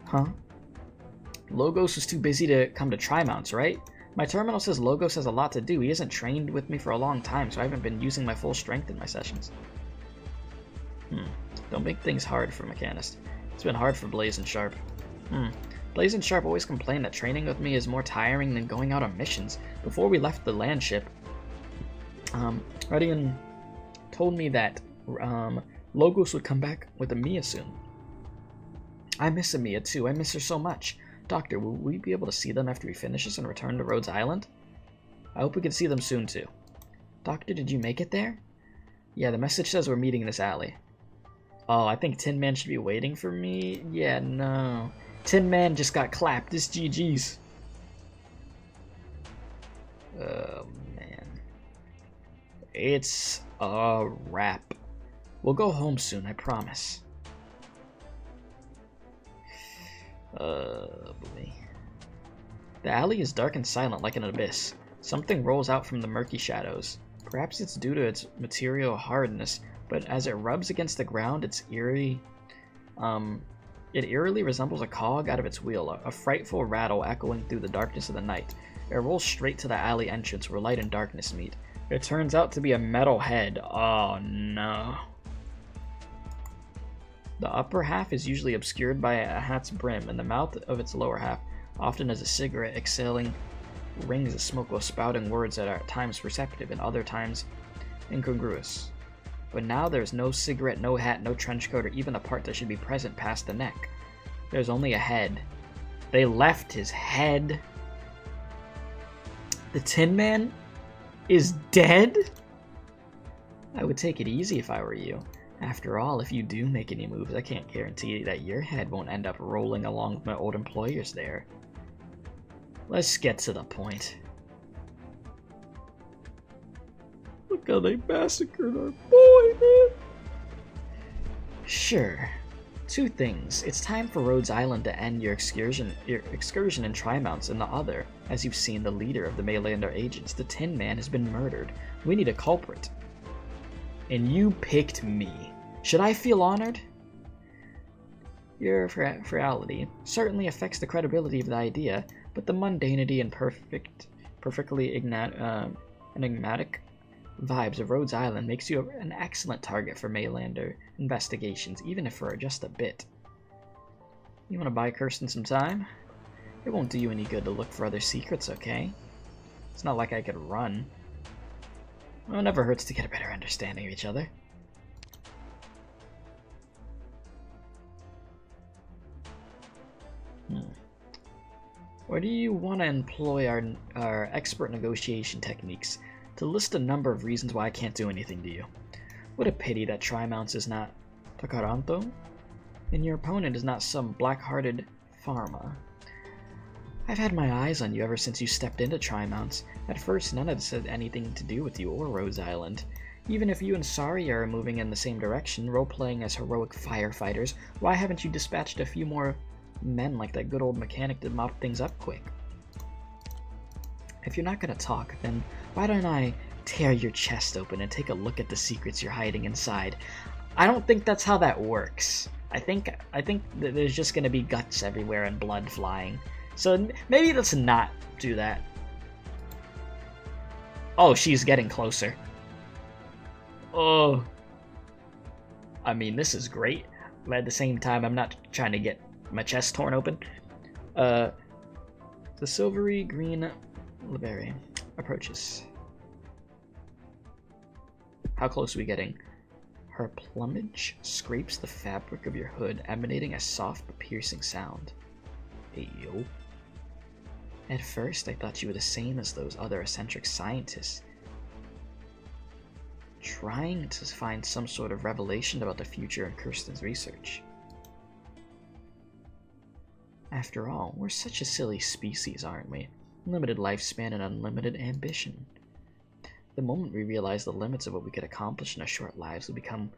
Huh? Logos was too busy to come to Tri-Mounts, right? My terminal says Logos has a lot to do. He hasn't trained with me for a long time, so I haven't been using my full strength in my sessions. Don't make things hard for Mechanist. It's been hard for Blaze and Sharp. Blaze and Sharp always complain that training with me is more tiring than going out on missions. Before we left the land ship, Radian told me that Logos would come back with Amiya soon. I miss Amiya too. I miss her so much. Doctor, will we be able to see them after we finish this and return to Rhodes Island? I hope we can see them soon too. Doctor, did you make it there? Yeah, the message says we're meeting in this alley. Oh, I think Tin Man should be waiting for me? Yeah, no. Tin Man just got clapped. It's GG's. Oh, man. It's a wrap. We'll go home soon, I promise. Boy. The alley is dark and silent like an abyss. Something rolls out from the murky shadows. Perhaps it's due to its material hardness, but as it rubs against the ground, it eerily resembles a cog out of its wheel, a frightful rattle echoing through the darkness of the night. It rolls straight to the alley entrance where light and darkness meet. It turns out to be a metal head. Oh no. The upper half is usually obscured by a hat's brim, and the mouth of its lower half often has a cigarette exhaling rings of smoke while spouting words that are at times perceptive and other times incongruous. But now there's no cigarette, no hat, no trench coat, or even the part that should be present past the neck. There's only a head. They left his head. The Tin Man is dead? I would take it easy if I were you. After all, if you do make any moves, I can't guarantee that your head won't end up rolling along with my old employers there. Let's get to the point. Look how they massacred our boy, man. Sure. Two things. It's time for Rhodes Island to end your excursion in Trimounts, and the other, as you've seen, the leader of the Maylander agents, the Tin Man, has been murdered. We need a culprit. And you picked me. Should I feel honored? Your frivolity certainly affects the credibility of the idea, but the mundanity and perfectly enigmatic vibes of Rhodes Island makes you an excellent target for Maylander investigations, even if for just a bit. You want to buy Kirsten some time? It won't do you any good to look for other secrets, okay? It's not like I could run. Well, it never hurts to get a better understanding of each other. Or do you want to employ our expert negotiation techniques to list a number of reasons why I can't do anything to you? What a pity that Trimounts is not Takaranto, and your opponent is not some black-hearted Pharma. I've had my eyes on you ever since you stepped into Trimounts. At first, none of this had anything to do with you or Rhodes Island. Even if you and Sari are moving in the same direction, role-playing as heroic firefighters, why haven't you dispatched a few more men like that good old mechanic to mop things up quick? If you're not gonna talk, then why don't I tear your chest open and take a look at the secrets you're hiding inside? I don't think that's how that works. I think that there's just gonna be guts everywhere and blood flying. So maybe let's not do that. Oh, she's getting closer. Oh. I mean, this is great, but at the same time, I'm not trying to get my chest torn open. The silvery green Liberia approaches. How close are we getting? Her plumage scrapes the fabric of your hood, emanating a soft but piercing sound. Hey, yo. At first, I thought you were the same as those other eccentric scientists, trying to find some sort of revelation about the future in Kirsten's research. After all, we're such a silly species, aren't we? Limited lifespan and unlimited ambition. The moment we realize the limits of what we could accomplish in our short lives, we become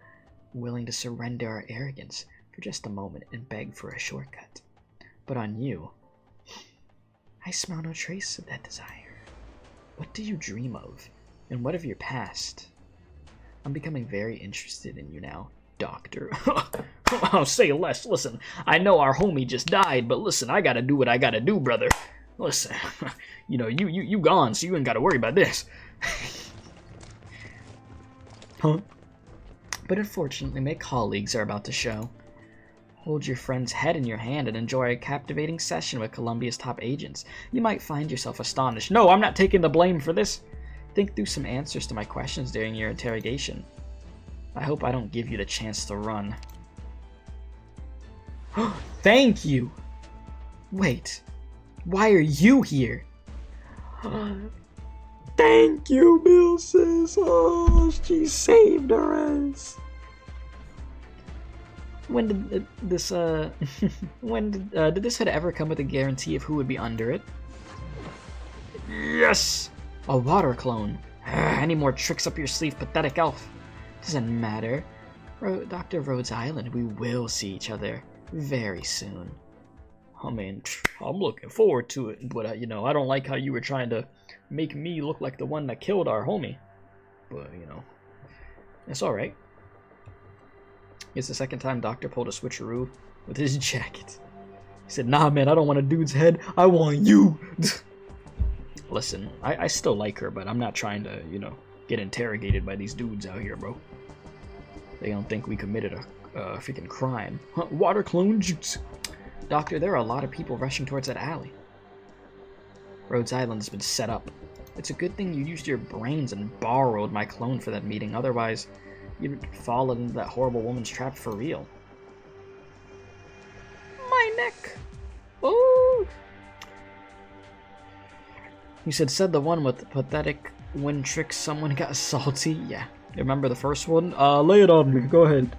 willing to surrender our arrogance for just a moment and beg for a shortcut. But on you, I smell no trace of that desire. What do you dream of? And what of your past? I'm becoming very interested in you now, Doctor. Oh, say less. Listen, I know our homie just died, but listen, I gotta do what I gotta do, brother. Listen, you know, you gone, so you ain't gotta worry about this. Huh? But unfortunately, my colleagues are about to show. Hold your friend's head in your hand and enjoy a captivating session with Columbia's top agents. You might find yourself astonished. No, I'm not taking the blame for this. Think through some answers to my questions during your interrogation. I hope I don't give you the chance to run. Thank you! Wait, why are you here? Thank you, Bill says. Oh, she saved our ass. When did this did this head ever come with a guarantee of who would be under it? Yes! A water clone. Any more tricks up your sleeve, pathetic elf? Doesn't matter. Dr. Rhodes Island, we will see each other very soon. I mean, I'm looking forward to it, but you know, I don't like how you were trying to make me look like the one that killed our homie. But, you know, it's alright. It's the second time Doctor pulled a switcheroo with his jacket. He said, nah, man, I don't want a dude's head. I want you. Listen, I still like her, but I'm not trying to, you know, get interrogated by these dudes out here, bro. They don't think we committed a freaking crime. Huh, water clone juice. Doctor, there are a lot of people rushing towards that alley. Rhodes Island has been set up. It's a good thing you used your brains and borrowed my clone for that meeting, otherwise you'd fall into that horrible woman's trap for real. My neck! Oh! You said the one with the pathetic wind trick someone got salty? Yeah. Remember the first one? Lay it on me, go ahead.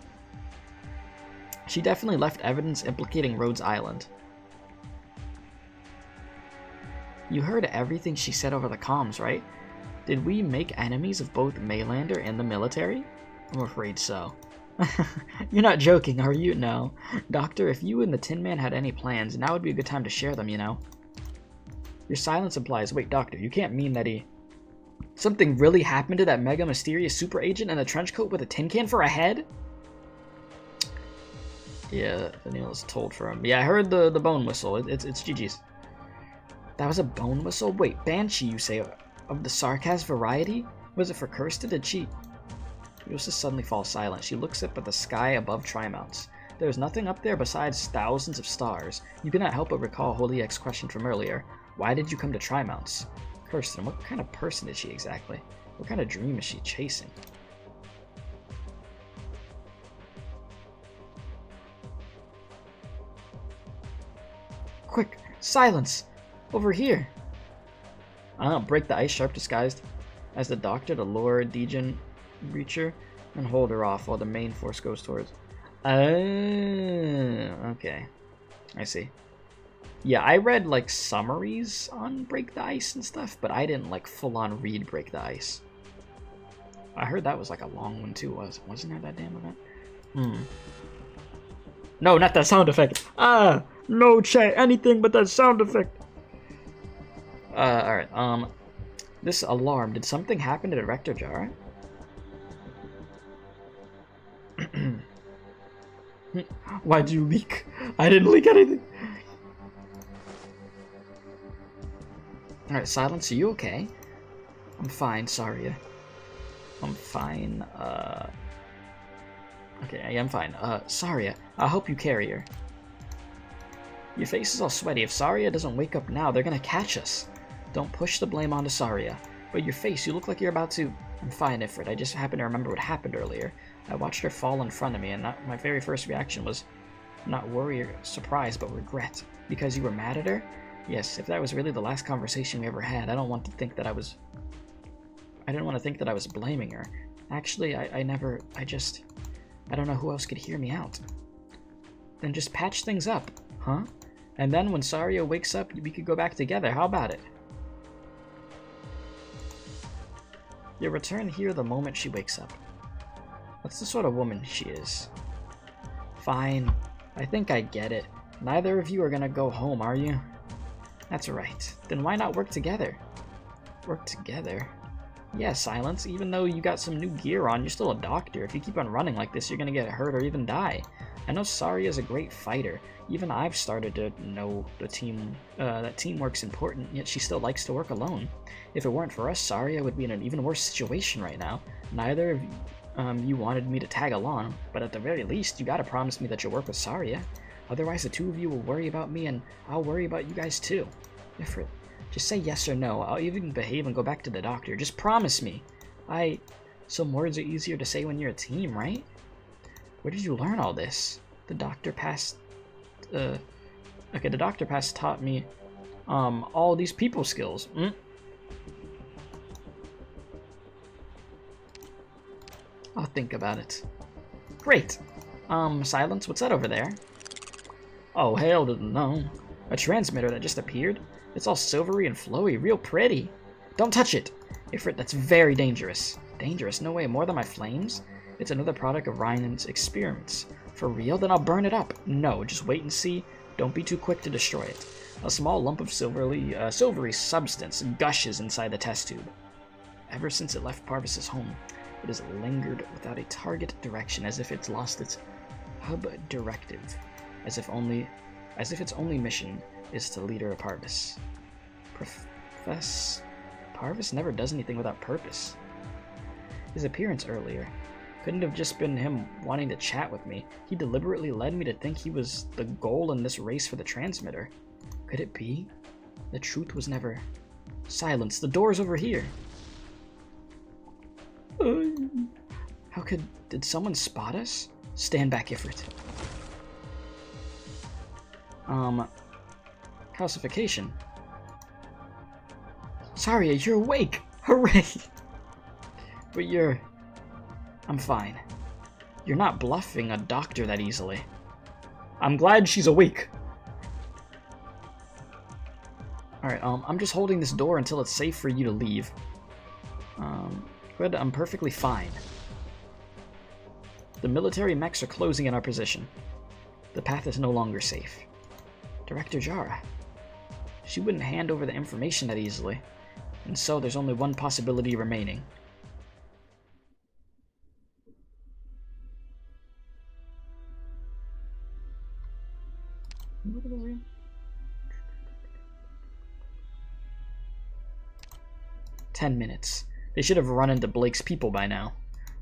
She definitely left evidence implicating Rhodes Island. You heard everything she said over the comms, right? Did we make enemies of both Maylander and the military? I'm afraid so. You're not joking, are you? No. Doctor, if you and the Tin Man had any plans, now would be a good time to share them, you know? Your silence implies, wait, Doctor, you can't mean that something really happened to that mega mysterious super agent in a trench coat with a tin can for a head? Yeah, Vanille's told for him. Yeah, I heard the bone whistle. It's GG's. That was a bone whistle? Wait, Banshee, you say, of the sarcasm variety? Was it for Kirsten? Did she... Yosa suddenly falls silent. She looks up at the sky above Trimounts. There is nothing up there besides thousands of stars. You cannot help but recall Holyek's question from earlier. Why did you come to Trimounts? Kirsten, what kind of person is she exactly? What kind of dream is she chasing? Quick! Silence! Over here! Break the ice, sharp disguised as the Doctor to lure Degen Breacher and hold her off while the main force goes towards. Okay. I see. Yeah, I read like summaries on Break the Ice and stuff, but I didn't like full on read Break the Ice. I heard that was like a long one too, wasn't there, that damn event? No, not that sound effect. No chat, anything but that sound effect. Alright, this alarm, did something happen to the Rector Jar? Why'd you leak? I didn't leak anything. Alright, Silence, are you okay? I'm fine, sorry. I'm fine, Okay, I am fine. Saria, I'll help you carry her. Your face is all sweaty. If Saria doesn't wake up now, they're gonna catch us. Don't push the blame onto Saria. But your face, you look like you're about to... I'm fine, Ifrit. I just happened to remember what happened earlier. I watched her fall in front of me, and my very first reaction was not worry or surprise, but regret. Because you were mad at her? Yes, if that was really the last conversation we ever had, I don't want to think that I was... I didn't want to think that I was blaming her. Actually, I never... I don't know who else could hear me out. Then just patch things up, huh? And then when Saria wakes up, we could go back together. How about it? You'll return here the moment she wakes up. That's the sort of woman she is. Fine. I think I get it. Neither of you are gonna go home, are you? That's right. Then why not work together? Work together? Yeah, Silence. Even though you got some new gear on, you're still a doctor. If you keep on running like this, you're gonna get hurt or even die. I know Saria's a great fighter. Even I've started to know that teamwork's important, yet she still likes to work alone. If it weren't for us, Saria would be in an even worse situation right now. Neither of you wanted me to tag along, but at the very least, you gotta promise me that you'll work with Saria. Otherwise, the two of you will worry about me, and I'll worry about you guys too. Ifrit, just say yes or no. I'll even behave and go back to the doctor. Just promise me. Some words are easier to say when you're a team, right? Where did you learn all this? The Doctor Pass... the Doctor Pass taught me, all these people skills. I'll think about it. Great! Silence, what's that over there? Oh, hell no. A transmitter that just appeared? It's all silvery and flowy, real pretty. Don't touch it! Ifrit, that's very dangerous. Dangerous? No way, more than my flames? It's another product of Ryan's experiments. For real? Then I'll burn it up. No, just wait and see. Don't be too quick to destroy it. A small lump of silvery substance gushes inside the test tube. Ever since it left Parvis's home, it has lingered without a target direction, as if it's lost its hub directive, as if its only mission is to lead her to Parvis. Parvis never does anything without purpose. His appearance earlier couldn't have just been him wanting to chat with me. He deliberately led me to think he was the goal in this race for the transmitter. Could it be? The truth was never... Silence, the door's over here. Did someone spot us? Stand back, Ifrit. Calcification. Saria, you're awake! Hooray! But I'm fine. You're not bluffing a doctor that easily. I'm glad she's awake. Alright, I'm just holding this door until it's safe for you to leave. Good, I'm perfectly fine. The military mechs are closing in our position. The path is no longer safe. Director Jara. She wouldn't hand over the information that easily, and so there's only one possibility remaining. What are those? 10 minutes. They should have run into Blake's people by now.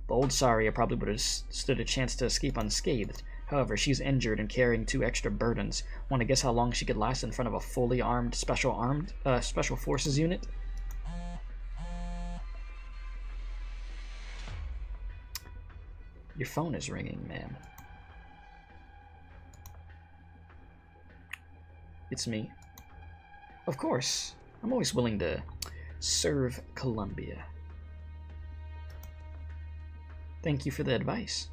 The old Saria probably would have stood a chance to escape unscathed. However, she's injured and carrying 2 extra burdens. Want to guess how long she could last in front of a fully armed special forces unit? Your phone is ringing, ma'am. It's me. Of course. I'm always willing to serve Columbia. Thank you for the advice.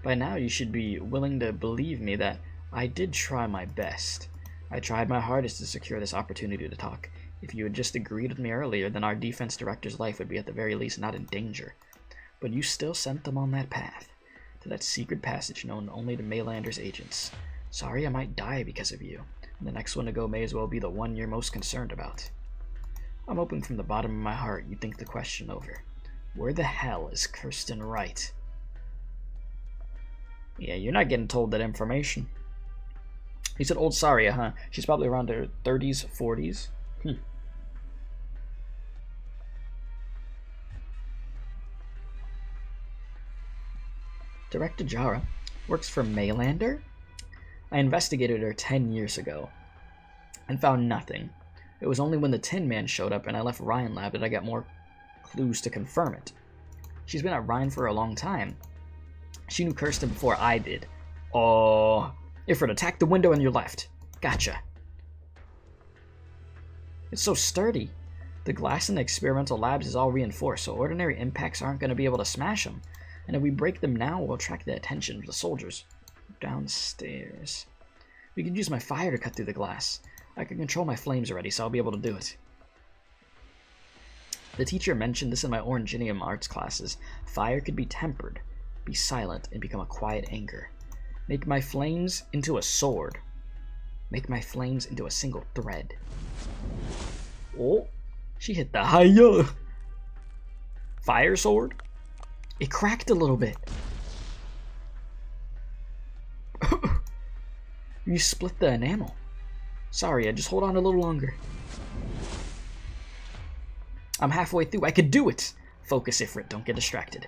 By now you should be willing to believe me that I did try my best. I tried my hardest to secure this opportunity to talk. If you had just agreed with me earlier, then our defense director's life would be at the very least not in danger. But you still sent them on that path, to that secret passage known only to Maylander's agents. Sorry I might die because of you, and the next one to go may as well be the one you're most concerned about. I'm hoping from the bottom of my heart you think the question over. Where the hell is Kirsten Wright? Yeah, you're not getting told that information. He said old Saria, huh? She's probably around her 30s, 40s. Director Jara works for Maylander? I investigated her 10 years ago and found nothing. It was only when the Tin Man showed up and I left Ryan Lab that I got more clues to confirm it. She's been at Ryan for a long time. She knew Kirsten before I did. Oh, Ifrit, attack the window on your left. Gotcha. It's so sturdy. The glass in the experimental labs is all reinforced, so ordinary impacts aren't going to be able to smash them. And if we break them now, we'll attract the attention of the soldiers. Downstairs. We could use my fire to cut through the glass. I can control my flames already, so I'll be able to do it. The teacher mentioned this in my Oranginium arts classes. Fire could be tempered, be silent, and become a quiet anger. Make my flames into a sword. Make my flames into a single thread. Oh, she hit the higher. Fire sword? It cracked a little bit. You split the enamel. Sorry, just hold on a little longer. I'm halfway through. I could do it! Focus, Ifrit. Don't get distracted.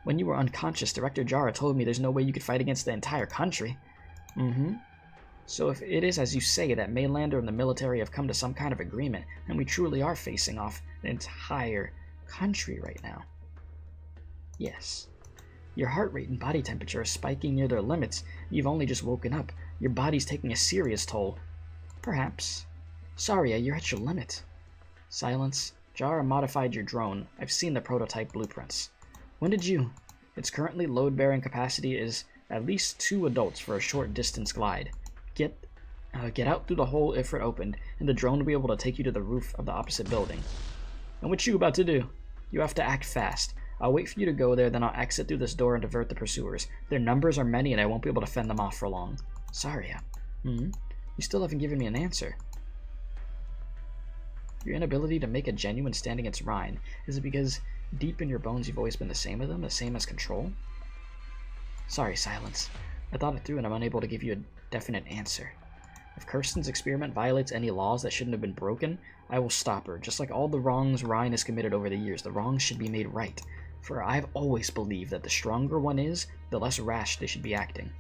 When you were unconscious, Director Jara told me there's no way you could fight against the entire country. So if it is as you say that Maylander and the military have come to some kind of agreement, and we truly are facing off the entire country right now. Yes. Your heart rate and body temperature are spiking near their limits. You've only just woken up. Your body's taking a serious toll. Perhaps. Sorry, you're at your limit. Silence. Jara modified your drone. I've seen the prototype blueprints. When did you? Its currently load-bearing capacity is at least 2 adults for a short distance glide. Get out through the hole Ifrit opened, and the drone will be able to take you to the roof of the opposite building. And what you about to do? You have to act fast. I'll wait for you to go there, then I'll exit through this door and divert the pursuers. Their numbers are many, and I won't be able to fend them off for long. Sorry. You still haven't given me an answer. Your inability to make a genuine stand against Ryan, is it because deep in your bones you've always been the same with him, the same as Control? Sorry, Silence. I thought it through and I'm unable to give you a definite answer. If Kirsten's experiment violates any laws that shouldn't have been broken, I will stop her. Just like all the wrongs Ryan has committed over the years, the wrongs should be made right. For I've always believed that the stronger one is, the less rash they should be acting.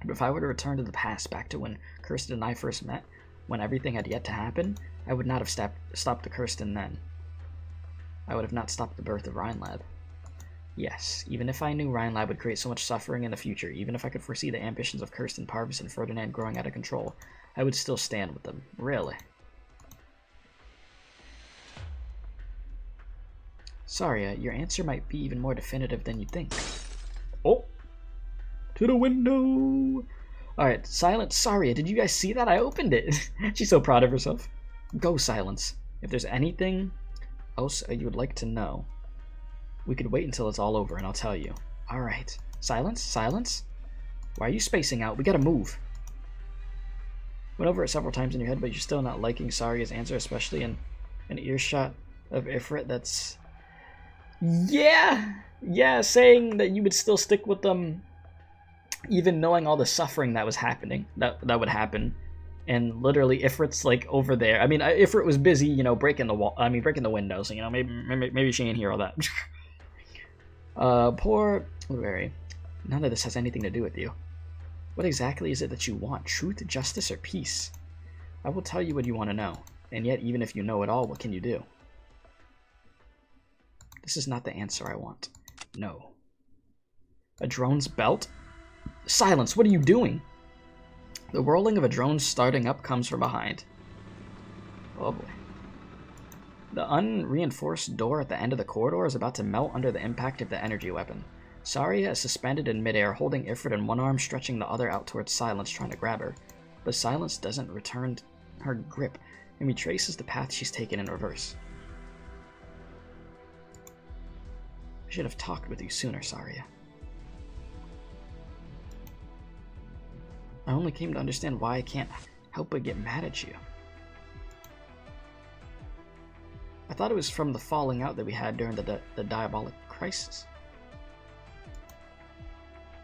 But if I were to return to the past, back to when Kirsten and I first met, when everything had yet to happen, I would not have stopped the Kirsten then. I would have not stopped the birth of Ryan Lab. Yes, even if I knew Ryan Lab would create so much suffering in the future, even if I could foresee the ambitions of Kirsten, Parvis, and Ferdinand growing out of control, I would still stand with them. Really. Sorry, your answer might be even more definitive than you think. Oh! To the window! Alright, Silence. Sorry, did you guys see that? I opened it. She's so proud of herself. Go, Silence. If there's anything else you would like to know? We could wait until it's all over and I'll tell you. Alright. Silence? Silence? Why are you spacing out? We gotta move. Went over it several times in your head, but you're still not liking Saria's answer, especially in an earshot of Ifrit. That's... Yeah, saying that you would still stick with them, even knowing all the suffering that was happening, that would happen. And literally, Ifrit's like over there. I mean, Ifrit was busy, you know, breaking the windows. You know, maybe she ain't hear all that. Poor Blueberry. None of this has anything to do with you. What exactly is it that you want? Truth, justice, or peace? I will tell you what you want to know. And yet, even if you know it all, what can you do? This is not the answer I want. No. A drone's belt? Silence! What are you doing? The whirling of a drone starting up comes from behind. Oh boy. The unreinforced door at the end of the corridor is about to melt under the impact of the energy weapon. Saria is suspended in midair, holding Ifrit in one arm, stretching the other out towards Silence, trying to grab her. But Silence doesn't return her grip, and retraces the path she's taken in reverse. I should have talked with you sooner, Saria. I only came to understand why I can't help but get mad at you. I thought it was from the falling out that we had during the diabolic crisis.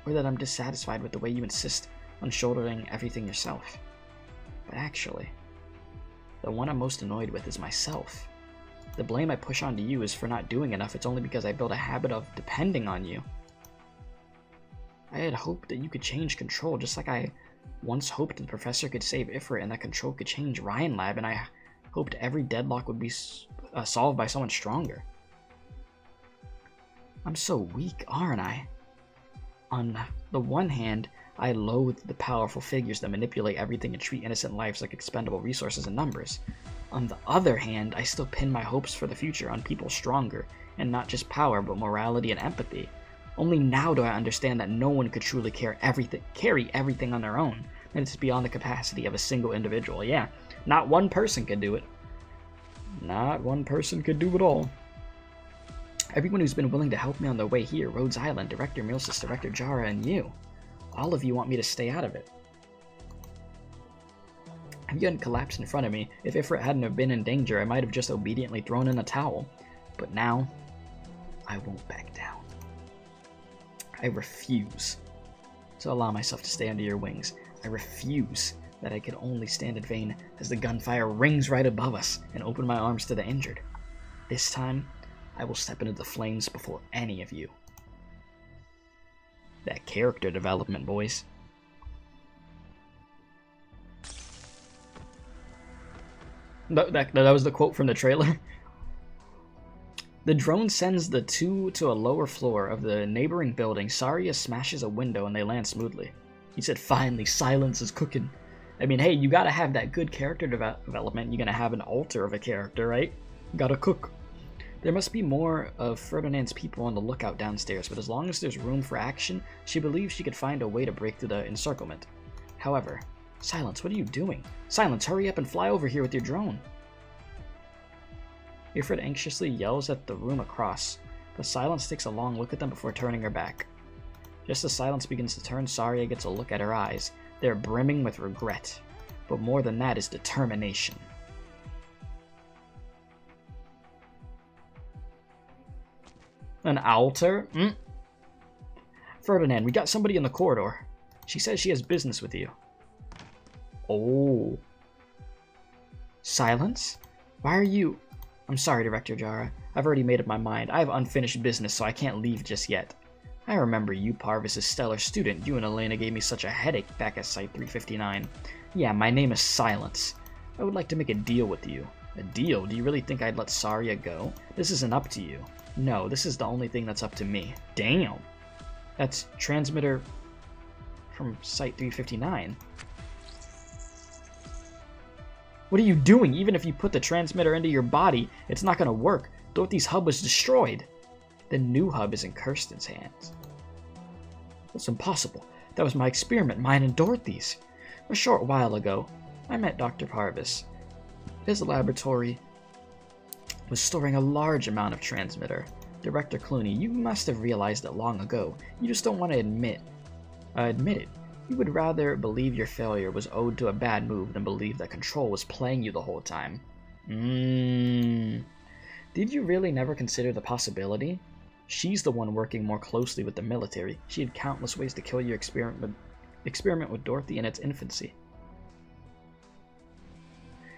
Or that I'm dissatisfied with the way you insist on shouldering everything yourself. But actually, the one I'm most annoyed with is myself. The blame I push onto you is for not doing enough. It's only because I built a habit of depending on you. I had hoped that you could change Control, just like I once hoped the Professor could save Ifrit and that Control could change Ryan Lab, and I hoped every deadlock would be solved by someone stronger. I'm so weak, aren't I? On the one hand, I loathe the powerful figures that manipulate everything and treat innocent lives like expendable resources and numbers. On the other hand, I still pin my hopes for the future on people stronger, and not just power, but morality and empathy. Only now do I understand that no one could truly carry everything on their own, and it's beyond the capacity of a single individual. Yeah, not one person could do it. Not one person could do it all. Everyone who's been willing to help me on their way here, Rhodes Island, Director Milsis, Director Jara, and you. All of you want me to stay out of it. If you hadn't collapsed in front of me, if Ifrit hadn't have been in danger, I might have just obediently thrown in a towel. But now, I won't back down. I refuse to allow myself to stay under your wings. I refuse that I could only stand in vain as the gunfire rings right above us and open my arms to the injured. This time, I will step into the flames before any of you. That character development, boys. That was the quote from the trailer. The drone sends the two to a lower floor of the neighboring building. Saria smashes a window and they land smoothly. He said, finally, Silence is cooking. I mean, hey, you gotta have that good character development. You're gonna have an alter of a character, right? You gotta cook. There must be more of Ferdinand's people on the lookout downstairs, but as long as there's room for action, she believes she could find a way to break through the encirclement. However, Silence, what are you doing? Silence, hurry up and fly over here with your drone. Ifrit anxiously yells at the room across, but Silence takes a long look at them before turning her back. Just as Silence begins to turn, Saria gets a look at her eyes. They're brimming with regret, but more than that is determination. An altar? Ferdinand, we got somebody in the corridor. She says she has business with you. Oh. Silence? Why are you... I'm sorry, Director Jara. I've already made up my mind. I have unfinished business, so I can't leave just yet. I remember you, Parvis' stellar student. You and Elena gave me such a headache back at Site 359. Yeah, my name is Silence. I would like to make a deal with you. A deal? Do you really think I'd let Saria go? This isn't up to you. No, this is the only thing that's up to me. Damn. That's transmitter from Site 359. What are you doing? Even if you put the transmitter into your body, it's not gonna work. Dorothy's hub was destroyed. The new hub is in Kirsten's hands. That's impossible. That was my experiment, mine and Dorothy's. A short while ago, I met Dr. Parvis. His laboratory was storing a large amount of transmitter. Director Clooney, you must have realized it long ago. You just don't want to admit it. You would rather believe your failure was owed to a bad move than believe that Control was playing you the whole time. Did you really never consider the possibility? She's the one working more closely with the military. She had countless ways to kill your experiment with Dorothy in its infancy.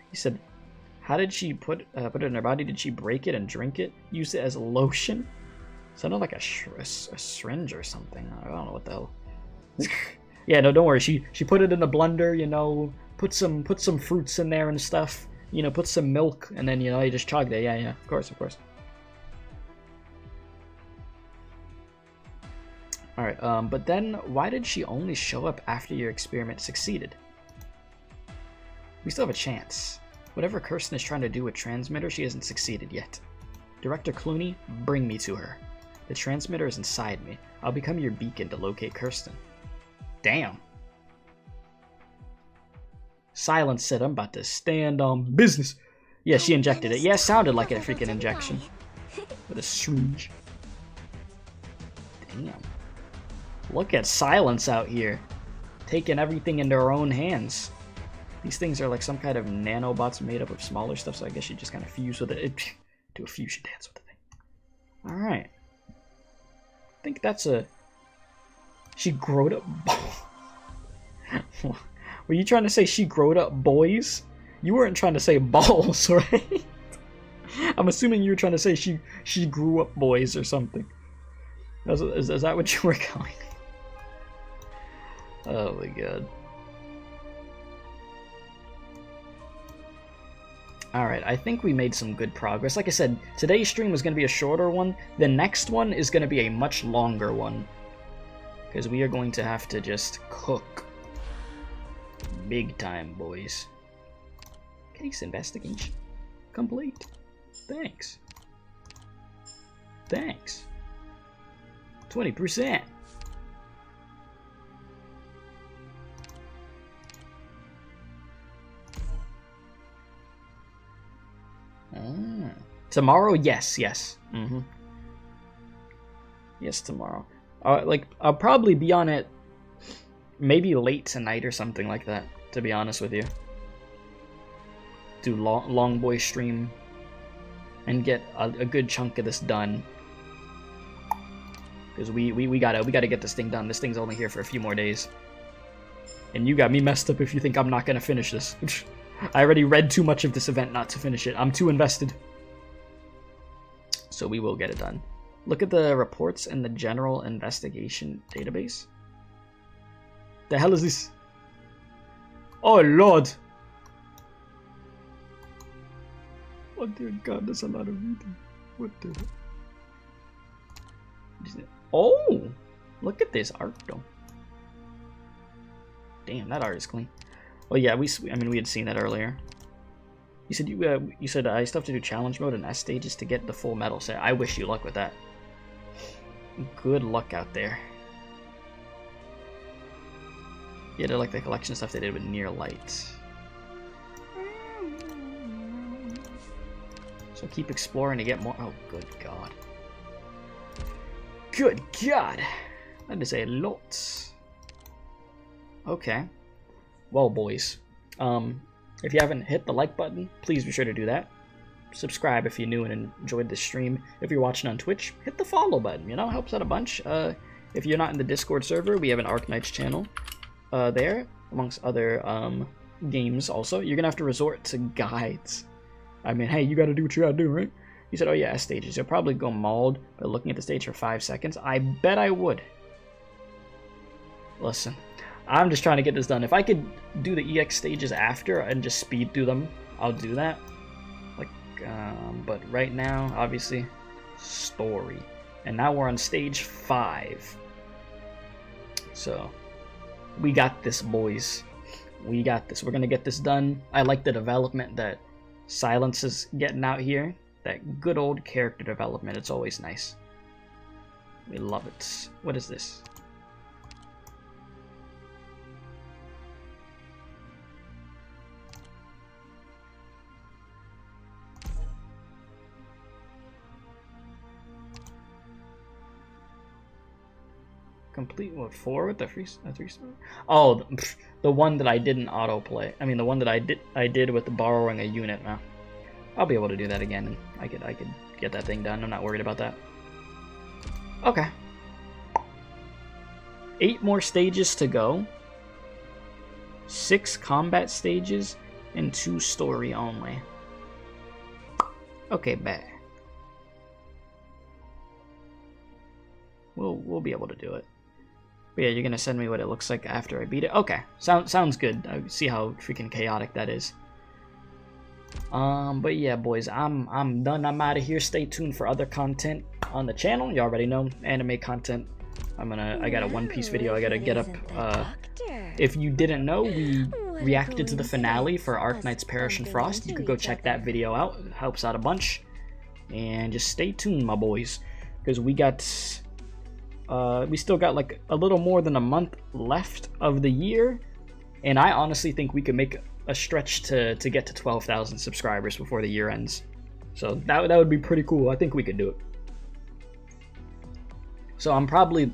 He said, how did she put it in her body? Did she break it and drink it? Use it as lotion? Sounded like a syringe or something. I don't know what the hell. Yeah, no, don't worry. She put it in a blender, you know, put some fruits in there and stuff. You know, put some milk, and then, you know, you just chugged it. Yeah, of course. Alright, but then why did she only show up after your experiment succeeded? We still have a chance. Whatever Kirsten is trying to do with transmitter, she hasn't succeeded yet. Director Clooney, bring me to her. The transmitter is inside me. I'll become your beacon to locate Kirsten. Damn. Silence said, I'm about to stand on business. Yeah, she injected it. Yeah, it sounded like a freaking injection. With a syringe. Damn. Look at Silence out here. Taking everything into her own hands. These things are like some kind of nanobots made up of smaller stuff, so I guess she just kind of fuse with it. Do a fusion dance with the thing. Alright. I think that's a... She growed up... Were you trying to say she growed up boys? You weren't trying to say balls, right? I'm assuming you were trying to say she grew up boys or something. Is that what you were going? Oh my god. Alright, I think we made some good progress. Like I said, today's stream was going to be a shorter one. The next one is going to be a much longer one. Because we are going to have to just cook. Big time, boys. Case investigation complete. Thanks. 20%. Tomorrow? Yes. Yes, tomorrow. Like, I'll probably be on it maybe late tonight or something like that, to be honest with you. Do long boy stream and get a good chunk of this done. Because we gotta get this thing done. This thing's only here for a few more days. And you got me messed up if you think I'm not gonna finish this. I already read too much of this event not to finish it. I'm too invested. So we will get it done. Look at the reports in the general investigation database. The hell is this? Oh lord! Oh dear god, there's a lot of reading. What the hell? Oh! Look at this art though. Damn, that art is clean. Oh yeah, I mean we had seen that earlier. You said I still have to do challenge mode and S stages to get the full medal set. I wish you luck with that. Good luck out there. Yeah, they're like the collection stuff they did with Near Light. So keep exploring to get more. Oh, good god. Good god! That is a lot. Okay. Well, boys. If you haven't hit the like button, please be sure to do that. Subscribe if you're new and enjoyed this stream. If you're watching on Twitch, hit the follow button. You know, helps out a bunch. If you're not in the Discord server, we have an Arknights channel there, amongst other games also. You're going to have to resort to guides. I mean, hey, you got to do what you got to do, right? You said, oh yeah, stages. You'll probably go mauled by looking at the stage for 5 seconds. I bet I would. Listen, I'm just trying to get this done. If I could do the EX stages after and just speed through them, I'll do that. Like, but right now, obviously, story. And now we're on stage 5. So, we got this, boys. We got this. We're gonna get this done. I like the development that Silence is getting out here. That good old character development. It's always nice. We love it. What is this? complete what 4 with the 3-star? Oh, the one that I didn't autoplay. I mean, the one that I did with the borrowing a unit. Now, I'll be able to do that again, and I could get that thing done. I'm not worried about that. Okay. 8 more stages to go. 6 combat stages and 2 story only. Okay, bet. We'll be able to do it. But yeah, you're gonna send me what it looks like after I beat it. Okay, sounds good. I see how freaking chaotic that is. But yeah, boys, I'm done. I'm out of here. Stay tuned for other content on the channel. You already know anime content. I got a One Piece video I gotta get up. If you didn't know, we reacted to the finale for Arknights Perish in Frost. You could go check that video out. It helps out a bunch. And just stay tuned, my boys, because we still got like a little more than a month left of the year, and I honestly think we could make a stretch to get to 12,000 subscribers before the year ends. So that would be pretty cool. I think we could do it. So I'm probably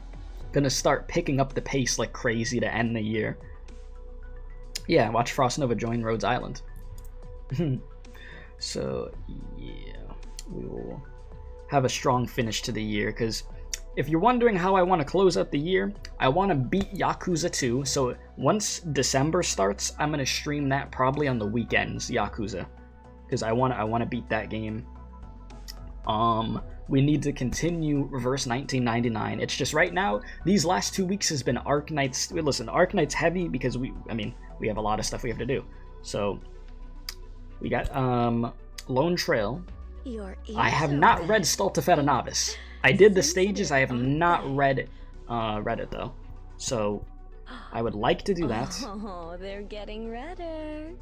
gonna start picking up the pace like crazy to end the year. Yeah, watch Frost Nova join Rhodes Island. So yeah, we will have a strong finish to the year, because if you're wondering how I want to close out the year, I want to beat Yakuza 2. So once December starts, I'm going to stream that probably on the weekends, Yakuza, because I want to beat that game. We need to continue Reverse 1999. It's just right now, these last 2 weeks has been Arknights. Listen, Arknights heavy because we have a lot of stuff we have to do. So we got Lone Trail. I have not read Stultifera Novice. I did the stages. I have not read it though. So I would like to do that. Oh, they're getting redder.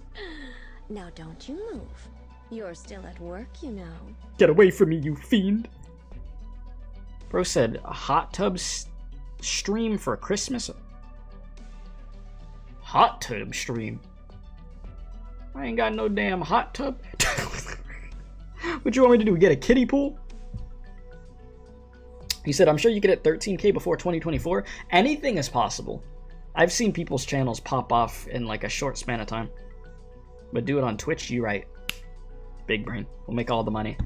Now don't you move. You're still at work, you know. Get away from me, you fiend. Bro said a hot tub stream for Christmas. Hot tub stream? I ain't got no damn hot tub. What you want me to do? Get a kiddie pool? He said, I'm sure you could hit 13K before 2024. Anything is possible. I've seen people's channels pop off in like a short span of time. But do it on Twitch, you right. Big brain. We'll make all the money.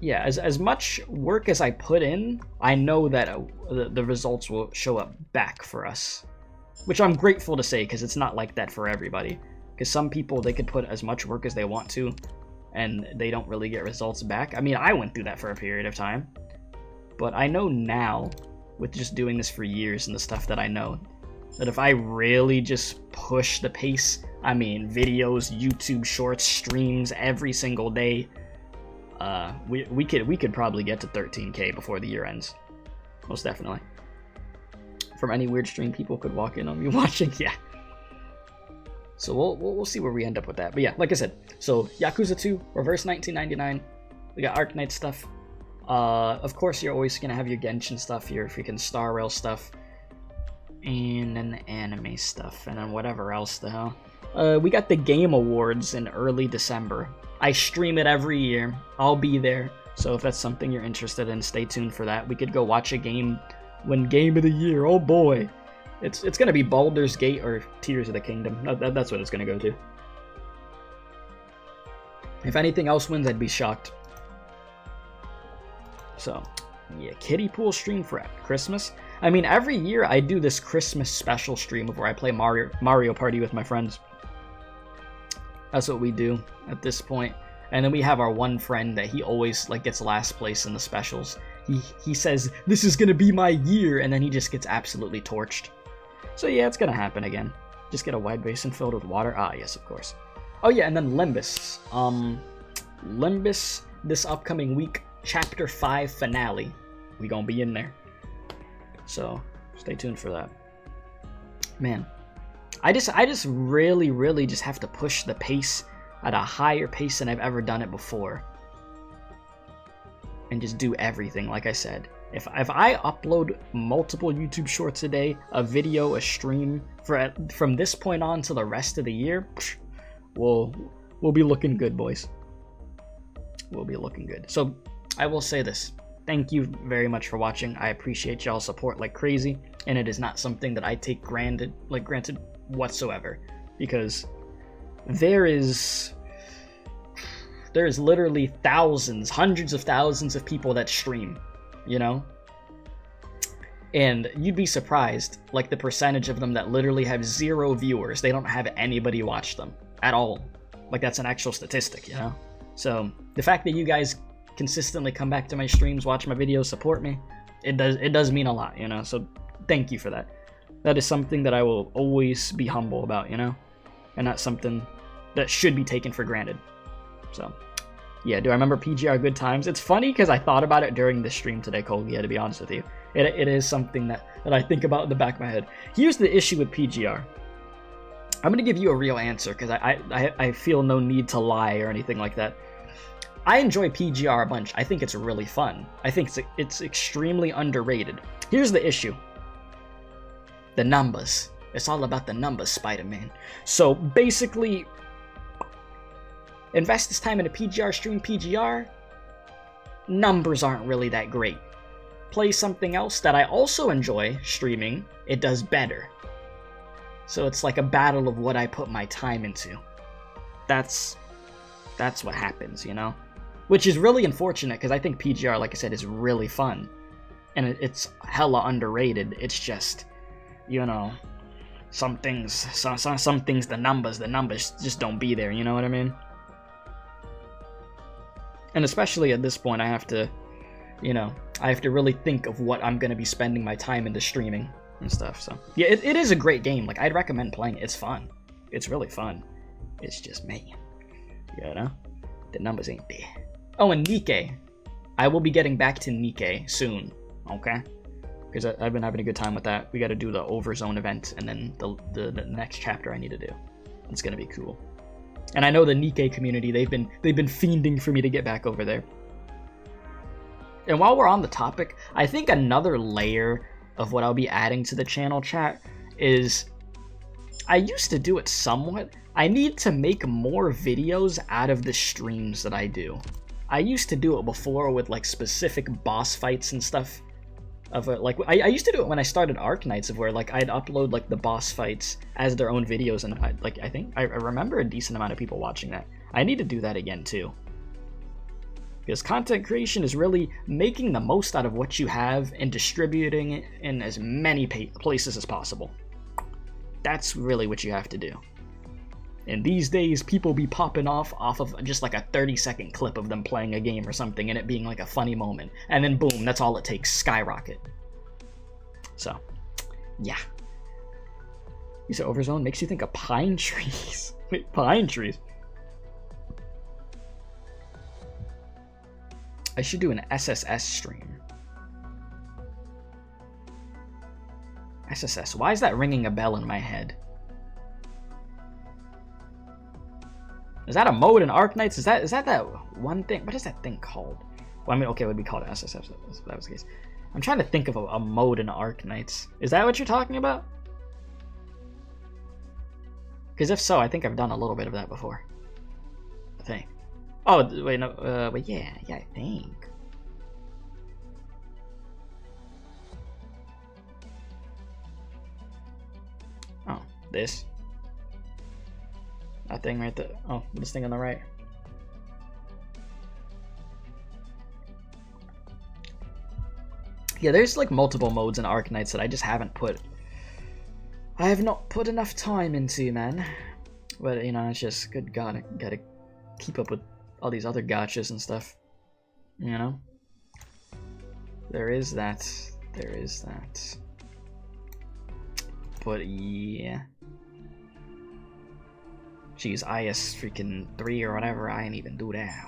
Yeah, as much work as I put in, I know that the results will show up back for us. Which I'm grateful to say, because it's not like that for everybody. Because some people, they could put as much work as they want to, and they don't really get results back. I mean, I went through that for a period of time. But I know now, with just doing this for years and the stuff that I know, that if I really just push the pace, I mean, videos, YouTube shorts, streams every single day, we could probably get to 13K before the year ends. Most definitely. From any weird stream people could walk in on me watching, yeah. So we'll see where we end up with that. But yeah, like I said, so Yakuza 2, Reverse 1999, we got Arknight stuff. Of course, you're always gonna have your Genshin stuff, your freaking Star Rail stuff, and then the anime stuff, and then whatever else the hell. We got the Game Awards in early December. I stream it every year. I'll be there. So if that's something you're interested in, stay tuned for that. We could go watch a game, win Game of the Year. Oh boy. It's gonna be Baldur's Gate or Tears of the Kingdom. That's what it's gonna go to. If anything else wins, I'd be shocked. So, yeah, kiddie pool stream for Christmas. I mean, every year I do this Christmas special stream where I play Mario Party with my friends. That's what we do at this point. And then we have our one friend that he always like gets last place in the specials. He says, this is gonna be my year, and then he just gets absolutely torched. So yeah, it's gonna happen again. Just get a wide basin filled with water. Ah, yes, of course. Oh yeah, and then Limbus. Limbus this upcoming week, Chapter 5 finale. We gonna be in there. So stay tuned for that. Man, I just really just have to push the pace at a higher pace than I've ever done it before. And just do everything, like I said. If I upload multiple YouTube shorts a day, a video, a stream, from this point on to the rest of the year, we'll be looking good, boys. We'll be looking good. So I will say this. thank you very much for watching. I appreciate y'all's support like crazy, and it is not something that I take granted whatsoever, because there is literally thousands, hundreds of thousands of people that stream, you know? And you'd be surprised, like, the percentage of them that literally have 0 viewers. They don't have anybody watch them at all. Like, that's an actual statistic, you know? So, the fact that you guys consistently come back to my streams, watch my videos, support me, it does mean a lot, you know? So, thank you for that. That is something that I will always be humble about, you know? And not something that should be taken for granted. So, yeah, do I remember PGR good times? It's funny because I thought about it during the stream today, Colgia, to be honest with you. It is something that I think about in the back of my head. Here's the issue with PGR. I'm going to give you a real answer because I feel no need to lie or anything like that. I enjoy PGR a bunch. I think it's really fun. I think it's extremely underrated. Here's the issue. The numbers. It's all about the numbers, Spider-Man. So basically, invest this time in a PGR stream, PGR, numbers aren't really that great. Play something else that I also enjoy streaming, it does better. So it's like a battle of what I put my time into. That's what happens, you know? Which is really unfortunate, because I think PGR, like I said, is really fun. And it's hella underrated. It's just, you know, some things, the numbers just don't be there, you know what I mean? And especially at this point, I have to, you know, I have to really think of what I'm going to be spending my time into streaming and stuff. So, yeah, it is a great game. Like, I'd recommend playing it. It's fun. It's really fun. It's just me. You know? The numbers ain't there. Oh, and Nikke. I will be getting back to Nikke soon. Okay? Because I've been having a good time with that. We got to do the Overzone event, and then the next chapter I need to do. It's going to be cool. And I know the Nikke community, they've been fiending for me to get back over there. And while we're on the topic, I think another layer of what I'll be adding to the channel chat is, I used to do it somewhat. I need to make more videos out of the streams that I do. I used to do it before with like specific boss fights and stuff. I used to do it when I started Arknights, of where like I'd upload like the boss fights as their own videos, and I think I remember a decent amount of people watching that. I need to do that again too. Because content creation is really making the most out of what you have and distributing it in as many places as possible. That's really what you have to do. And these days, people be popping off of just like a 30-second clip of them playing a game or something and it being like a funny moment. And then boom, that's all it takes, skyrocket. So, yeah. You said Overzone makes you think of pine trees. Wait, pine trees? I should do an SSS stream. SSS, why is that ringing a bell in my head? Is that a mode in Arknights? Is that one thing? What is that thing called? Well, I mean, okay, it would be called SSS if that was the case. I'm trying to think of a mode in Arknights. Is that what you're talking about? Because if so, I think I've done a little bit of that before. I think. Oh, wait, no, but yeah, I think. Oh, this. That thing right there. Oh, this thing on the right. Yeah, there's like multiple modes in Arknights that I just haven't put. I have not put enough time into, man. But, you know, it's just, good God, I gotta keep up with all these other gotchas and stuff. You know? There is that. There is that. But, yeah. Jeez, IS freaking 3 or whatever, I ain't even do that.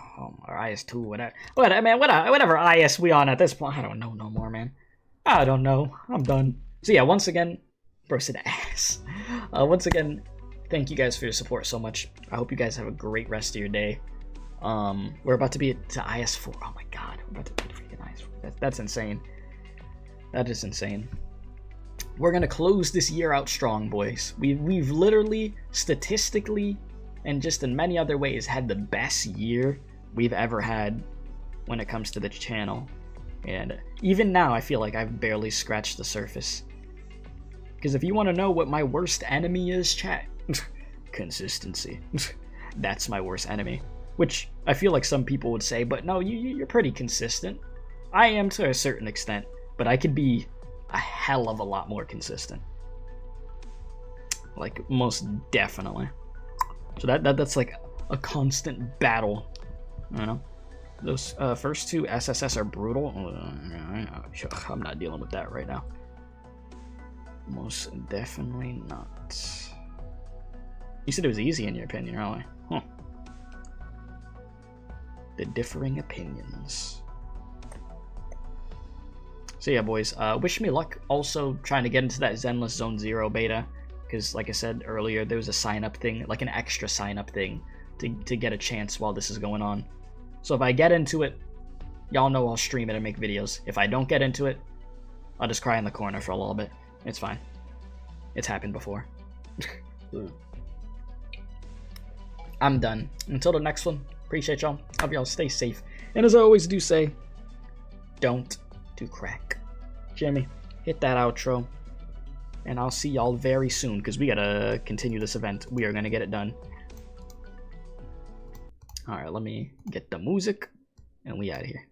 Or IS 2, whatever. Whatever IS we on at this point. I don't know no more, man. I don't know. I'm done. So yeah, once again, bro said ass. Once again, thank you guys for your support so much. I hope you guys have a great rest of your day. We're about to be to IS4. Oh my god, we're about to be freaking IS4. That's insane. That is insane. We're gonna close this year out strong, boys. We've literally, statistically, and just in many other ways, had the best year we've ever had when it comes to the channel. And even now, I feel like I've barely scratched the surface. Because if you want to know what my worst enemy is, chat, consistency. That's my worst enemy. Which I feel like some people would say, but no, you're pretty consistent. I am to a certain extent, but I could be a hell of a lot more consistent. Like, most definitely. So that's like a constant battle, you know? Those first two SSS are brutal. I'm not dealing with that right now. Most definitely not. You said it was easy in your opinion, really? Huh. The differing opinions. So yeah, boys, wish me luck also trying to get into that Zenless Zone Zero beta, because like I said earlier, there was a sign-up thing, like an extra sign-up thing to get a chance while this is going on. So if I get into it, y'all know I'll stream it and make videos. If I don't get into it, I'll just cry in the corner for a little bit. It's fine. It's happened before. I'm done. Until the next one, appreciate y'all. Hope y'all stay safe. And as I always do say, don't do crack. Jimmy, hit that outro. And I'll see y'all very soon, because we gotta continue this event. We are gonna get it done. Alright, let me get the music, and we out of here.